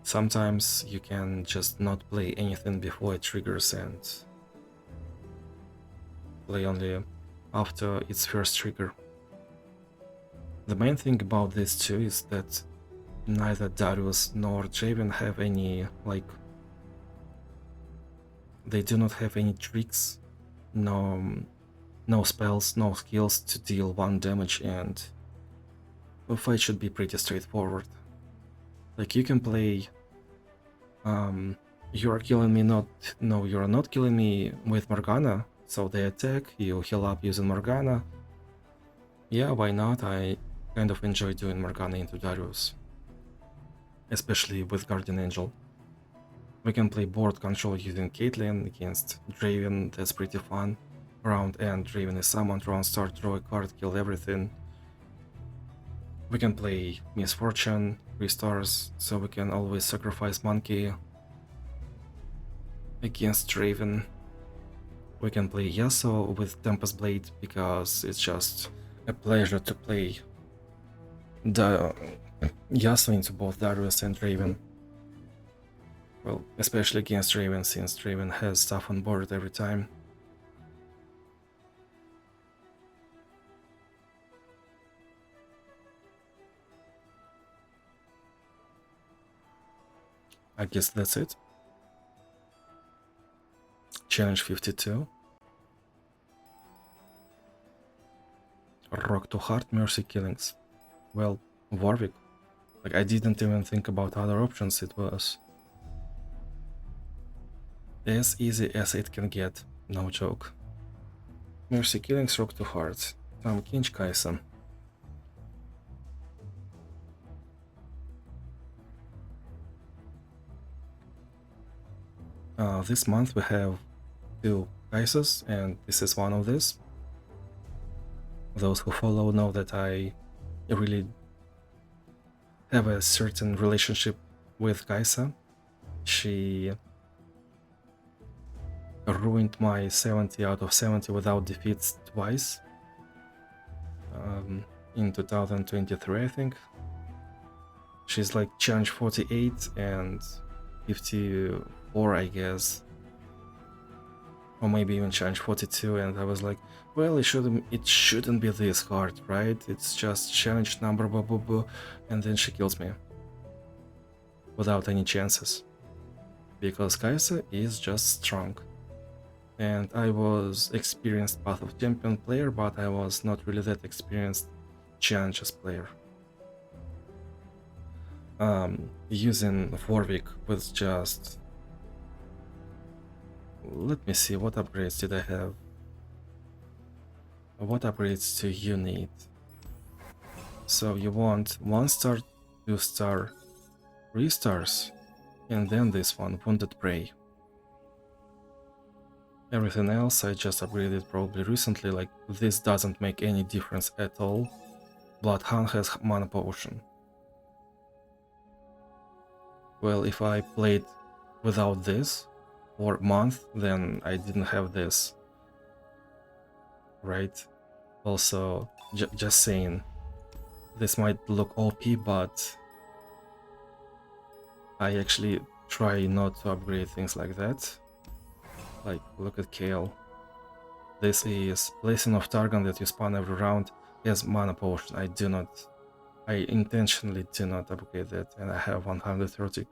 Sometimes you can just not play anything before it triggers and play only after its first trigger. The main thing about this too is that neither Darius nor Draven have any, like, they do not have any tricks, no spells, no skills to deal 1 damage, and the fight should be pretty straightforward. Like, you can play, you are killing me, no, you are not killing me with Morgana, so they attack, you heal up using Morgana. Yeah, why not? I kind of enjoy doing Morgana into Darius, especially with Guardian Angel. We can play board control using Caitlyn against Draven, that's pretty fun. Round end, Draven is summoned, round start, draw a card, kill everything. We can play Misfortune, restars, so we can always sacrifice Monkey against Draven. We can play Yasuo with Tempest Blade, because it's just a pleasure to play the Yasuo into both Darius and Draven. Well, especially against Draven, since Draven has stuff on board every time. I guess that's it. Challenge 52. Rock to Heart, Mercy Killings. Well, Warwick. Like, I didn't even think about other options, it was as easy as it can get, no joke. Mercy Killings, Rock to Heart. Tam Kench, Kai'Sa. This month we have 2 Kai'Sas, and this is one of these. Those who follow know that I really have a certain relationship with Kai'Sa. She ruined my 70 out of 70 without defeats twice. In 2023, I think. She's like challenge 48 and 54, I guess. or maybe even challenge 42, and I was like, well, it shouldn't be this hard, right? It's just challenge number, blah, blah, blah. And then she kills me without any chances, because Kai'Sa is just strong. And I was experienced Path of Champion player, but I was not really that experienced challenges player. Using Warwick with just... Let me see, what upgrades did I have? What upgrades do you need? So you want 1 star, 2 star, 3 stars, and then this one, Wounded Prey. Everything else I just upgraded probably recently, like this doesn't make any difference at all. Bloodhound has Mana Potion. Well, if I played without this for a month, then I didn't have this, right? Also, just saying, this might look OP, but I actually try not to upgrade things like that. Like, look at Kale. This is Blessing of Targon that you spawn every round as Mana Potion. I intentionally do not upgrade that, and I have 130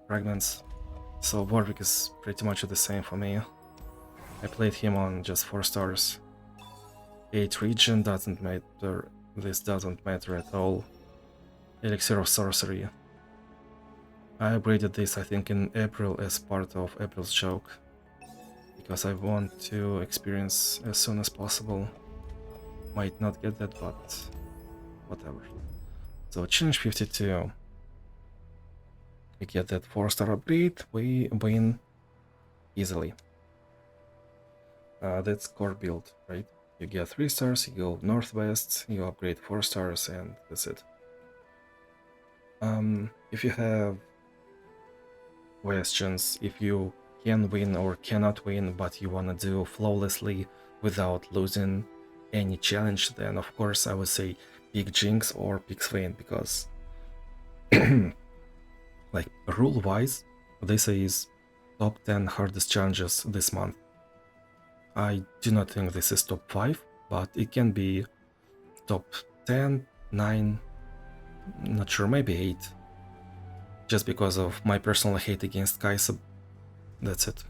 fragments. So Warwick is pretty much the same for me. I played him on just 4 stars. 8 region doesn't matter, this doesn't matter at all. Elixir of Sorcery. I upgraded this I think in April as part of April's joke, because I want to experience as soon as possible. Might not get that, but whatever. So challenge 52. We get that 4-star upgrade, we win easily. That's core build, right? You get 3 stars, you go northwest, you upgrade 4 stars, and that's it. If you have questions, if you can win or cannot win, but you wanna do flawlessly without losing any challenge, then of course I would say pick Jinx or pick Swain, because like rule-wise, this is top 10 hardest challenges this month. I do not think this is top 5, but it can be top 10, 9, not sure, maybe 8. Just because of my personal hate against Kai'Sa. That's it.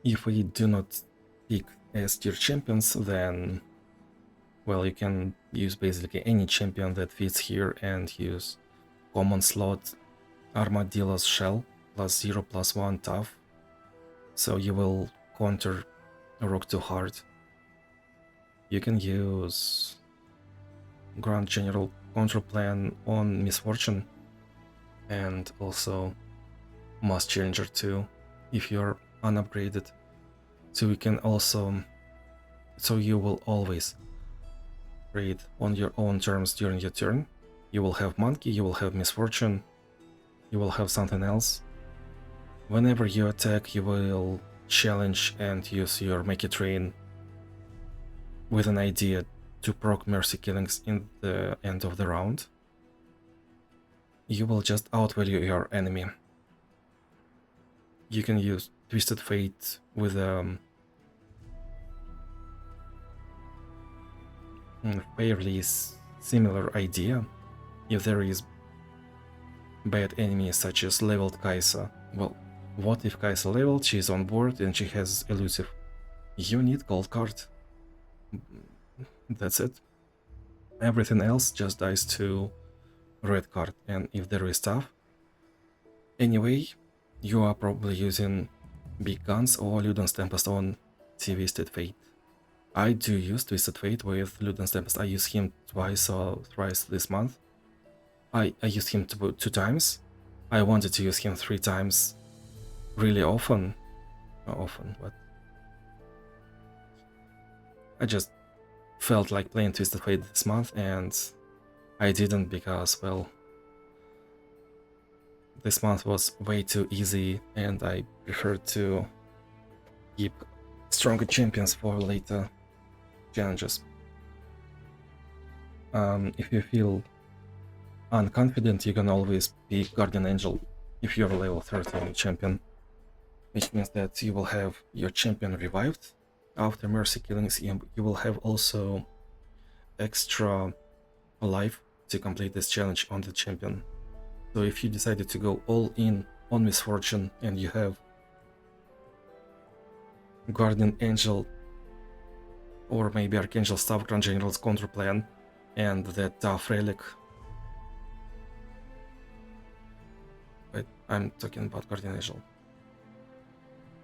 If we do not pick S tier champions, then well, you can use basically any champion that fits here and use common slot Armadillo's Shell +0 +1 tough, so you will counter Rock too hard. You can use Grand General Control Plan on Misfortune, and also Mass Challenger 2 if you're unupgraded. So you can also, so you will always trade on your own terms during your turn. You will have Monkey, you will have Misfortune, you will have something else. Whenever you attack, you will challenge and use your Make It Rain with an idea to proc Mercy Killings in the end of the round. You will just outvalue your enemy. You can use Twisted Fate with a fairly similar idea. If there is bad enemies such as leveled Kai'Sa, well, what if Kai'Sa leveled, she's on board and she has elusive? You need gold card. That's it. Everything else just dies to red card, and if there is stuff. Anyway, you are probably using big guns or Luden's Tempest on Twisted Fate. I do use Twisted Fate with Luden's Tempest. I use him twice or thrice this month. I used him 2 times. I wanted to use him 3 times really often. Not often, but I just felt like playing Twisted Fate this month, and I didn't because, well, this month was way too easy and I preferred to keep stronger champions for later challenges. If you feel unconfident, you can always pick Guardian Angel if you're a level 13 champion, which means that you will have your champion revived. After mercy killings, you will have also extra life to complete this challenge on the champion. So if you decided to go all in on Misfortune and you have Guardian Angel or maybe Archangel Staff Grand General's counter plan and that tough relic. Wait, I'm talking about Guardian Angel.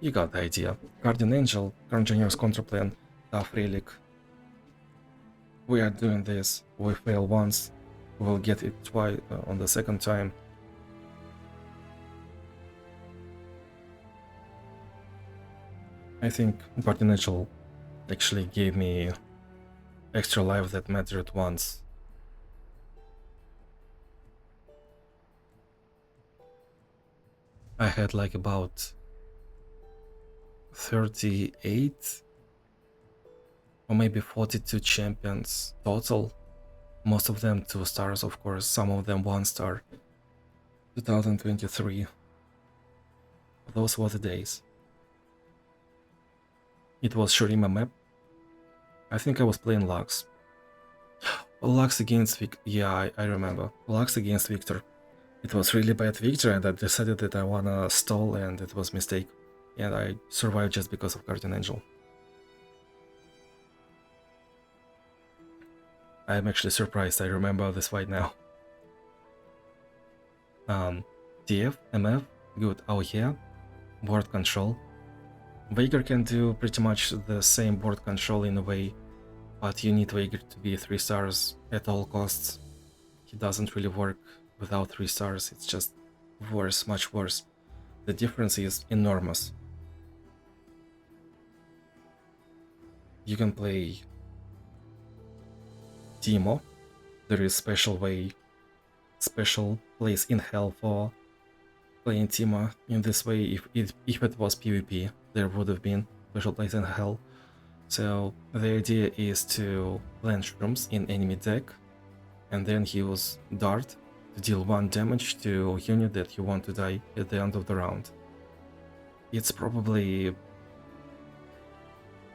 You got the idea. Guardian Angel, Grand General's counter plan, tough relic. We are doing this. We fail once, we will get it twice on the second time. I think Guardian Angel actually gave me extra life that mattered once. I had like about 38 or maybe 42 champions total. Most of them 2 stars, of course, some of them 1 star. 2023. Those were the days. It was Shurima map. I think I was playing Lux. Lux against Victor. Yeah, I remember. Lux against Victor. It was really bad Victor and I decided that I wanna stall and it was a mistake. And I survived just because of Guardian Angel. I'm actually surprised I remember this fight now. TF, MF, good, oh yeah. Board control. Veigar can do pretty much the same board control in a way, but you need Veigar to be 3 stars at all costs. He doesn't really work without 3 stars, it's just worse, much worse. The difference is enormous. You can play Teemo. There is special place in hell for playing Teemo in this way. If it was PvP, there would have been special place in hell. So the idea is to plant shrooms in enemy deck and then use dart to deal 1 damage to a unit that you want to die at the end of the round. It's probably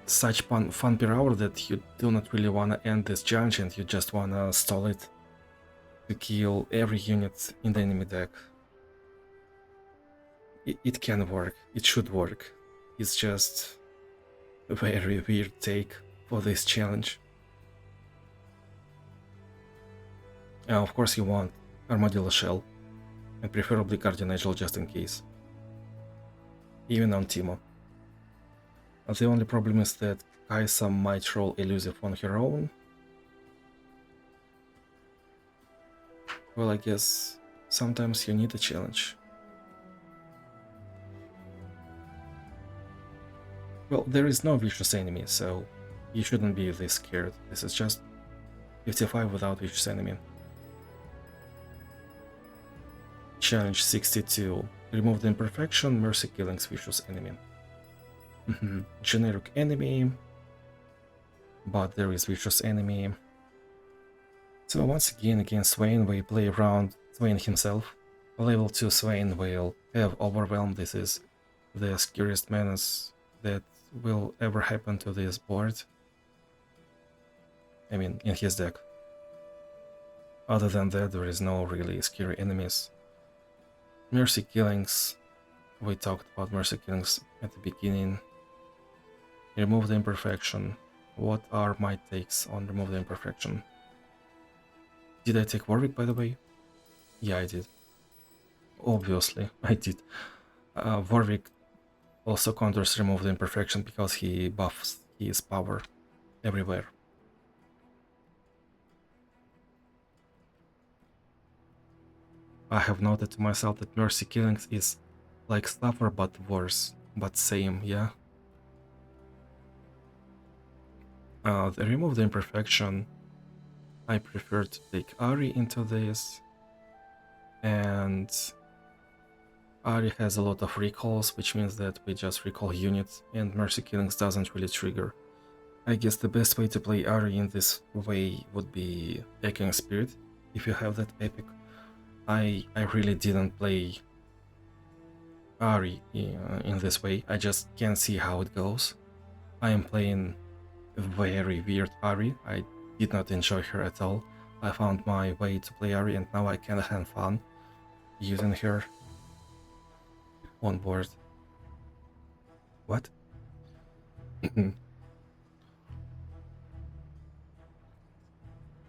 such fun per hour that you do not really want to end this challenge and you just want to stall it to kill every unit in the enemy deck. It can work, it should work. It's just a very weird take for this challenge. Of course you want Armadillo Shell and preferably Guardian Angel just in case. Even on Teemo. The only problem is that Kaisa might roll Elusive on her own. Well, I guess sometimes you need a challenge. Well, there is no vicious enemy, so you shouldn't be this scared. This is just 55 without vicious enemy. Challenge 62. Remove the imperfection, mercy killings vicious enemy. Generic enemy, but there is vicious enemy. So once again against Swain we play around Swain himself. Level 2 Swain will have Overwhelm. This is the scariest menace that will ever happen to this board. I mean, in his deck. Other than that, there is no really scary enemies. Mercy killings. We talked about mercy killings at the beginning. Remove the imperfection. What are my takes on remove the imperfection? Did I take Warwick, by the way? Yeah, I did. Obviously, I did. Warwick also counters remove the imperfection because he buffs his power everywhere. I have noted to myself that mercy killings is like Stuffer but worse, but same, yeah? The remove the imperfection, I prefer to take Ari into this, and Ari has a lot of recalls, which means that we just recall units, and mercy killings doesn't really trigger. I guess the best way to play Ari in this way would be Echoing Spirit, if you have that epic, I really didn't play Ari in this way. I just can't see how it goes. I am playing a very weird Ari. I did not enjoy her at all. I found my way to play Ari and now I can have fun using her on board. What?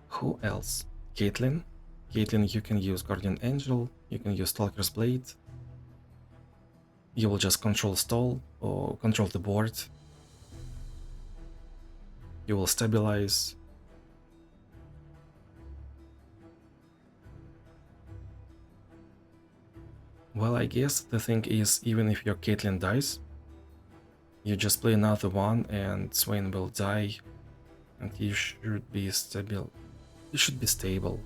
Who else? Caitlyn? Caitlyn, you can use Guardian Angel, you can use Stalker's Blade. You will just control stall or control the board. You will stabilize. Well, I guess the thing is, even if your Caitlyn dies, you just play another one and Swain will die, and you should be stable. You should be stable.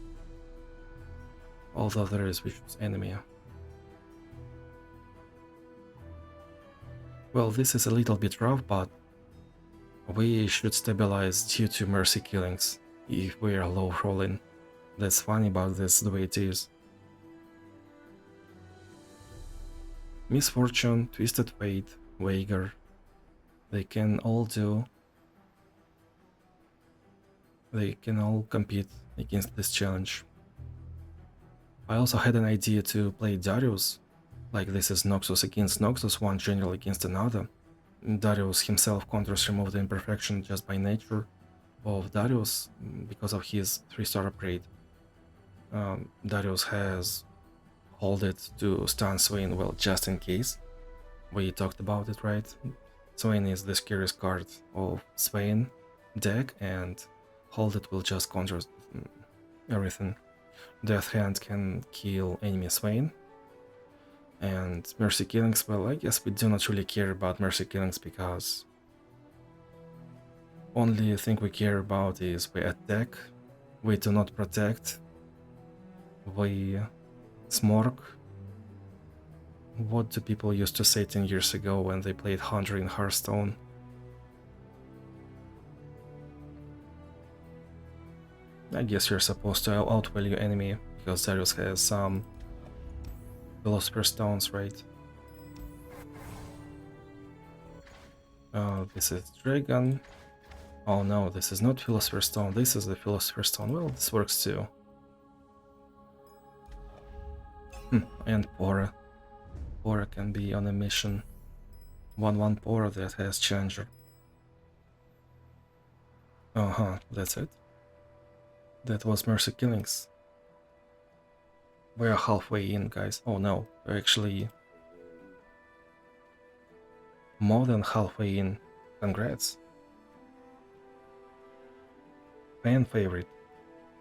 Although there is vicious enemy. Well, this is a little bit rough, but we should stabilize due to mercy killings if we are low rolling. That's funny, but that's the way it is. Misfortune, Twisted Fate, Wager. They can all compete against this challenge. I also had an idea to play Darius, like this is Noxus against Noxus, one general against another. Darius himself counters remove the imperfection just by nature of Darius because of his 3-star upgrade. Darius has hold it to stun Swain, well, just in case. We talked about it, right? Swain is the scariest card of Swain deck, and hold it will just counter everything. Death Hand can kill enemy Swain. And mercy killings, well, I guess we do not really care about mercy killings because only thing we care about is we attack, we do not protect, we smork. What do people used to say 10 years ago when they played Hunter in Hearthstone? I guess you're supposed to outvalue enemy because Darius has some Philosopher's Stones, right? This is Dragon. Oh no, this is not Philosopher's Stone, this is the Philosopher's Stone. Well, this works too. And Pora. Pora can be on a mission. 1/1 Pora that has Challenger. That's it. That was Mercy Killings. We're halfway in, guys. Oh no, we're actually more than halfway in. Congrats. Fan favorite.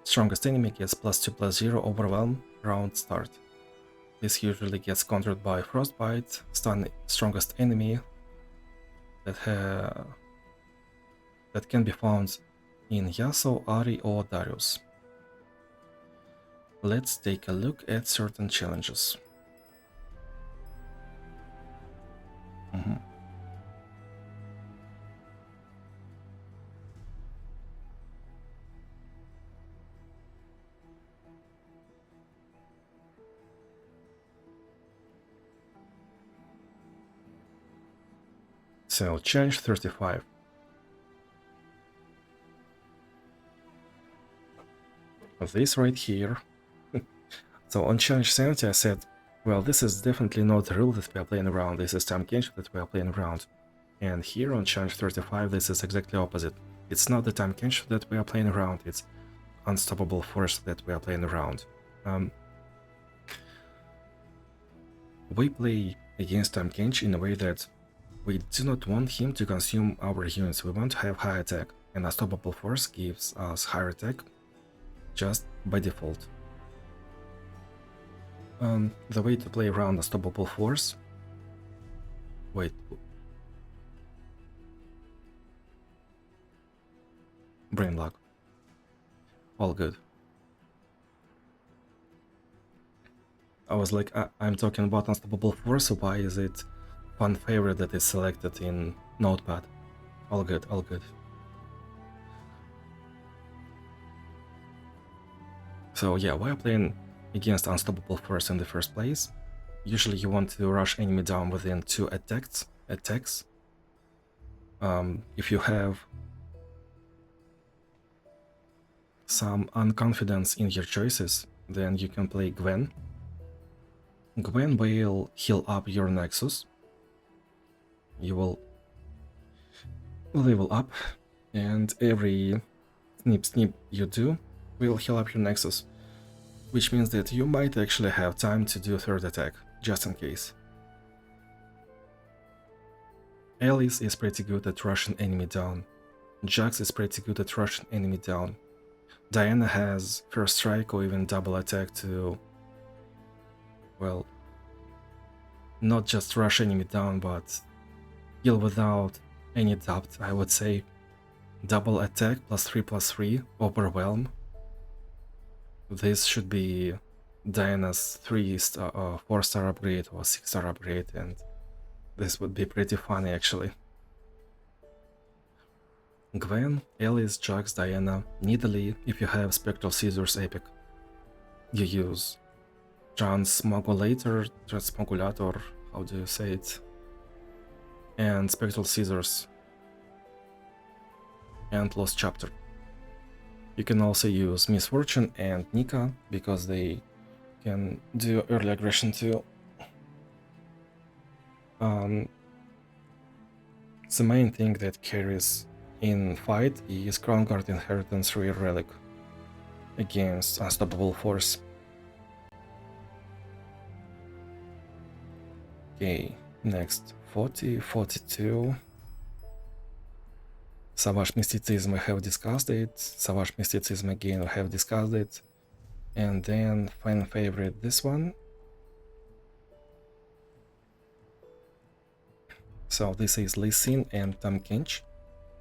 Strongest enemy gets +2/+0 overwhelm round start. This usually gets countered by Frostbite, stun strongest enemy that can be found in Yasuo, Ari or Darius. Let's take a look at certain challenges. So, challenge 35. This right here. So on challenge 70 I said, well, this is definitely not the rule that we are playing around, this is time Kench that we are playing around. And here on challenge 35 this is exactly opposite. It's not the time Kench that we are playing around, it's unstoppable force that we are playing around. We play against time Kench in a way that we do not want him to consume our units, we want to have high attack, and unstoppable force gives us higher attack just by default. The way to play around unstoppable force... Wait. Brain lag. All good. I was like, I'm talking about unstoppable force, so why is it fun favorite that is selected in Notepad? All good, all good. So yeah, we're playing against unstoppable force in the first place. Usually you want to rush enemy down within 2 attacks. If you have some unconfidence in your choices, then you can play Gwen. Gwen will heal up your Nexus. You will level up, and every snip you do will heal up your Nexus, which means that you might actually have time to do third attack, just in case. Alice is pretty good at rushing enemy down. Jax is pretty good at rushing enemy down. Diana has first strike or even double attack to, well, not just rush enemy down, but heal without any doubt, I would say. Double attack +3/+3, overwhelm. This should be Diana's 4-star upgrade or 6-star upgrade, and this would be pretty funny actually. Gwen, Alice, Jax, Diana, Nidalee. If you have Spectral Scissors Epic, you use Transmogulator, how do you say it? And Spectral Scissors and Lost Chapter. You can also use Misfortune and Nika, because they can do early aggression too. The main thing that carries in fight is Crown Guard Inheritance Rare Relic against Unstoppable Force. Okay, next 40, 42. Savage Mysticism, we have discussed it. Savage Mysticism again, we have discussed it. And then fan favorite, this one. So this is Lee Sin and Kench.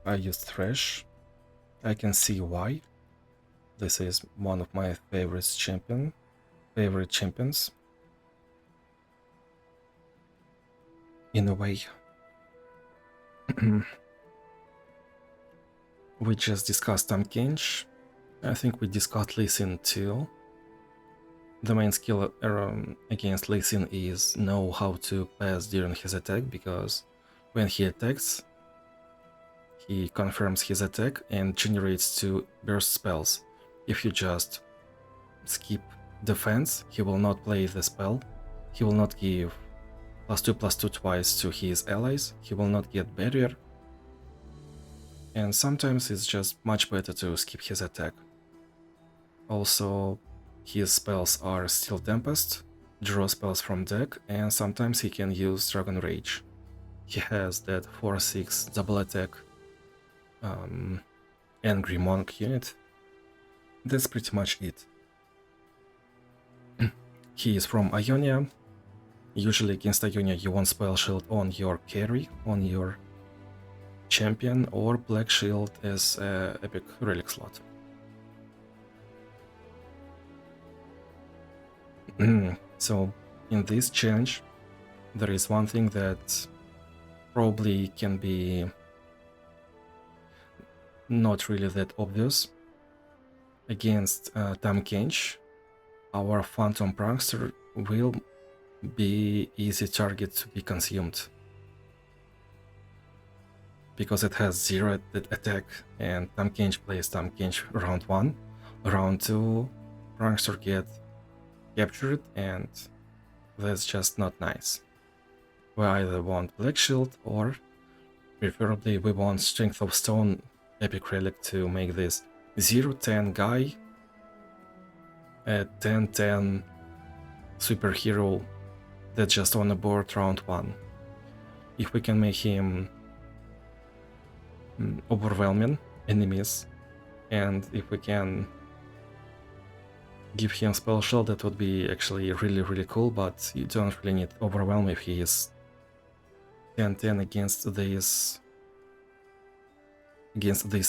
I used Thresh. I can see why. This is one of my favorite champions. In a way. We just discussed Kench. I think we discussed Lee Sin too. The main skill against Lee Sin is know how to pass during his attack, because when he attacks, he confirms his attack and generates 2 burst spells. If you just skip defense, he will not play the spell. He will not give +2/+2 twice to his allies. He will not get barrier. And sometimes it's just much better to skip his attack. Also, his spells are Steel Tempest, draw spells from deck, and sometimes he can use Dragon Rage. He has that 4/6 double attack Angry Monk unit. That's pretty much it. He is from Ionia. Usually against Ionia you want Spell Shield on your carry, on your champion, or Black Shield as epic relic slot. So in this change there is one thing that probably can be not really that obvious. Against Kench, our Phantom Prankster will be easy target to be consumed, because it has 0 attack, and Kench plays Kench round 1. Round 2, Prankster get captured, and that's just not nice. We either want Black Shield, or preferably we want Strength of Stone epic relic to make this 0-10 guy a 10-10 superhero that's just on the board round 1. If we can make him overwhelming enemies, and if we can give him spell shield, that would be actually really cool, but you don't really need overwhelm if he is 10-10 against these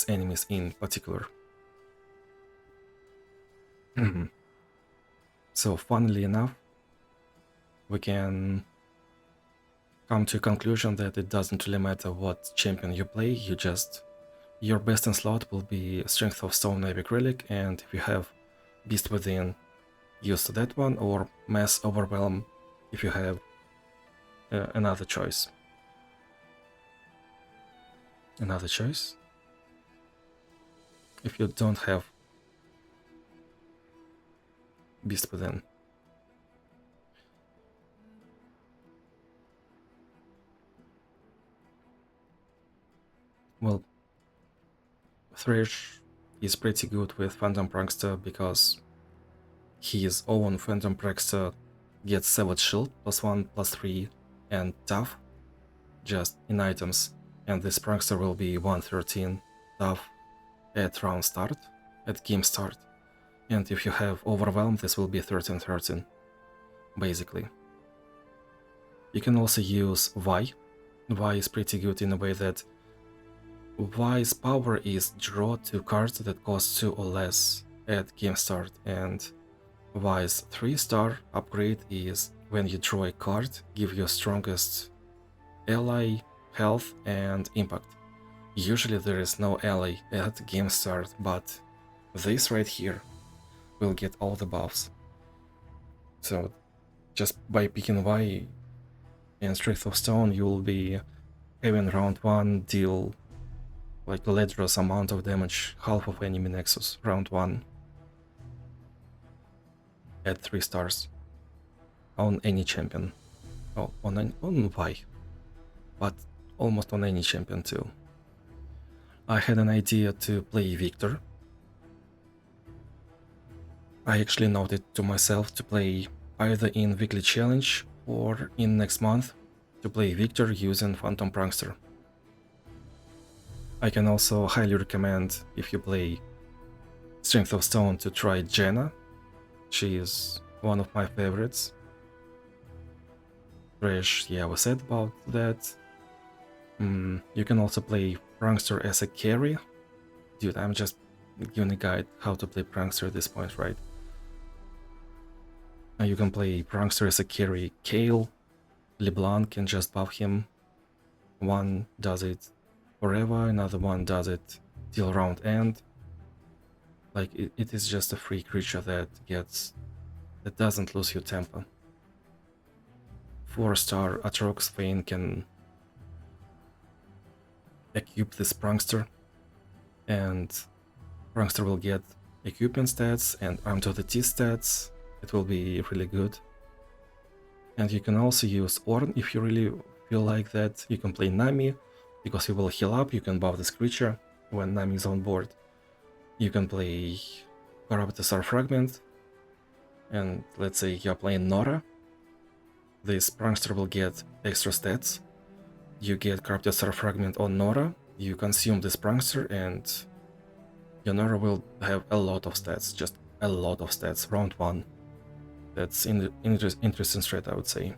enemies in particular. So funnily enough, we can come to a conclusion that it doesn't really matter what champion you play, your best in slot will be Strength of Stone epic relic, and if you have Beast Within use that one, or Mass Overwhelm if you have another choice. Another choice? If you don't have Beast Within. Well, Thresh is pretty good with Phantom Prankster because his own Phantom Prankster gets Savage Shield +1, +3, and Tough just in items, and this Prankster will be 113 Tough at round start, at game start, and if you have Overwhelm, this will be 13-13, basically. You can also use Vi. Vi is pretty good in a way that Vi's power is draw 2 cards that cost 2 or less at game start, and Vi's 3-star upgrade is when you draw a card, give your strongest ally health and impact. Usually there is no ally at game start, but this right here will get all the buffs. So just by picking Vi and Strength of Stone, you will be having round 1 deal like Ledger's amount of damage, half of enemy nexus, round 1 at 3 stars on any champion. Oh, on Vi, but almost on any champion too. I had an idea to play Victor. I actually noted to myself to play either in weekly challenge or in next month to play Victor using Phantom Prankster. I can also highly recommend, if you play Strength of Stone, to try Jenna. She is one of my favorites. Thresh, yeah, we said about that. You can also play Prankster as a carry. Dude, I'm just giving a guide how to play Prankster at this point, right? You can play Prankster as a carry. Kale, LeBlanc can just buff him. One does it forever, another one does it till round end. Like, it is just a free creature that doesn't lose your tempo. 4-star Atrox Fane can equip this Prankster, and Prankster will get equipment stats and Arm to the Teeth stats. It will be really good. And you can also use Ornn if you really feel like that. You can play Nami, because you will heal up, you can buff this creature when Nami is on board. You can play Corrupted Star Fragment, and let's say you're playing Nora. This Prankster will get extra stats. You get Corrupted Star Fragment on Nora, you consume this Prankster, and your Nora will have a lot of stats, just a lot of stats, round 1. That's interesting strat, I would say.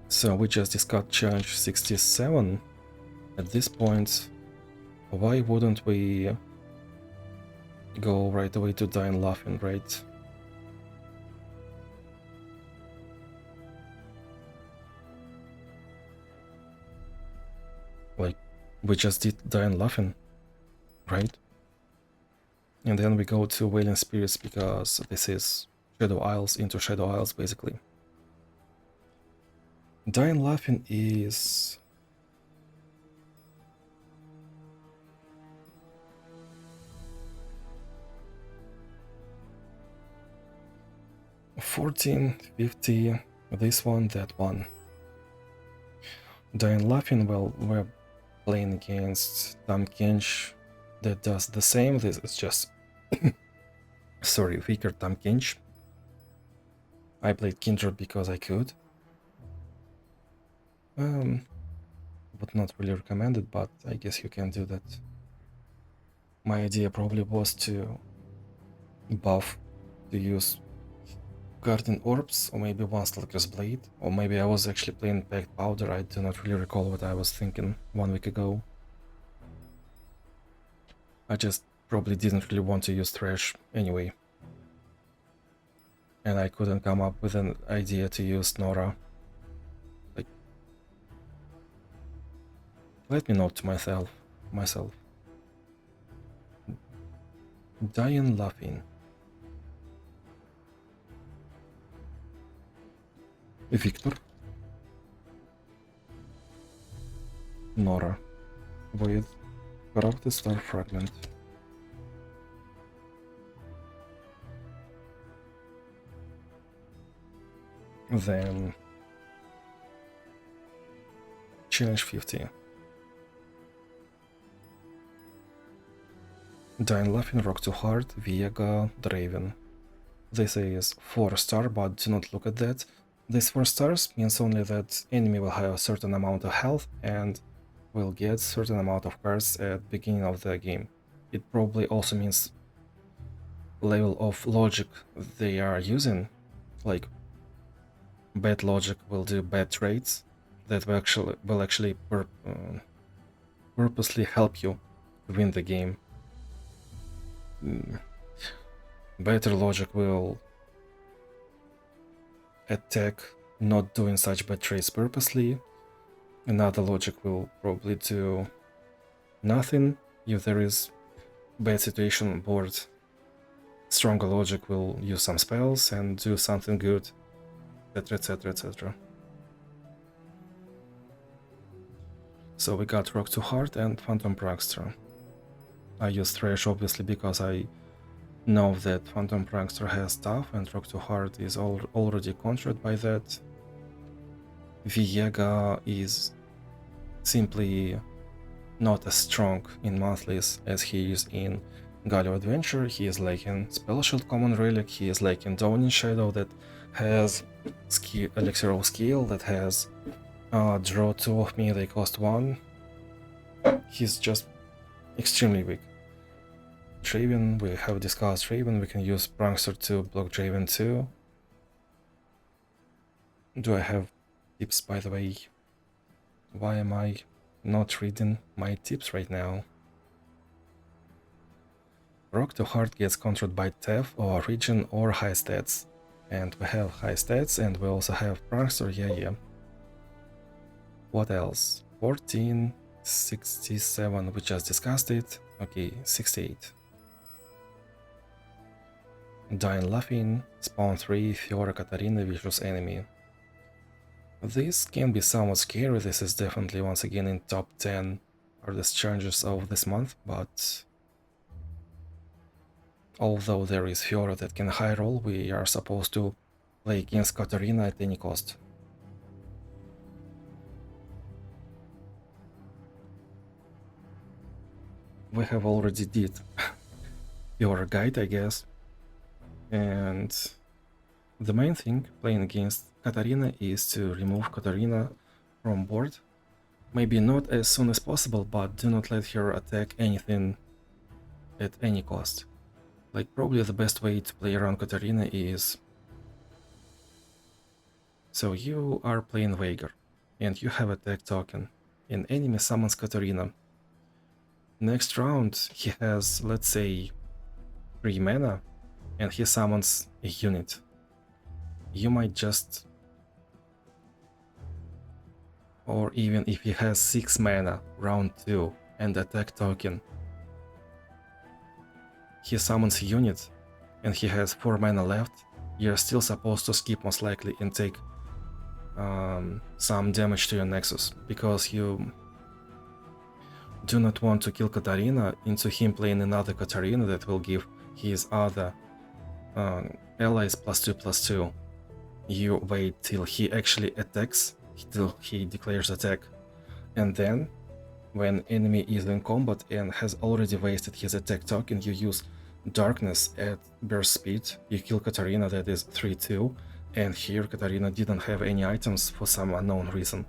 So we just discussed challenge 67. At this point, why wouldn't we go right away to Dying Laughing, right? Like, we just did Dying Laughing, right? And then we go to Wailing Spirits because this is Shadow Isles into Shadow Isles, basically. Dying Laughing is... $14.50, this one, that one. Dying Laughing, well, we're playing against Kench that does the same. This is just... sorry, weaker Kench. I played Kindred because I could. Would not really recommend it, but I guess you can do that. My idea probably was to buff, to use Guardian Orbs, or maybe one Stalker's Blade, or maybe I was actually playing Packed Powder. I do not really recall what I was thinking 1 week ago. I just probably didn't really want to use Thresh anyway. And I couldn't come up with an idea to use Nora. Like, Let me note to myself. Dying laughing. Victor. Nora. With corrupted star fragment. Then challenge 50. Dying laughing, rock too hard, Viega, Draven. This is 4-star, but do not look at that. This 4 stars means only that enemy will have a certain amount of health and will get certain amount of cards at beginning of the game. It probably also means level of logic they are using, like bad logic will do bad trades that will actually purposely help you win the game. Better logic will attack not doing such bad trades purposely. Another logic will probably do nothing if there is bad situation on board. Stronger logic will use some spells and do something good, etc, etc, etc. So we got Rock to Heart and Phantom Prankster. I use Thresh obviously because I know that Phantom Prankster has stuff and Rock to Heart is already contrared by that. Viega is simply not as strong in monthlies as he is in Galio Adventure. He is lacking Spell Shield Common Relic, he is lacking Dawning Shadow that has Elixir of Skill, that has draw 2 of me, they cost 1. He's just extremely weak. Draven, we have discussed Draven, we can use Prankster to block Draven too. Do I have tips, by the way? Why am I not reading my tips right now? Rock to Heart gets controlled by Theft or Region or high stats. And we have high stats and we also have Prankster, yeah. What else? 14, 67, we just discussed it. Okay, 68. Dying Laughing, Spawn 3, Fiora, Katarina, Vicious Enemy. This can be somewhat scary, this is definitely once again in top 10 hardest challenges of this month, but although there is Fiora that can high roll, we are supposed to play against Katarina at any cost. We have already did Fiora guide, I guess, and the main thing playing against Katarina is to remove Katarina from board. Maybe not as soon as possible, but do not let her attack anything at any cost. Like, probably the best way to play around Katarina is... So you are playing Veigar, and you have attack token. An enemy summons Katarina. Next round he has, let's say, 3 mana, and he summons a unit. You might just... Or even if he has 6 mana, round 2, and attack token. He summons a unit, and he has 4 mana left, you're still supposed to skip most likely and take some damage to your Nexus, because you do not want to kill Katarina into him playing another Katarina that will give his other allies +2/+2. You wait till he actually attacks, till he declares attack, and then when enemy is in combat and has already wasted his attack token, you use Darkness at burst speed, you kill Katarina, that is 3/2, and here Katarina didn't have any items for some unknown reason,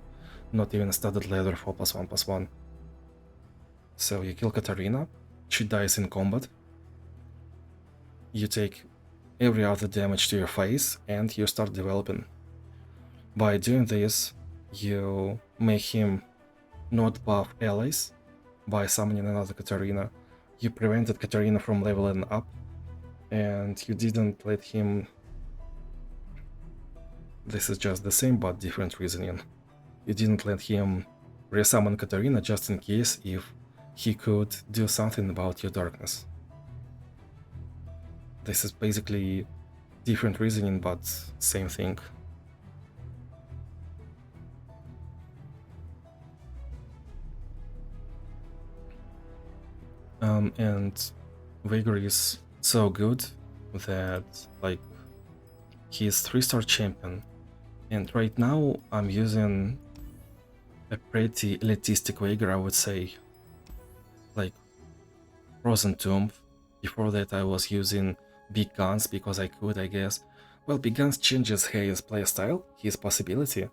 not even a studded leather for +1/+1. So you kill Katarina, she dies in combat, you take every other damage to your face, and you start developing. By doing this, you make him not buff allies by summoning another Katarina. You prevented Katarina from leveling up, and you didn't let him... This is just the same but different reasoning. You didn't let him resummon Katarina just in case if he could do something about your darkness. This is basically different reasoning, but same thing. And Veigar is so good that, like, he is 3-star champion. And right now I'm using a pretty elitistic Veigar, I would say. Like Frozen Tomb. Before that I was using big guns because I could, I guess. Well, big guns changes his playstyle, his possibility.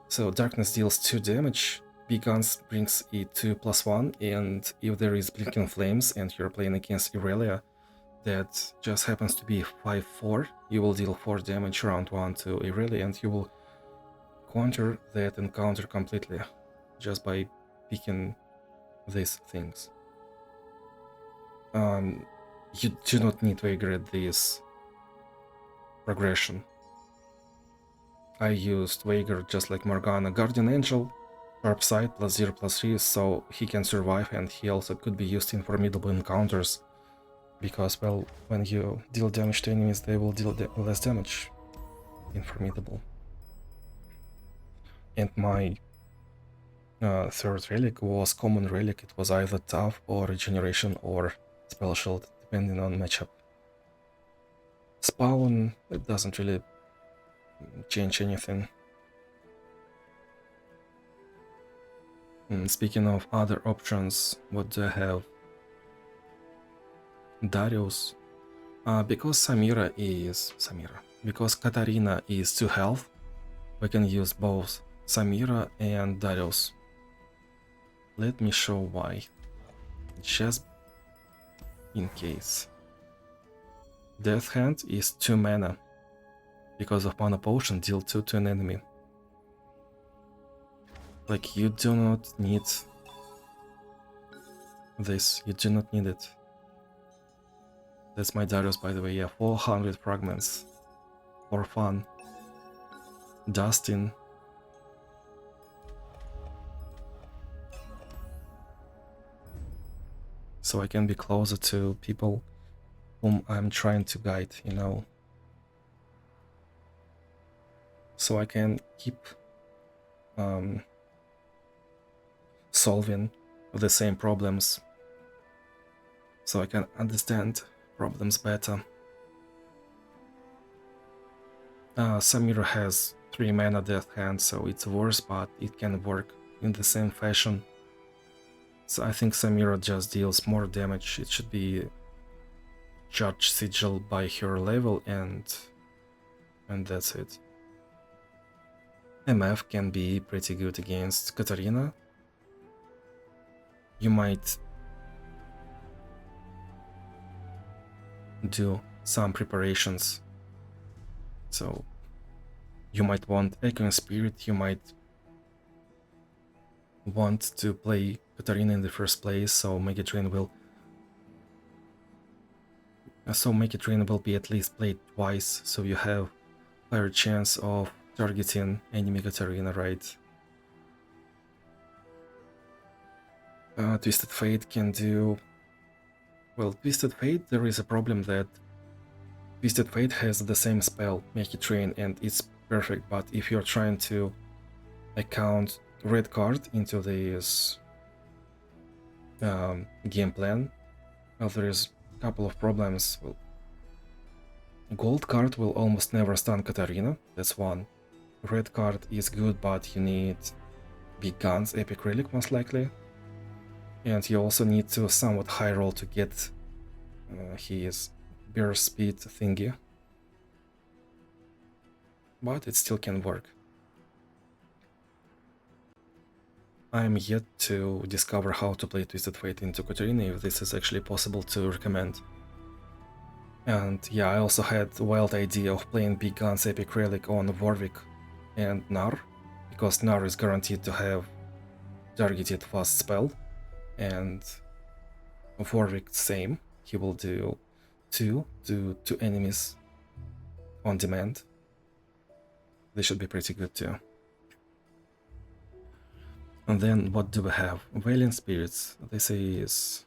So darkness deals 2 damage, big guns brings it 2+1, and if there is blinking flames and you're playing against Irelia, that just happens to be 5-4, you will deal 4 damage round 1 to Irelia, and you will counter that encounter completely just by picking these things. You do not need to regret this progression. I used Veigar just like Morgana, Guardian Angel, Sharp Sight +0/+3, so he can survive, and he also could be used in formidable encounters, because, well, when you deal damage to enemies, they will deal less damage in formidable. And my third relic was common relic. It was either tough or regeneration or spell shield, depending on matchup. Spawn, it doesn't really change anything. Speaking of other options, what do I have? Darius. Because because Katarina is 2 health, we can use both Samira and Darius. Let me show why. Just in case. Death Hand is 2 mana. Because of mana potion, deal 2 to an enemy. Like, you do not need this, you do not need it. That's my Darius, by the way, yeah, 400 fragments. For fun. Dustin. So I can be closer to people whom I'm trying to guide, you know. So I can keep solving the same problems. So I can understand problems better. Samira has 3 mana Death Hand, so it's worse, but it can work in the same fashion. So I think Samira just deals more damage. It should be Judge Sigil by her level, and that's it. MF can be pretty good against Katarina. You might do some preparations. So you might want Echoing Spirit, you might want to play Katarina in the first place, so Megatrain will be at least played twice, so you have higher chance of targeting enemy Katarina, right? Twisted Fate can do... Well, Twisted Fate, there is a problem that Twisted Fate has the same spell, Make It Rain, and it's perfect, but if you're trying to account red card into this game plan, well, there is a couple of problems. Well, gold card will almost never stun Katarina, that's one. Red card is good, but you need big guns, epic relic most likely. And you also need to somewhat high roll to get his burst speed thingy. But it still can work. I'm yet to discover how to play Twisted Fate into Katarina, if this is actually possible to recommend. And yeah, I also had the wild idea of playing Big Guns Epic Relic on Warwick and Nar, because Nar is guaranteed to have targeted fast spell, and Warwick same, he will do 2 to 2 enemies on demand. They should be pretty good too. And then what do we have? Valiant Spirits. This is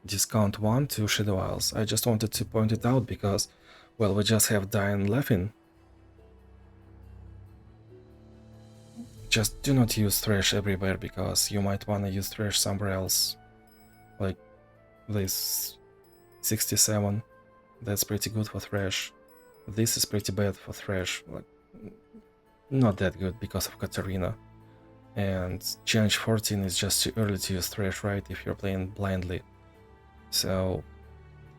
discount 1 to Shadow Isles. I just wanted to point it out because, well, we just have Dying Laughing. Just do not use Thresh everywhere because you might want to use Thresh somewhere else. Like this 67, that's pretty good for Thresh. This is pretty bad for Thresh, like not that good because of Katarina. And Challenge 14 is just too early to use Thresh, right, if you're playing blindly. So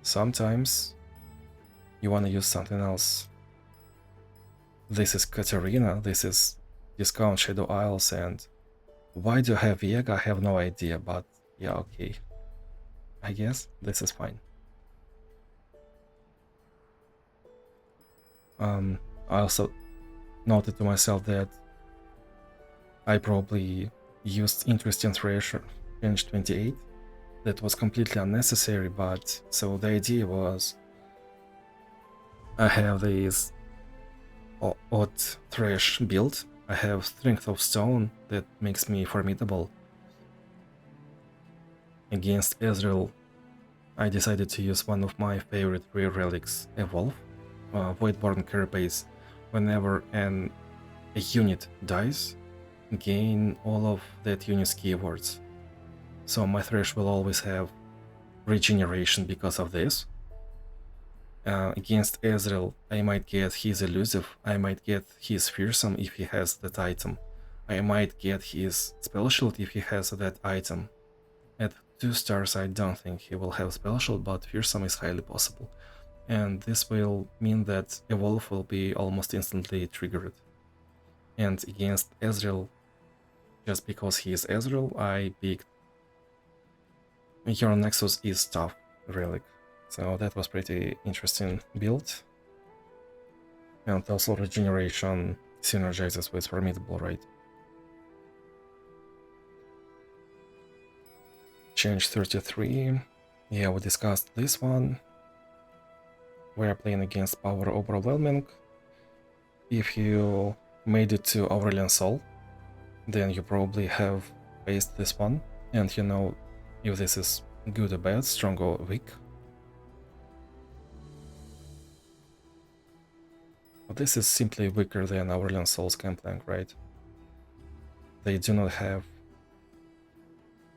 sometimes you want to use something else. This is Katarina, this is discount Shadow Isles, and why do I have Viega? I have no idea, but yeah, okay. I guess this is fine. I also noted to myself that I probably used Interesting Thrasher Kench 28. That was completely unnecessary, but so the idea was I have this odd Thrash build. I have Strength of Stone that makes me formidable. Against Ezreal, I decided to use one of my favorite rare relics, Evolve, Voidborn Carapace. Whenever a unit dies, gain all of that unit's keywords. So my Thresh will always have regeneration because of this. Against Ezreal, I might get his Elusive, I might get his Fearsome if he has that item. I might get his Spell Shield if he has that item. At 2 stars I don't think he will have Spell Shield, but Fearsome is highly possible. And this will mean that Evolve will be almost instantly triggered. And against Ezreal, just because he is Ezreal, I picked Your Nexus is tough relic. So that was pretty interesting build. And also regeneration synergizes with formidable, right? Change 33. Yeah, we discussed this one. We are playing against Power Overwhelming. If you made it to Aurelian Soul, then you probably have faced this one, and you know if this is good or bad, strong or weak. But this is simply weaker than Aurelian Soul's Gangplank, right? They do not have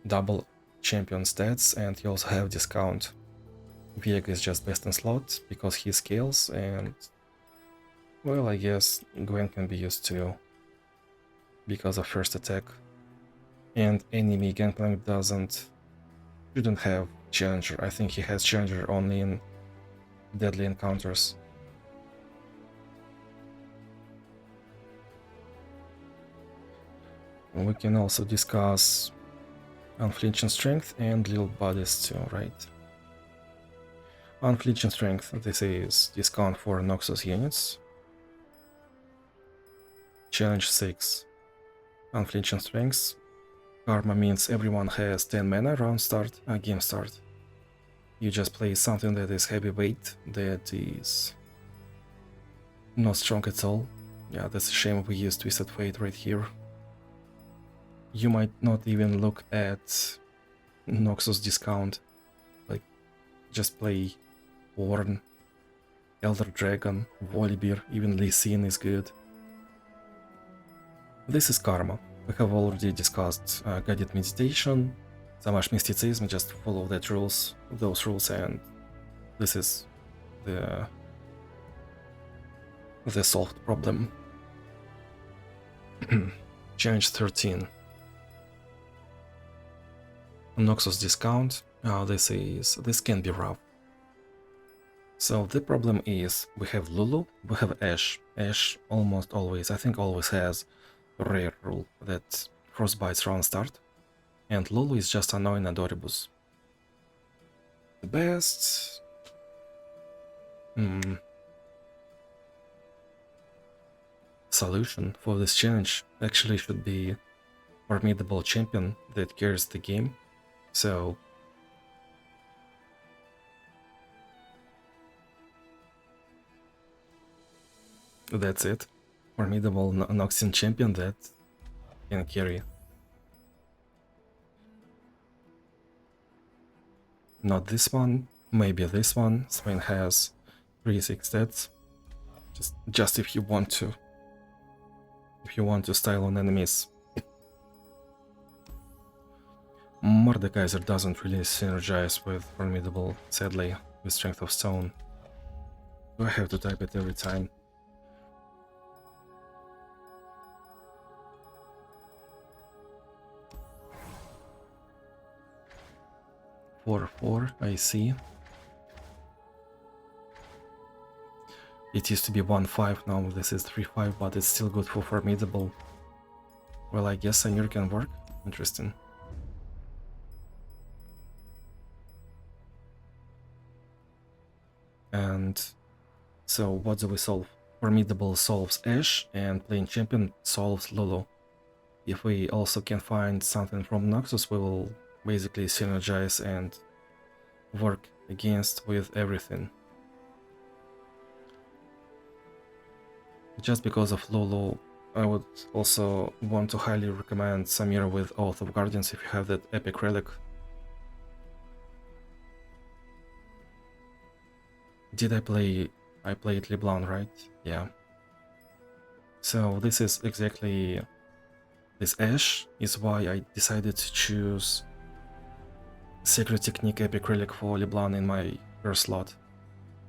double champion stats, and you also have discount. Viega is just best in slot because he scales, and well, I guess Gwen can be used too because of first attack. And enemy Gangplank shouldn't have Challenger. I think he has Challenger only in deadly encounters. We can also discuss Unflinching Strength and Little Bodies too, right? Unflinching Strength, this is discount for Noxus units. Challenge 6. Unflinching Strength. Karma means everyone has 10 mana around game start. You just play something that is heavyweight, that is not strong at all. Yeah, that's a shame we used Twisted Fate right here. You might not even look at Noxus discount. Like, just play Warren, Elder Dragon, Volibear, even Lee Sin is good. This is Karma. We have already discussed Guided Meditation, Samash Mysticism, just follow those rules, and this is the solved problem. Change 13. Noxus discount. This can be rough. So the problem is we have Lulu, we have Ashe. Ashe almost always, I think always has a rare rule that frostbites round start. And Lulu is just annoying Adoribus. The best solution for this challenge actually should be formidable champion that carries the game. So that's it. Formidable Noxian champion that can carry. Not this one, maybe this one. Swain has 3-6 stats. Just if you want to. If you want to style on enemies. Mordekaiser doesn't really synergize with Formidable, sadly, with Strength of Stone. Do I have to type it every time? Four, I see. It used to be 1-5, now this is 3-5, but it's still good for Formidable. Well, I guess Samir can work. Interesting. And so what do we solve? Formidable solves Ashe, and playing champion solves Lulu. If we also can find something from Noxus, we will basically synergize and work against with everything. Just because of Lulu, I would also want to highly recommend Samira with Oath of Guardians if you have that epic relic. Did I play... I played LeBlanc, right? Yeah. So this is exactly... This Ashe is why I decided to choose Secret Technique Epic Relic for LeBlanc in my first slot.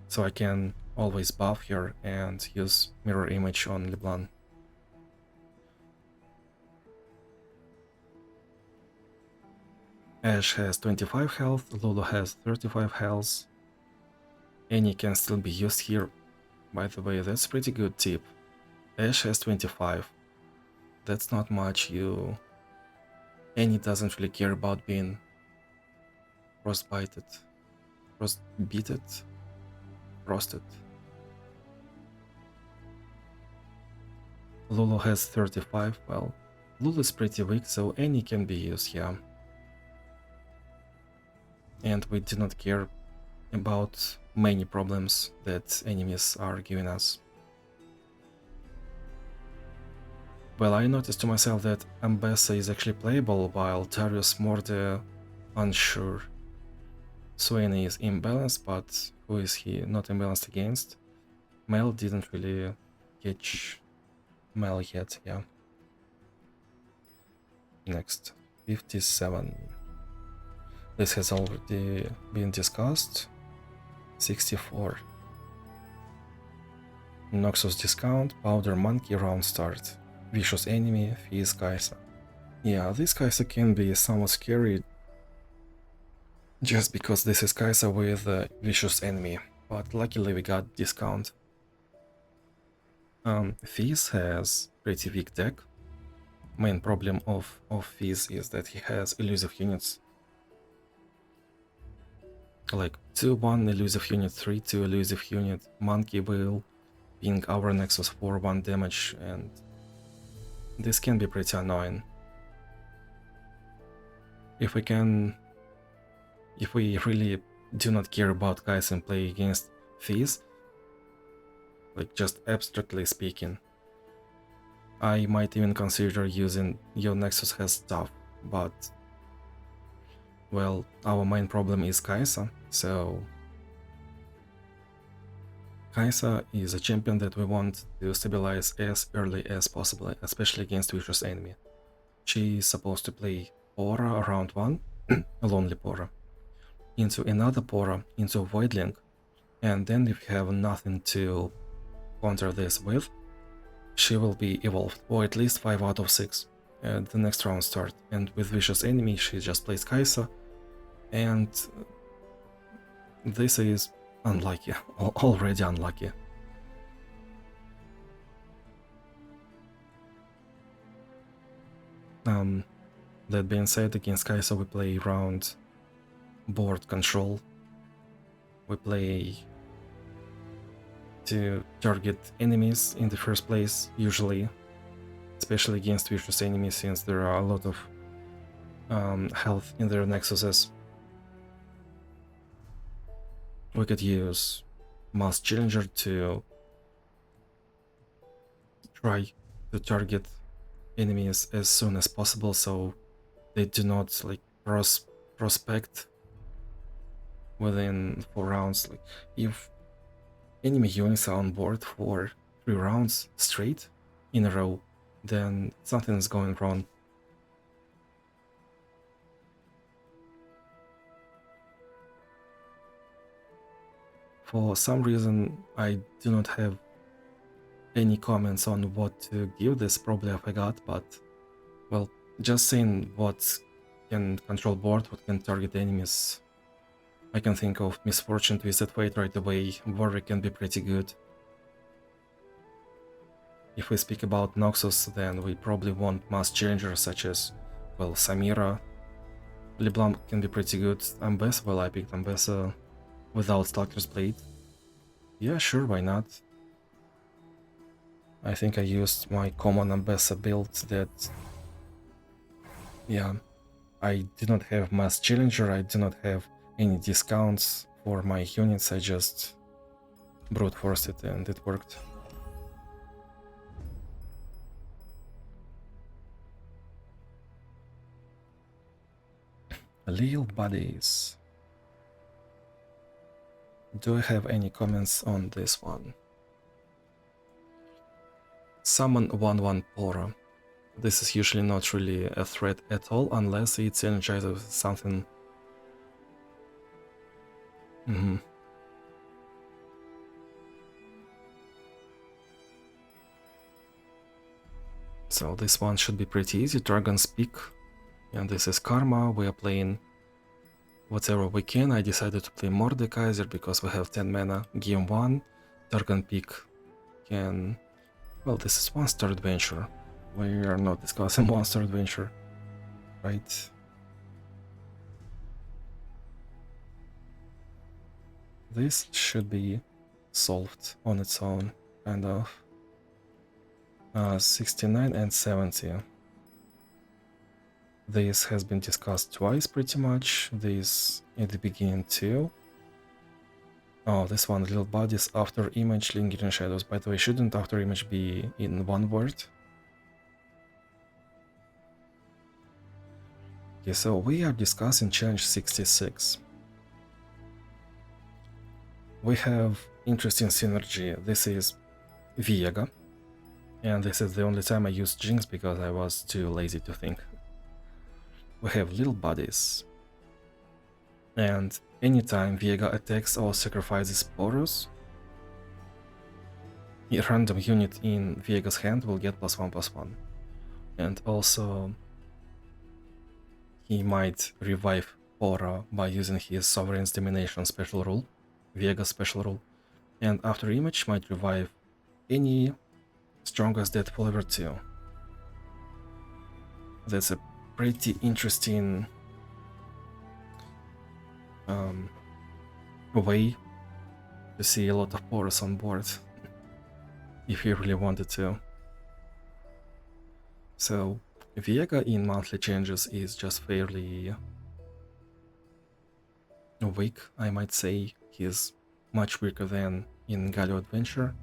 So I can always buff her and use Mirror Image on LeBlanc. Ashe has 25 health, Lulu has 35 health. Annie can still be used here. By the way, that's pretty good tip. Ashe has 25. That's not much. Annie doesn't really care about being frostbited. Frosted. Lulu has 35. Well, Lulu is pretty weak, so Annie can be used, yeah. And we do not care about many problems that enemies are giving us. Well, I noticed to myself that Ambessa is actually playable, while Darius more the unsure. Swain is imbalanced, but who is he not imbalanced against? Mel didn't really catch Mel yet, yeah. Next, 57. This has already been discussed. 64. Noxus discount, Powder Monkey round start. Vicious enemy, Fizz Kaisa. Yeah, this Kaisa can be somewhat scary just because this is Kaisa with a vicious enemy, but luckily we got discount. Fizz has pretty weak deck. Main problem of Fizz is that he has elusive units. Like 2-1 elusive unit, 3-2 elusive unit, Monkey will ping our Nexus for 1 damage, and this can be pretty annoying. If we really do not care about guys and play against Fizz, like just abstractly speaking, I might even consider using your Nexus has stuff, but well, our main problem is Kaisa, so Kaisa is a champion that we want to stabilize as early as possible, especially against vicious enemy. She is supposed to play Pora around 1, a lonely Pora, into another Pora, into Voidling, and then if you have nothing to counter this with, she will be evolved, or at least 5 out of 6 at the next round start, and with vicious enemy she just plays Kaisa, and this is unlucky, already unlucky. That being said, against Kaisa we play round board control. We play to target enemies in the first place, usually, especially against vicious enemies, since there are a lot of health in their nexuses. We could use Mass Challenger to try to target enemies as soon as possible so they do not like prospect within 4 rounds. Like if enemy units are on board for 3 rounds straight in a row, then something is going wrong. For some reason, I do not have any comments on what to give this, probably I forgot, but, well, just saying what can control board, what can target enemies. I can think of Misfortune, Twisted Fate right away, Warwick can be pretty good. If we speak about Noxus, then we probably want Mass Challengers such as, well, Samira. LeBlanc can be pretty good. Ambessa, well, I picked Ambessa without Stalker's Blade. Yeah, sure, why not? I think I used my common Ambessa build that... Yeah, I do not have Mass Challenger, I do not have any discounts for my units, I just brute forced it and it worked. Lil Buddies. Do I have any comments on this one? Summon 1/1 Pora. This is usually not really a threat at all unless it synergizes with something. So this one should be pretty easy. Dragon's Peak. And this is Karma. We are playing whatever we can. I decided to play Mordekaiser because we have 10 mana. Game 1. Dragon Peak can... Well, this is Monster Adventure. We are not discussing Monster Adventure, right? This should be solved on its own, kind of. 69 and 70. This has been discussed twice pretty much. This in the beginning too. Oh, this one, Little Bodies, After Image, Lingering Shadows. By the way, shouldn't After Image be in one word? Okay, so we are discussing challenge 66. We have interesting synergy. This is Viega. And this is the only time I used Jinx because I was too lazy to think. We have Little Bodies. And anytime Viega attacks or sacrifices Porus, a random unit in Viega's hand will get +1/+1. And also, he might revive Pora by using his Sovereign's Domination special rule, Viega's special rule. And After Image might revive any Strongest Dead Follower too. That's a pretty interesting way to see a lot of Porus on board, if you really wanted to. So Viega in monthly changes is just fairly weak, I might say. He's much weaker than in Galio Adventure.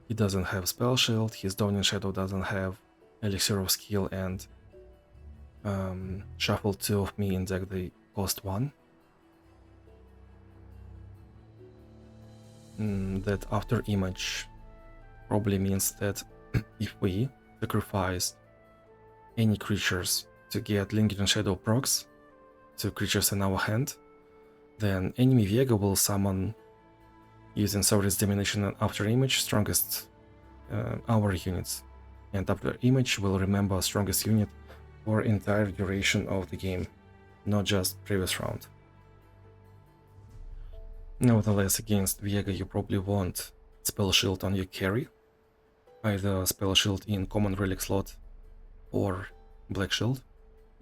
He doesn't have Spell Shield, his Dawning Shadow doesn't have Elixir of Skill, and Shuffle 2 of me in deck they cost 1. That After Image probably means that if we sacrifice any creatures to get Lingering Shadow procs to creatures in our hand, then enemy Viega will summon, using Sovereign's Domination and After Image, strongest our units. And After Image will remember strongest unit for entire duration of the game, not just previous round. Nevertheless, against Viega you probably want Spell Shield on your carry, either Spell Shield in Common Relic slot or Black Shield,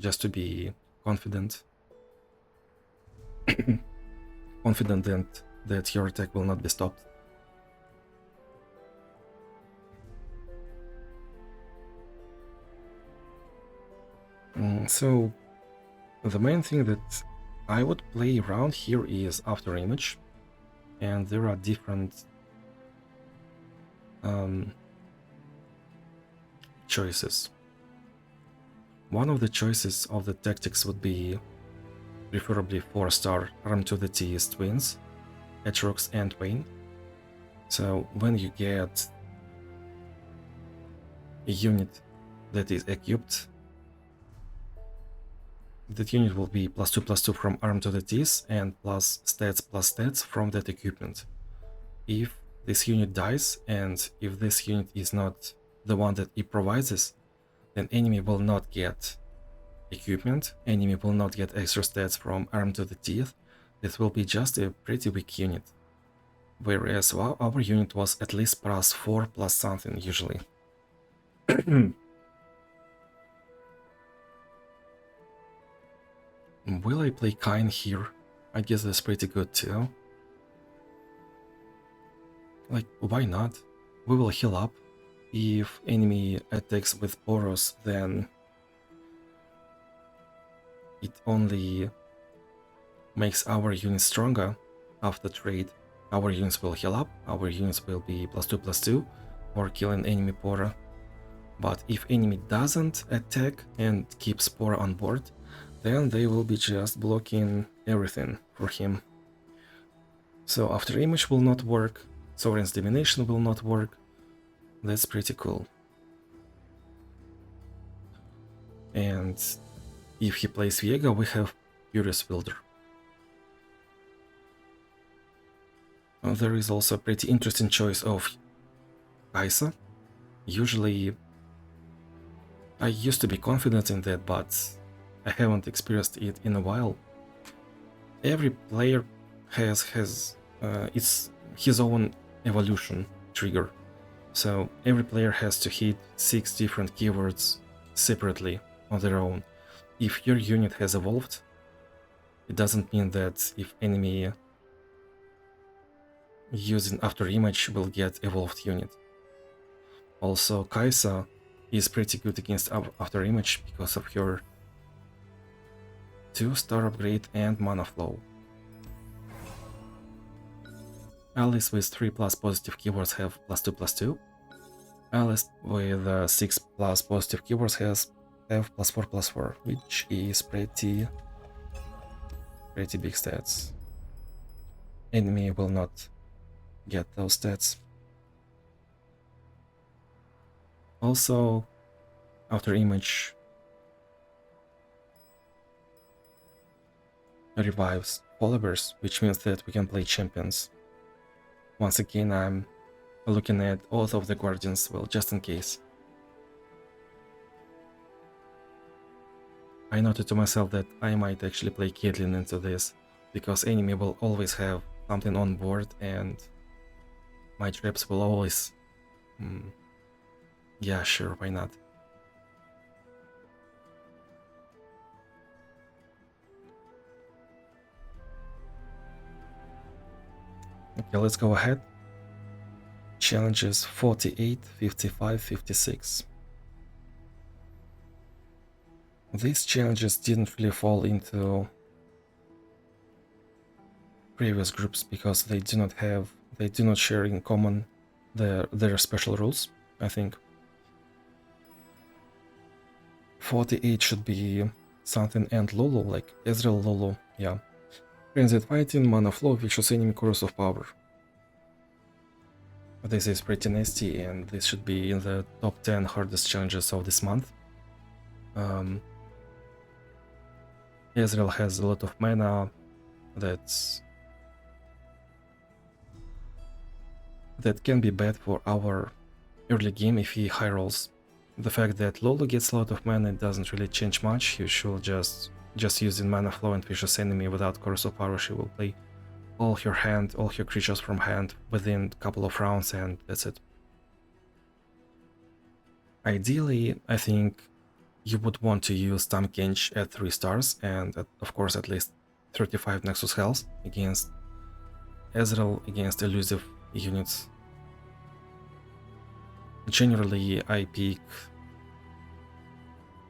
just to be confident. Confident that your attack will not be stopped. So the main thing that I would play around here is After Image, and there are different choices. one of the choices of the tactics would be preferably 4-star armed to the teeth twins, Atrox and Wayne. So when you get a unit that is equipped, that unit will be +2/+2 from armed to the teeth and plus stats from that equipment. If this unit dies, and if this unit is not the one that it provides, then enemy will not get equipment, enemy will not get extra stats from armed to the teeth. This will be just a pretty weak unit. Whereas our unit was at least +4 plus something usually. Will I play Kain here? I guess that's pretty good too. Like, why not? We will heal up. If enemy attacks with Boros, then it only makes our units stronger after trade. Our units will heal up, our units will be +2/+2 for killing enemy Pora. But if enemy doesn't attack and keep Spora on board, then they will be just blocking everything for him. So after image will not work, Sovereign's Domination will not work. That's pretty cool. And if he plays Viega, we have Furious Wielder. There is also a pretty interesting choice of Kaisa. Usually, I used to be confident in that, but I haven't experienced it in a while. Every player has his own evolution trigger. So every player has to hit 6 different keywords separately on their own. If your unit has evolved, it doesn't mean that if enemy using after image will get evolved unit. Also, Kaisa is pretty good against after image because of her 2-star upgrade and Manaflow. Allies with 3+ positive keywords have +2/+2. Allies with 6+ positive keywords have +4/+4, which is pretty big stats. Enemy will not get those stats. Also, after image revives followers, which means that we can play champions. Once again, I'm looking at Oath of the Guardians, well, just in case. I noted to myself that I might actually play Caitlyn into this, because enemy will always have something on board and my traps will always... yeah, sure, why not? Okay, let's go ahead. Challenges 48, 55, 56. These challenges didn't really fall into previous groups because they do not share in common their special rules, I think. 48 should be something and Lulu, like Ezreal Lulu, yeah. Transit Fighting, Manaflow, Vicious Enemy, Chorus of Power. This is pretty nasty and this should be in the top 10 hardest challenges of this month. Ezreal has a lot of mana that can be bad for our early game if he high rolls. The fact that Lulu gets a lot of mana doesn't really change much. You should just using Manaflow and Vicious Enemy without Chorus of Power, she will play all her hand, all her creatures from hand within a couple of rounds and that's it. Ideally, I think you would want to use Kench at 3 stars and of course at least 35 Nexus health against Ezreal, against elusive units. Generally, I pick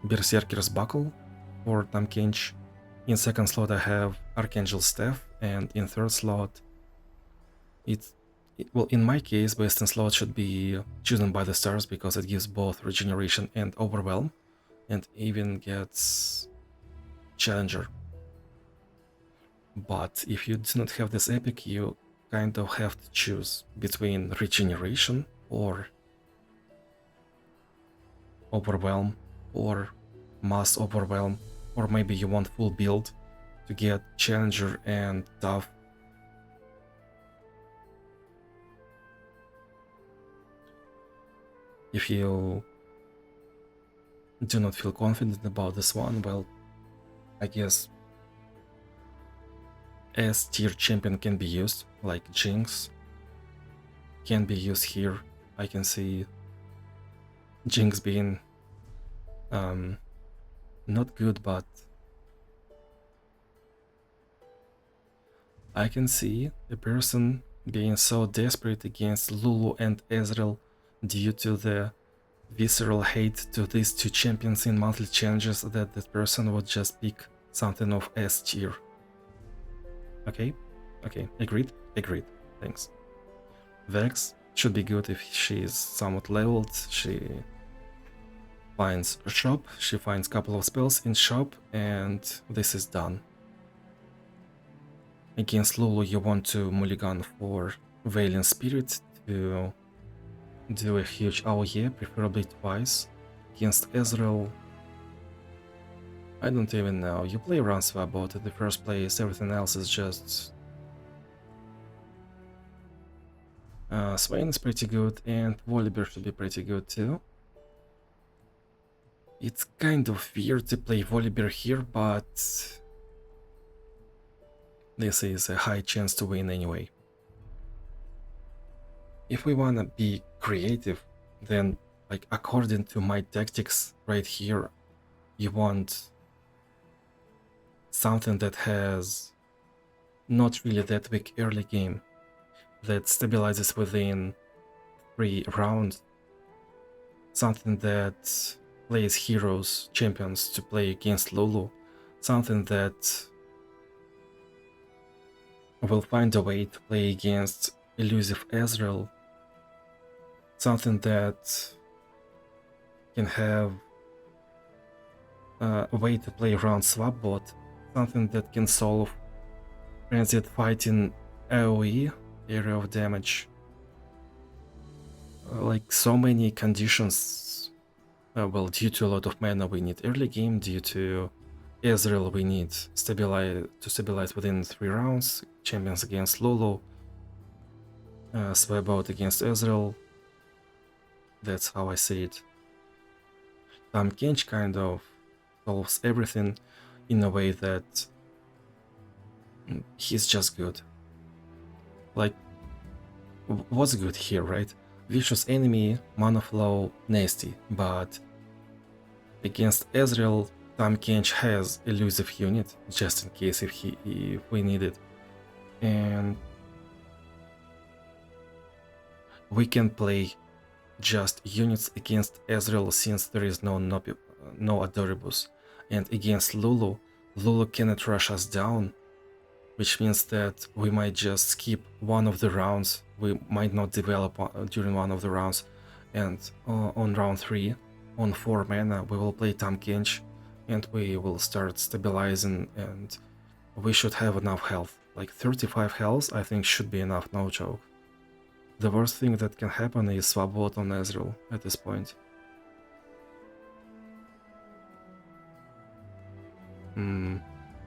Berserker's Buckle for Kench. In second slot I have Archangel's Staff, and in third slot well, in my case, best in slot should be chosen by the stars because it gives both regeneration and overwhelm. and even gets challenger. But if you do not have this epic, you kind of have to choose between regeneration or overwhelm or mass overwhelm, or maybe you want full build to get challenger and tough. If you do not feel confident about this one, well, I guess S tier champion can be used, like Jinx can be used here. I can see Jinx being not good, but I can see a person being so desperate against Lulu and Ezreal due to the visceral hate to these two champions in monthly challenges that that person would just pick something of S tier. Okay, agreed, thanks. Vex should be good if she is somewhat leveled. She finds a shop, she finds a couple of spells in shop, and this is done. Against Lulu you want to mulligan for Valiant Spirit to do a huge AoE, preferably twice. Against Ezreal, I don't even know. You play around Swabot in the first place, everything else is just... Swain is pretty good, and Volibear should be pretty good too. It's kind of weird to play Volibear here, but this is a high chance to win anyway. If we wanna be creative, then, like, according to my tactics right here, you want something that has not really that weak early game, that stabilizes within 3 rounds, something that plays heroes, champions to play against Lulu, something that will find a way to play against elusive Ezreal, something that can have a way to play around Swapbot, something that can solve transit fighting AoE, area of damage. Like so many conditions. Well, due to a lot of mana we need early game, due to Ezreal we need to stabilize within 3 rounds, champions against Lulu, Swabot against Ezreal. That's how I see it. Kench kind of solves everything in a way that he's just good. Like, what's good here, right? Vicious enemy, Manaflow, nasty, but against Ezreal, Kench has elusive unit, just in case if we need it. And we can play just units against Ezreal since there is no Adoribus. And against Lulu, Lulu cannot rush us down, which means that we might just skip one of the rounds, we might not develop during one of the rounds, and on round 3, on 4 mana, we will play Kench, and we will start stabilizing, and we should have enough health. Like 35 health I think should be enough, no joke. The worst thing that can happen is Swabot on Ezreal at this point.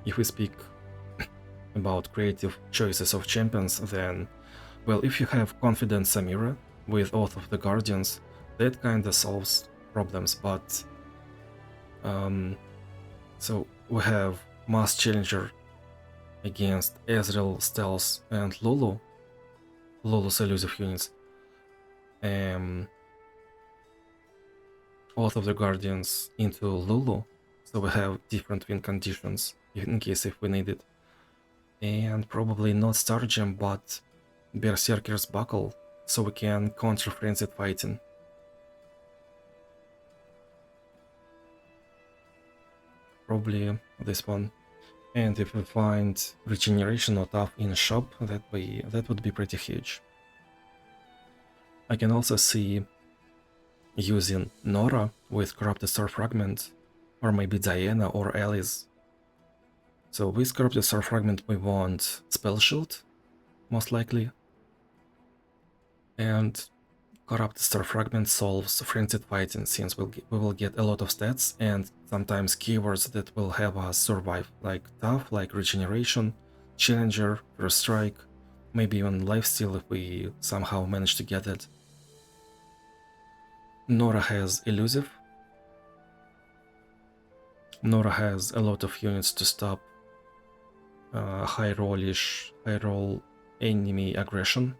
If we speak about creative choices of champions, then, well, if you have confident Samira with Oath of the Guardians, that kinda solves problems, but so we have Mass Challenger against Ezreal, Stealth, and Lulu's elusive units. Oath of the Guardians into Lulu, so we have different win conditions in case if we need it. And probably not Star Gem, but Berserker's Buckle, so we can counter frenzied fighting. Probably this one. And if we find regeneration or tough in a shop, that would be pretty huge. I can also see using Nora with Corrupted Star Fragment or maybe Diana or Alice. So with Corrupted Star Fragment we want Spell Shield, most likely. And Corrupted Star Fragment solves Frenzied Fighting, since we will get a lot of stats and sometimes keywords that will have us survive, like Tough, like Regeneration, Challenger, First Strike, maybe even Lifesteal if we somehow manage to get it. Nora has Elusive. Nora has a lot of units to stop high roll enemy aggression.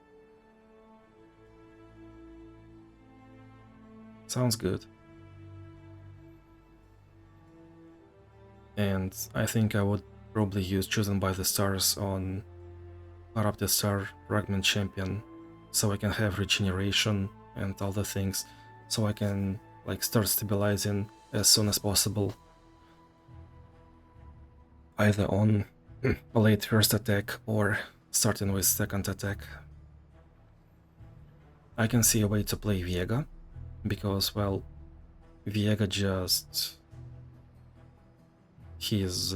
Sounds good. And I think I would probably use Chosen by the Stars on Corrupted Star Fragment Champion, so I can have regeneration and all the things, so I can like start stabilizing as soon as possible, either on late first attack or starting with second attack. I can see a way to play Viega, because, well, Viega just... his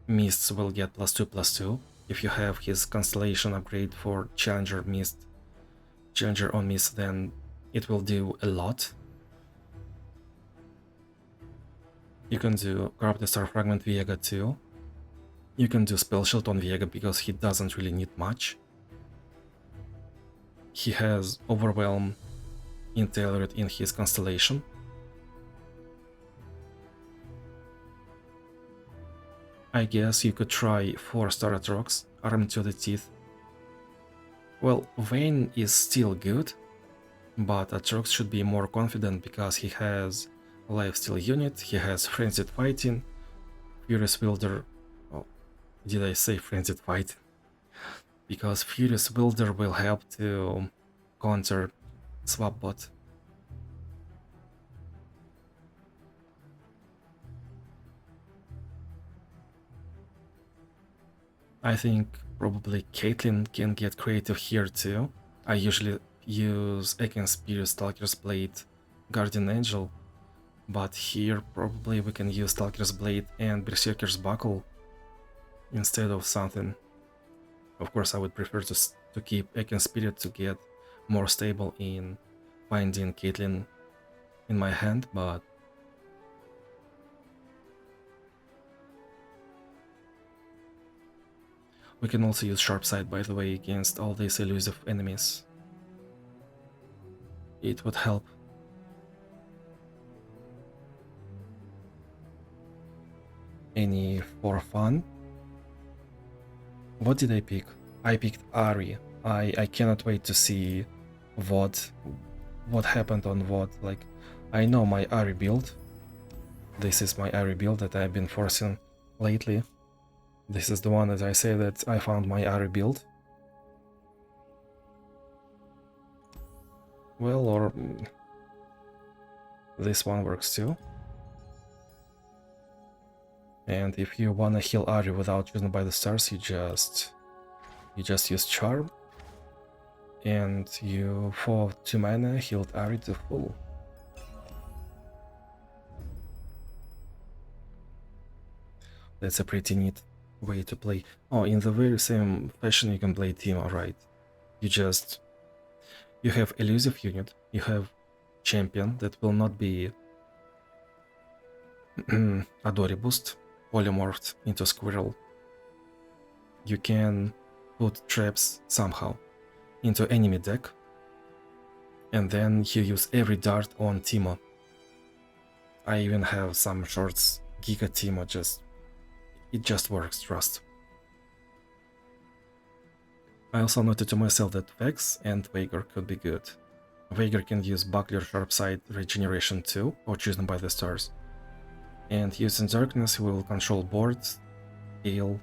mists will get +2/+2. If you have his constellation upgrade for Challenger on Mist, then it will do a lot. You can do Corrupted Star Fragment Viega too. You can do Spell Shield on Viega because he doesn't really need much. He has Overwhelm integrated in his constellation. I guess you could try 4-star Atrox, armed to the teeth. Well, Vayne is still good, but Atrox should be more confident because he has Lifesteal unit, he has Frenzied Fighting, Furious Wielder... Oh, did I say Frenzied Fight? Because Furious Wielder will help to counter Swapbot. I think probably Caitlyn can get creative here too. I usually use against Spirit, Stalker's Blade, Guardian Angel, but here probably we can use Stalker's Blade and Berserker's Buckle instead of something. Of course, I would prefer to keep against Spirit to get more stable in finding Caitlyn in my hand, but we can also use Sharp Sight, by the way, against all these elusive enemies. It would help. Any for fun? What did I pick? I picked Ari. I cannot wait to see what happened on what. Like, I know my Ari build. This is my Ari build that I've been forcing lately. This is the one that I say that I found my Ari build. Well, or this one works too. And if you wanna heal Ari without Chosen by the Stars, you just use Charm, and you for 2 mana healed Ari to full. That's a pretty neat way to play. Oh, in the very same fashion you can play Teemo, right? You have elusive unit, you have champion that will not be Adoriboost, polymorphed into Squirrel. You can put traps somehow into enemy deck, and then you use every dart on Teemo. I even have some shorts, Giga Teemo, it just works, trust. I also noted to myself that Vex and Veigar could be good. Veigar can use Buckler, Sharpside, Regeneration too, or Chosen by the Stars. And using Darkness, we will control board, heal.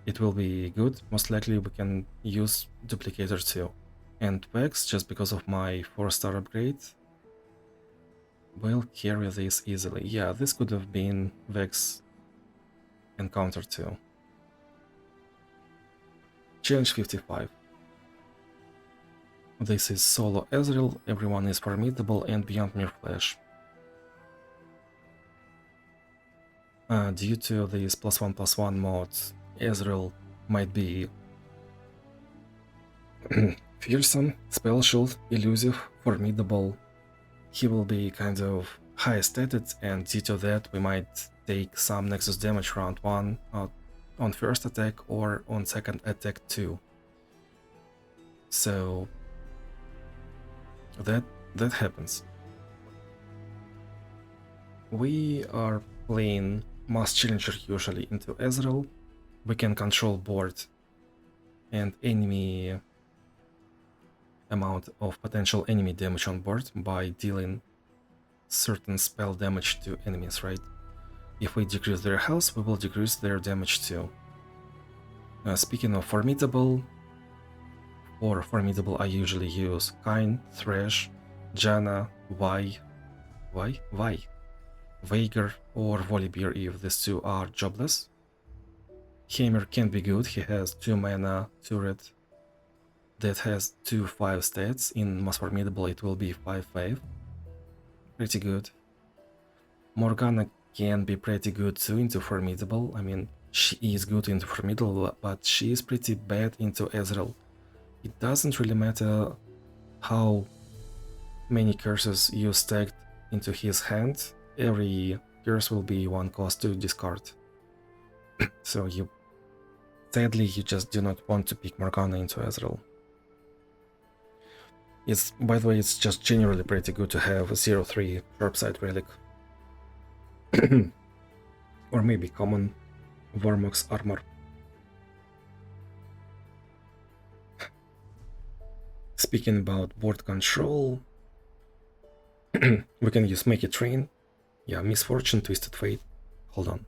It will be good. Most likely we can use Duplicator too. And Vex, just because of my 4-star upgrade, will carry this easily. Yeah, this could have been Vex encounter too. Challenge 55. This is solo Ezreal, everyone is formidable and beyond mere flesh. Due to this +1/+1 mod, Ezreal might be fearsome, spell shield, elusive, formidable. He will be kind of high stated, and due to that we might take some Nexus damage round 1 on first attack or on second attack too. So that happens. We are playing Mass Challenger usually into Ezreal. We can control board and enemy amount of potential enemy damage on board by dealing certain spell damage to enemies, right? If we decrease their health, we will decrease their damage too. Speaking of formidable, for formidable I usually use Kayn, Thresh, Janna, Veigar or Volibear if these two are jobless. Hammer can be good, he has 2 mana turret that has 2/5 stats. In Most Formidable it will be 5/5. Pretty good. Morgana can be pretty good too into Formidable. I mean, she is good into Formidable, but she is pretty bad into Ezreal. It doesn't really matter how many curses you stacked into his hand, every curse will be 1 cost to discard. So sadly you just do not want to pick Morgana into Ezreal. By the way, it's just generally pretty good to have a 0/3 Sharpside relic. Or maybe common Varmox armor. Speaking about board control, we can use Make It Rain. Yeah, Misfortune, Twisted Fate. Hold on.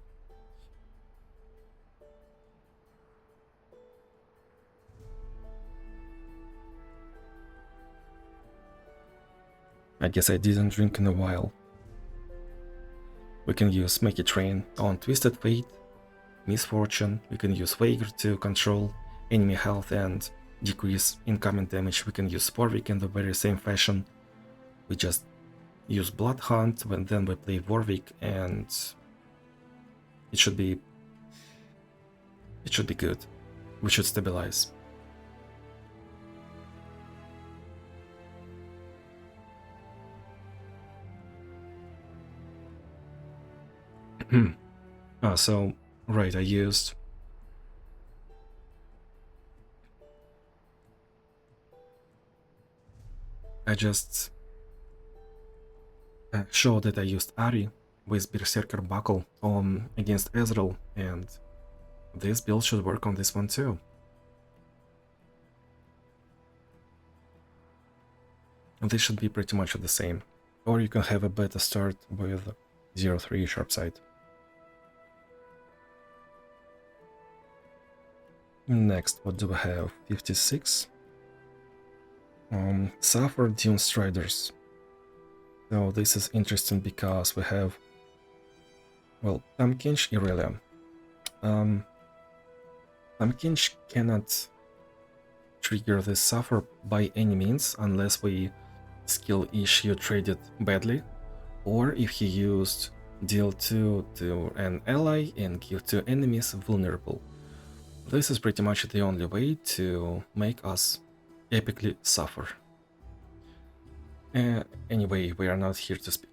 I guess I didn't drink in a while. We can use Make It Rain on Twisted Fate, Misfortune. We can use Veigar to control enemy health and decrease incoming damage. We can use Warwick in the very same fashion. We just use Blood Hunt, then we play Warwick, and it should be good. We should stabilize. So right, I just showed that I used Ahri with Berserker Buckle on against Ezreal, and this build should work on this one too. And this should be pretty much the same. Or you can have a better start with 0/3 Sharpside. Next, what do we have? 56. Suffer Dune Striders. So this is interesting because we have, well, Kench Irelia. Kench cannot trigger the Suffer by any means unless we skill issue traded badly, or if he used deal 2 to an ally and give 2 enemies vulnerable. This is pretty much the only way to make us epically suffer. Anyway, we are not here to speak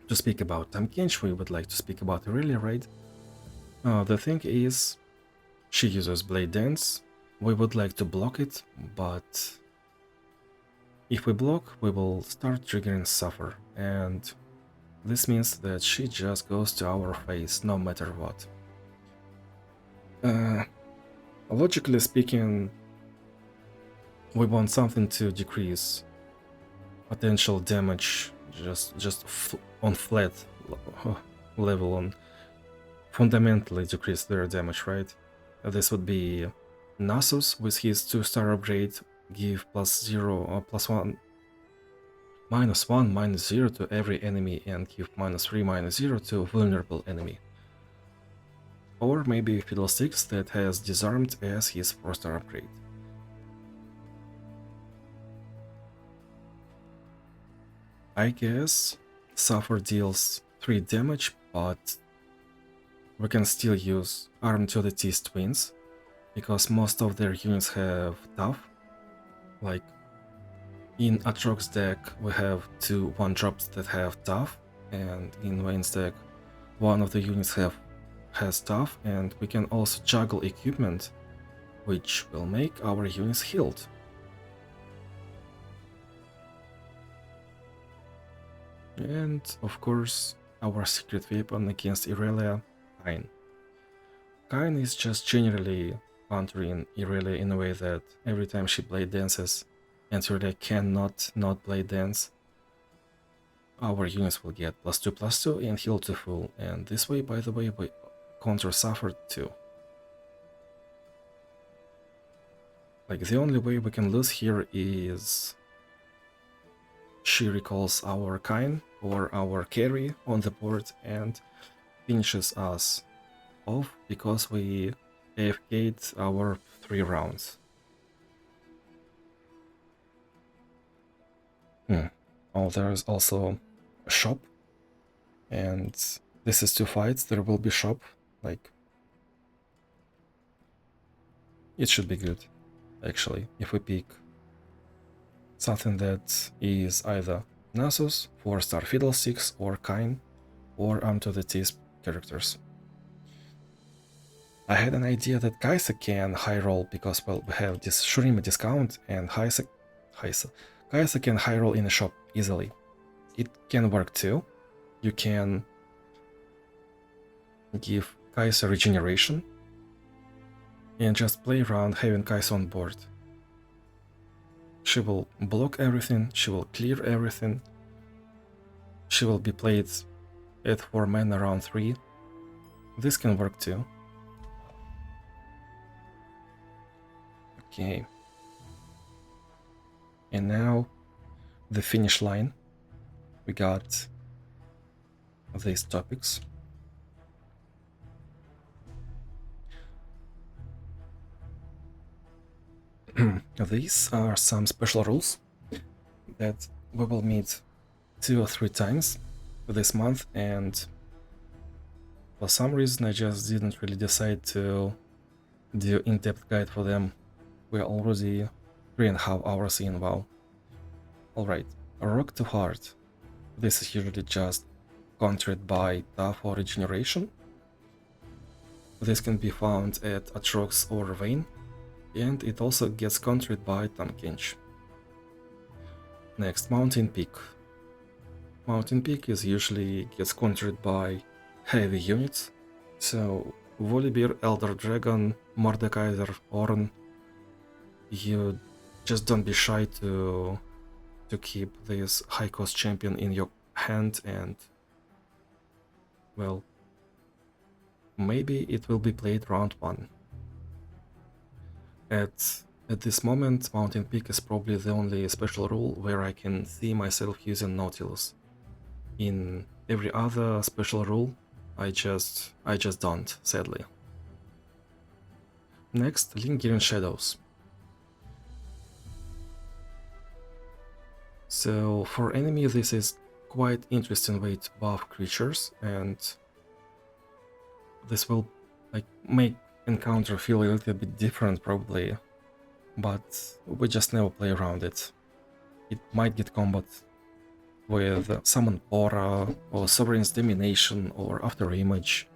to speak about Kench. We would like to speak about Irelia, right? The thing is, she uses Blade Dance. We would like to block it, but if we block, we will start triggering Suffer, and this means that she just goes to our face no matter what. Logically speaking, we want something to decrease potential damage just on flat level, on fundamentally decrease their damage, right? This would be Nasus with his 2-star upgrade, give +0 or +1, -1, -0 to every enemy, and give -3, -0 to vulnerable enemy. Or maybe Fiddlesticks that has Disarmed as his 4-star upgrade. I guess Suffer deals 3 damage, but we can still use Arm to the Teeth Twins, because most of their units have tough. Like in Atrox deck we have 2 1-drops that have tough, and in Wayne's deck one of the units has tough, and we can also juggle equipment, which will make our units healed. And of course, our secret weapon against Irelia, Kain. Kain is just generally countering Irelia in a way that every time she blade dances and Irelia cannot not blade dance, our units will get +2/+2 and heal to full, and this way, by the way, we counter suffered too. Like, the only way we can lose here is she recalls our Kain or our carry on the board and finishes us off because we AFK'd our 3 rounds. Oh, there's also a shop, and this is 2 fights, there will be shop, like, it should be good, actually, if we pick something that is either Nasus, 4-star Fiddlesticks, or Kain, or Arm to the Teeth characters. I had an idea that Kaisa can high roll because, well, we have this Shurima discount, and Kaisa can high roll in a shop easily. It can work too. You can give Kaisa regeneration and just play around having Kaisa on board. She will block everything, she will clear everything, she will be played at 4 mana around 3. This can work too. Okay. And now the finish line. We got these topics. These are some special rules that we will meet 2 or 3 times this month, and for some reason I just didn't really decide to do in-depth guide for them. We're already 3.5 hours in, wow. Alright, Rock to Heart. This is usually just countered by Tough or Regeneration. This can be found at Atrox or Vayne, and it also gets countered by Kench. Next, Mountain Peak. Mountain Peak is usually gets countered by heavy units, so Volibear, Elder Dragon, Mordekaiser, Ornn, you just don't be shy to keep this high cost champion in your hand, and well, maybe it will be played round 1. At this moment, Mountain Peak is probably the only special rule where I can see myself using Nautilus. In every other special rule, I just don't, sadly. Next, Lingering Shadows. So for enemy, this is quite interesting way to buff creatures, and this will like make encounter feel a little bit different probably, but we just never play around it. It might get combat with Summon Aura or Sovereign's Domination or After Image.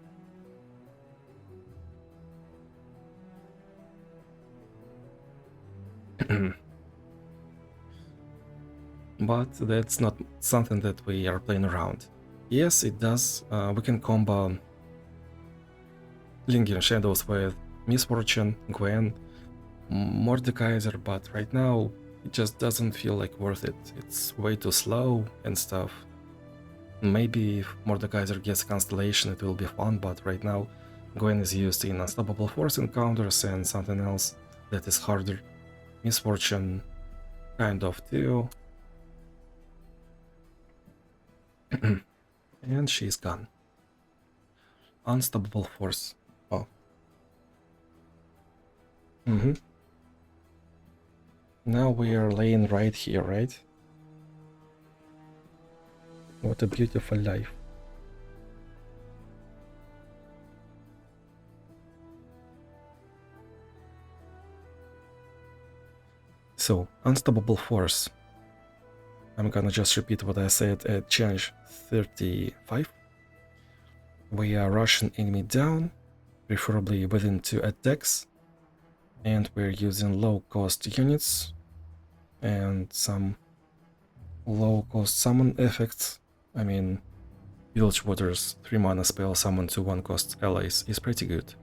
But that's not something that we are playing around. Yes, it does. We can combo Lingering Shadows with Misfortune, Gwen, Mordekaiser, but right now it just doesn't feel like worth it. It's way too slow and stuff. Maybe if Mordekaiser gets Constellation it will be fun, but right now Gwen is used in Unstoppable Force encounters and something else that is harder. Misfortune kind of too. And she's gone. Unstoppable Force. Oh. Now we are laying right here, right? What a beautiful life. So, Unstoppable Force. I'm gonna just repeat what I said at Change 35. We are rushing enemy down, preferably within 2 attacks, and we're using low-cost units and some low-cost summon effects. I mean, Bilgewater's 3 mana spell summon to 1-cost allies is pretty good.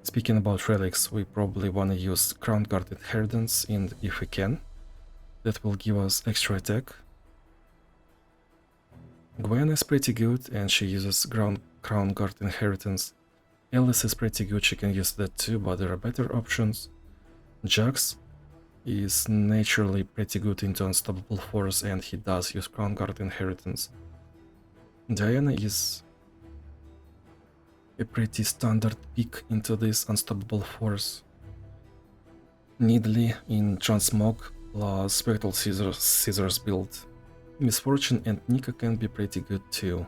Speaking about relics, we probably wanna use Crown Guard Inheritance if we can. That will give us extra attack. Gwen is pretty good and she uses Crown Guard Inheritance. Alice is pretty good, she can use that too, but there are better options. Jax is naturally pretty good into Unstoppable Force and he does use Crown Guard Inheritance. Diana is a pretty standard pick into this Unstoppable Force. Needly in Transmog plus Spectral Scissors build. Misfortune and Nika can be pretty good too.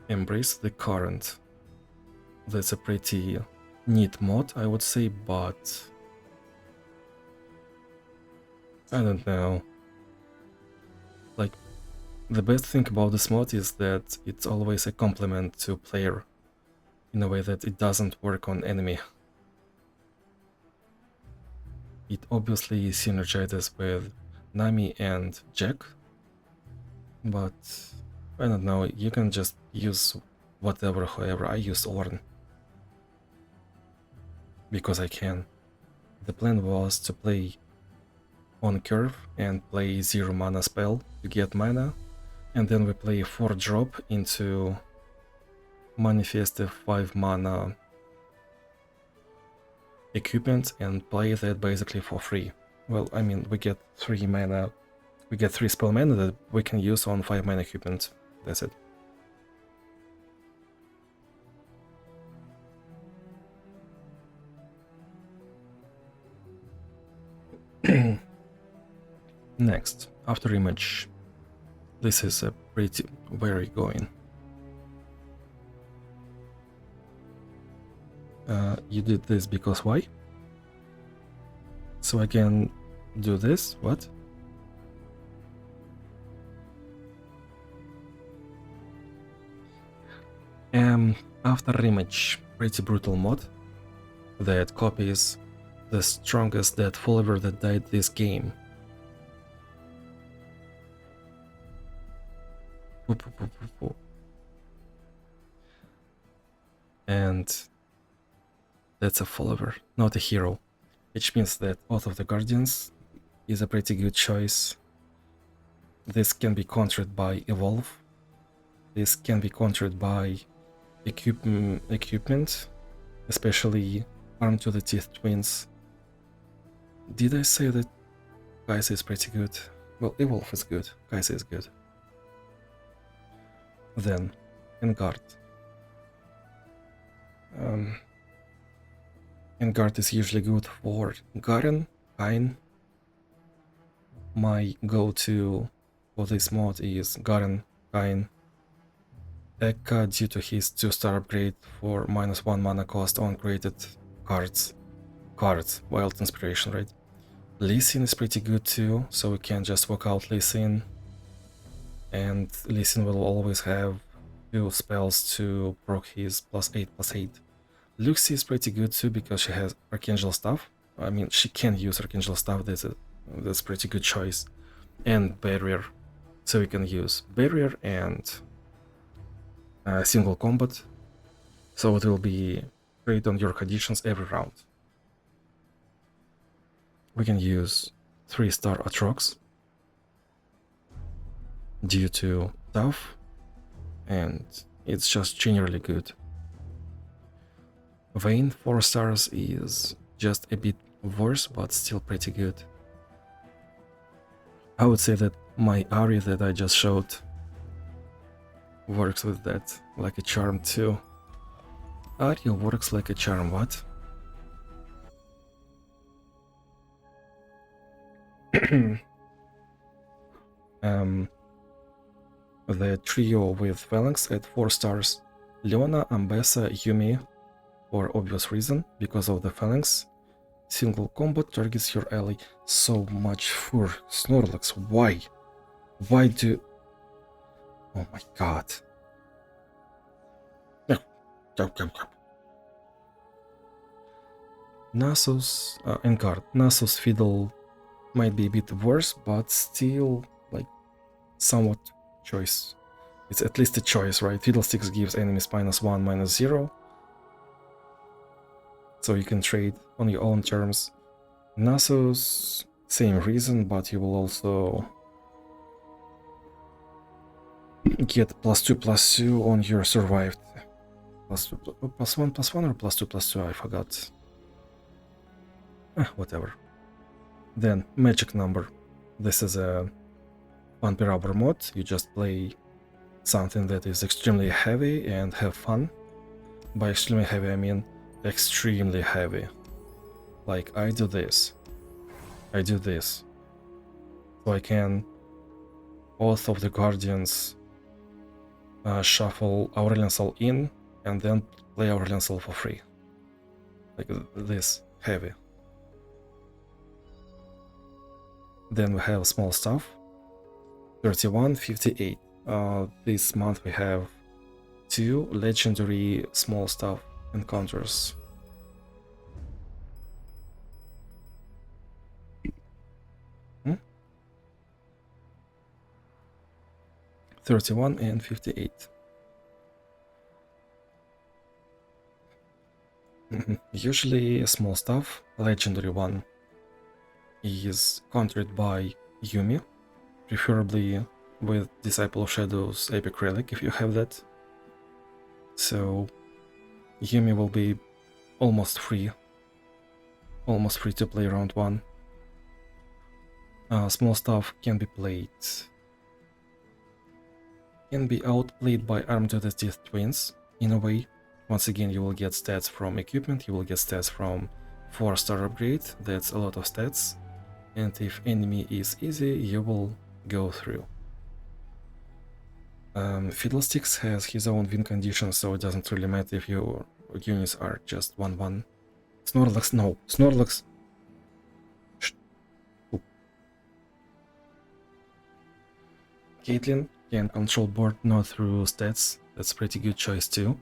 Embrace the Current. That's a pretty neat mod, I would say, but I don't know. Like, the best thing about this mod is that it's always a complement to player, in a way that it doesn't work on enemy. It obviously synergizes with Nami and Jack, but I don't know, you can just use whatever, however. I use Ornn because I can. The plan was to play on curve and play 0 mana spell to get mana, and then we play 4 drop into manifest a 5 mana equipment and play that basically for free. Well, I mean, we get 3 mana, we get 3 spell mana that we can use on 5 mana equipment. That's it. Next, after image. This is a pretty very going. You did this because why? So I can do this, what? After image, pretty brutal mod that copies the strongest dead follower that died this game. And that's a follower, not a hero, which means that Oath of the Guardians is a pretty good choice. This can be countered by Evolve. This can be countered by equipment, especially Arm to the Teeth Twins. Did I say that Kaisa is pretty good? Well, Evolve is good, Kaisa is good. Then, Engard. Engard is usually good for Garen, Kain. My go-to for this mod is Garen, Kain, Ekka due to his 2-star upgrade for -1 mana cost on created cards. Wild Inspiration, right? Lee Sin is pretty good too, so we can just walk out Lee Sin. And Lee Sin will always have 2 spells to proc his +8/+8. Luxie is pretty good too because she has Archangel Staff. I mean, she can use Archangel Staff, that's a pretty good choice. And Barrier, so we can use Barrier and single combat, so it will be great on your conditions every round. We can use 3-star Atrox due to tough, and it's just generally good. Vayne 4 stars is just a bit worse, but still pretty good. I would say that my Ari that I just showed works with that like a charm too. Ari works like a charm, what? The trio with Phalanx at 4 stars. Leona, Ambessa, Yumi, for obvious reason, because of the Phalanx. Single combat targets your ally. So much for Snorlax. Why? Why do... Oh my god. No. Go. Nasus and card. Nasus Fiddle might be a bit worse, but still, like, somewhat choice. It's at least a choice, right? Fiddlesticks gives enemies -1, -0. So you can trade on your own terms. Nasus, same reason, but you will also get +2/+2 on your survived. +1/+1 or +2/+2, I forgot. Whatever. Then, magic number. This is a 1 per hour mod. You just play something that is extremely heavy and have fun. By extremely heavy, I mean extremely heavy. Like, I do this. So I can Oath of the Guardians, shuffle Aurelion Soul in, and then play Aurelion Soul for free. Like this, heavy. Then we have small stuff. 31, 58. This month we have 2 legendary small stuff encounters. Hmm? 31 and 58. Usually small stuff, legendary one is countered by Yumi, preferably with Disciple of Shadows epic relic if you have that. So Yumi will be almost free to play round 1. Small stuff can be outplayed by Armed to the Teeth twins in a way. Once again, you will get stats from equipment, you will get stats from 4-star upgrade, that's a lot of stats, and if enemy is easy, you will go through. Fiddlesticks has his own win condition, so it doesn't really matter if your units are just 1-1. Snorlax, no! Snorlax! Caitlyn can control board not through stats, that's a pretty good choice too.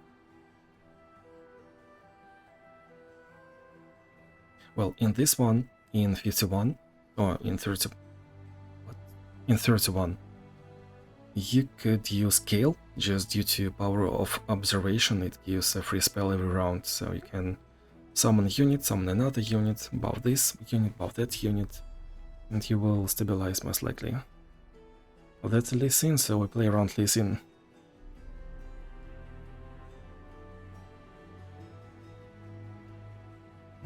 Well, in this one, in 51, or in 30... What? In 31, you could use Gale, just due to power of observation, it gives a free spell every round, so you can summon a unit, summon another unit, buff this unit, buff that unit, and you will stabilize most likely. Well, that's Lee Sin, so we play around Lee Sin.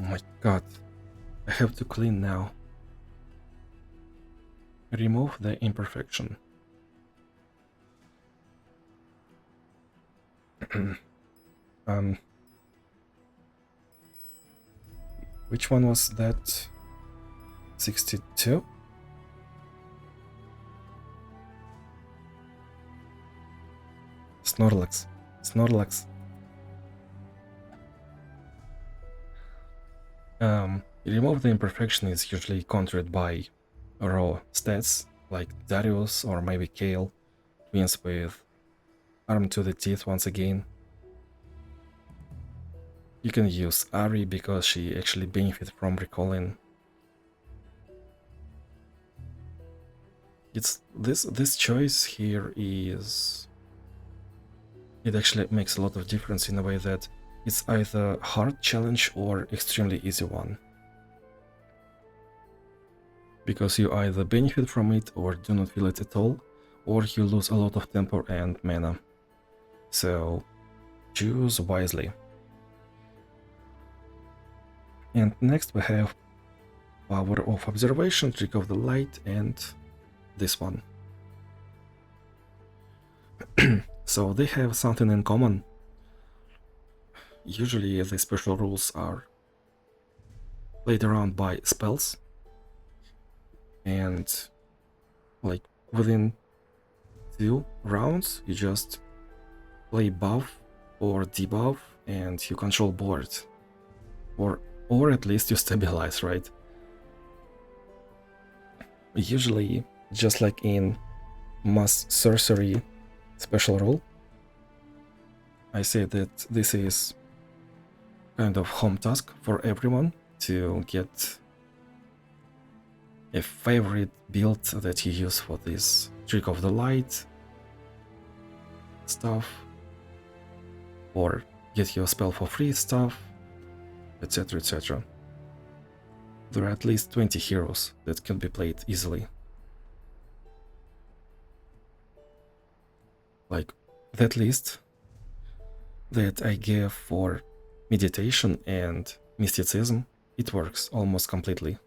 Oh my god, I have to clean now. Remove the imperfection. Which one was that? 62? Snorlax. Remove the imperfection is usually countered by raw stats, like Darius or maybe Kale, twins with Armed to the Teeth once again. You can use Ari because she actually benefits from recalling. It's this choice here is... It actually makes a lot of difference in a way that it's either hard challenge or extremely easy one. Because you either benefit from it or do not feel it at all, or you lose a lot of tempo and mana. So choose wisely. And next we have Power of Observation, Trick of the Light, and this one. So they have something in common. Usually the special rules are played around by spells, and like within 2 rounds you just play buff or debuff and you control board. Or or at least you stabilize, right? Usually, just like in mass sorcery special rule, I say that this is kind of home task for everyone to get a favorite build that you use for this trick of the light stuff, or get your spell for free stuff, etc, etc. There are at least 20 heroes that can be played easily. Like that list that I gave for meditation and mysticism, it works almost completely.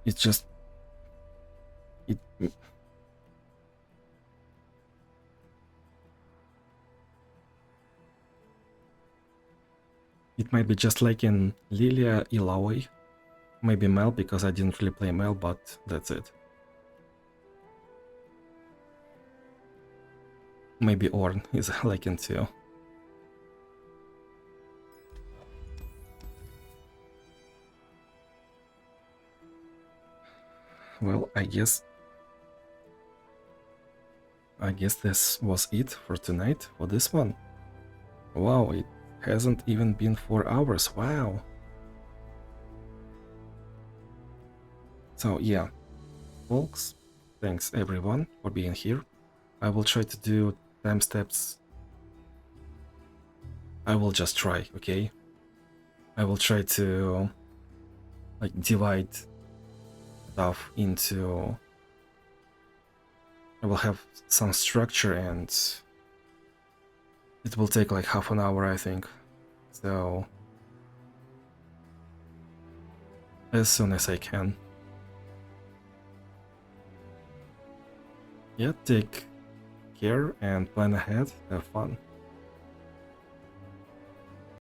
It just... It might be just like in Lilia Ilaoi, maybe Mel, because I didn't really play Mel, but that's it. Maybe Ornn is like in too. Well, I guess this was it for tonight, for this one. Wow, it hasn't even been 4 hours, wow. So yeah, folks, thanks everyone for being here. I will try to do time steps. I will just try, okay? I will try to like divide stuff into... I will have some structure and it will take like half an hour, I think. So as soon as I can. Yeah, take care and plan ahead, have fun.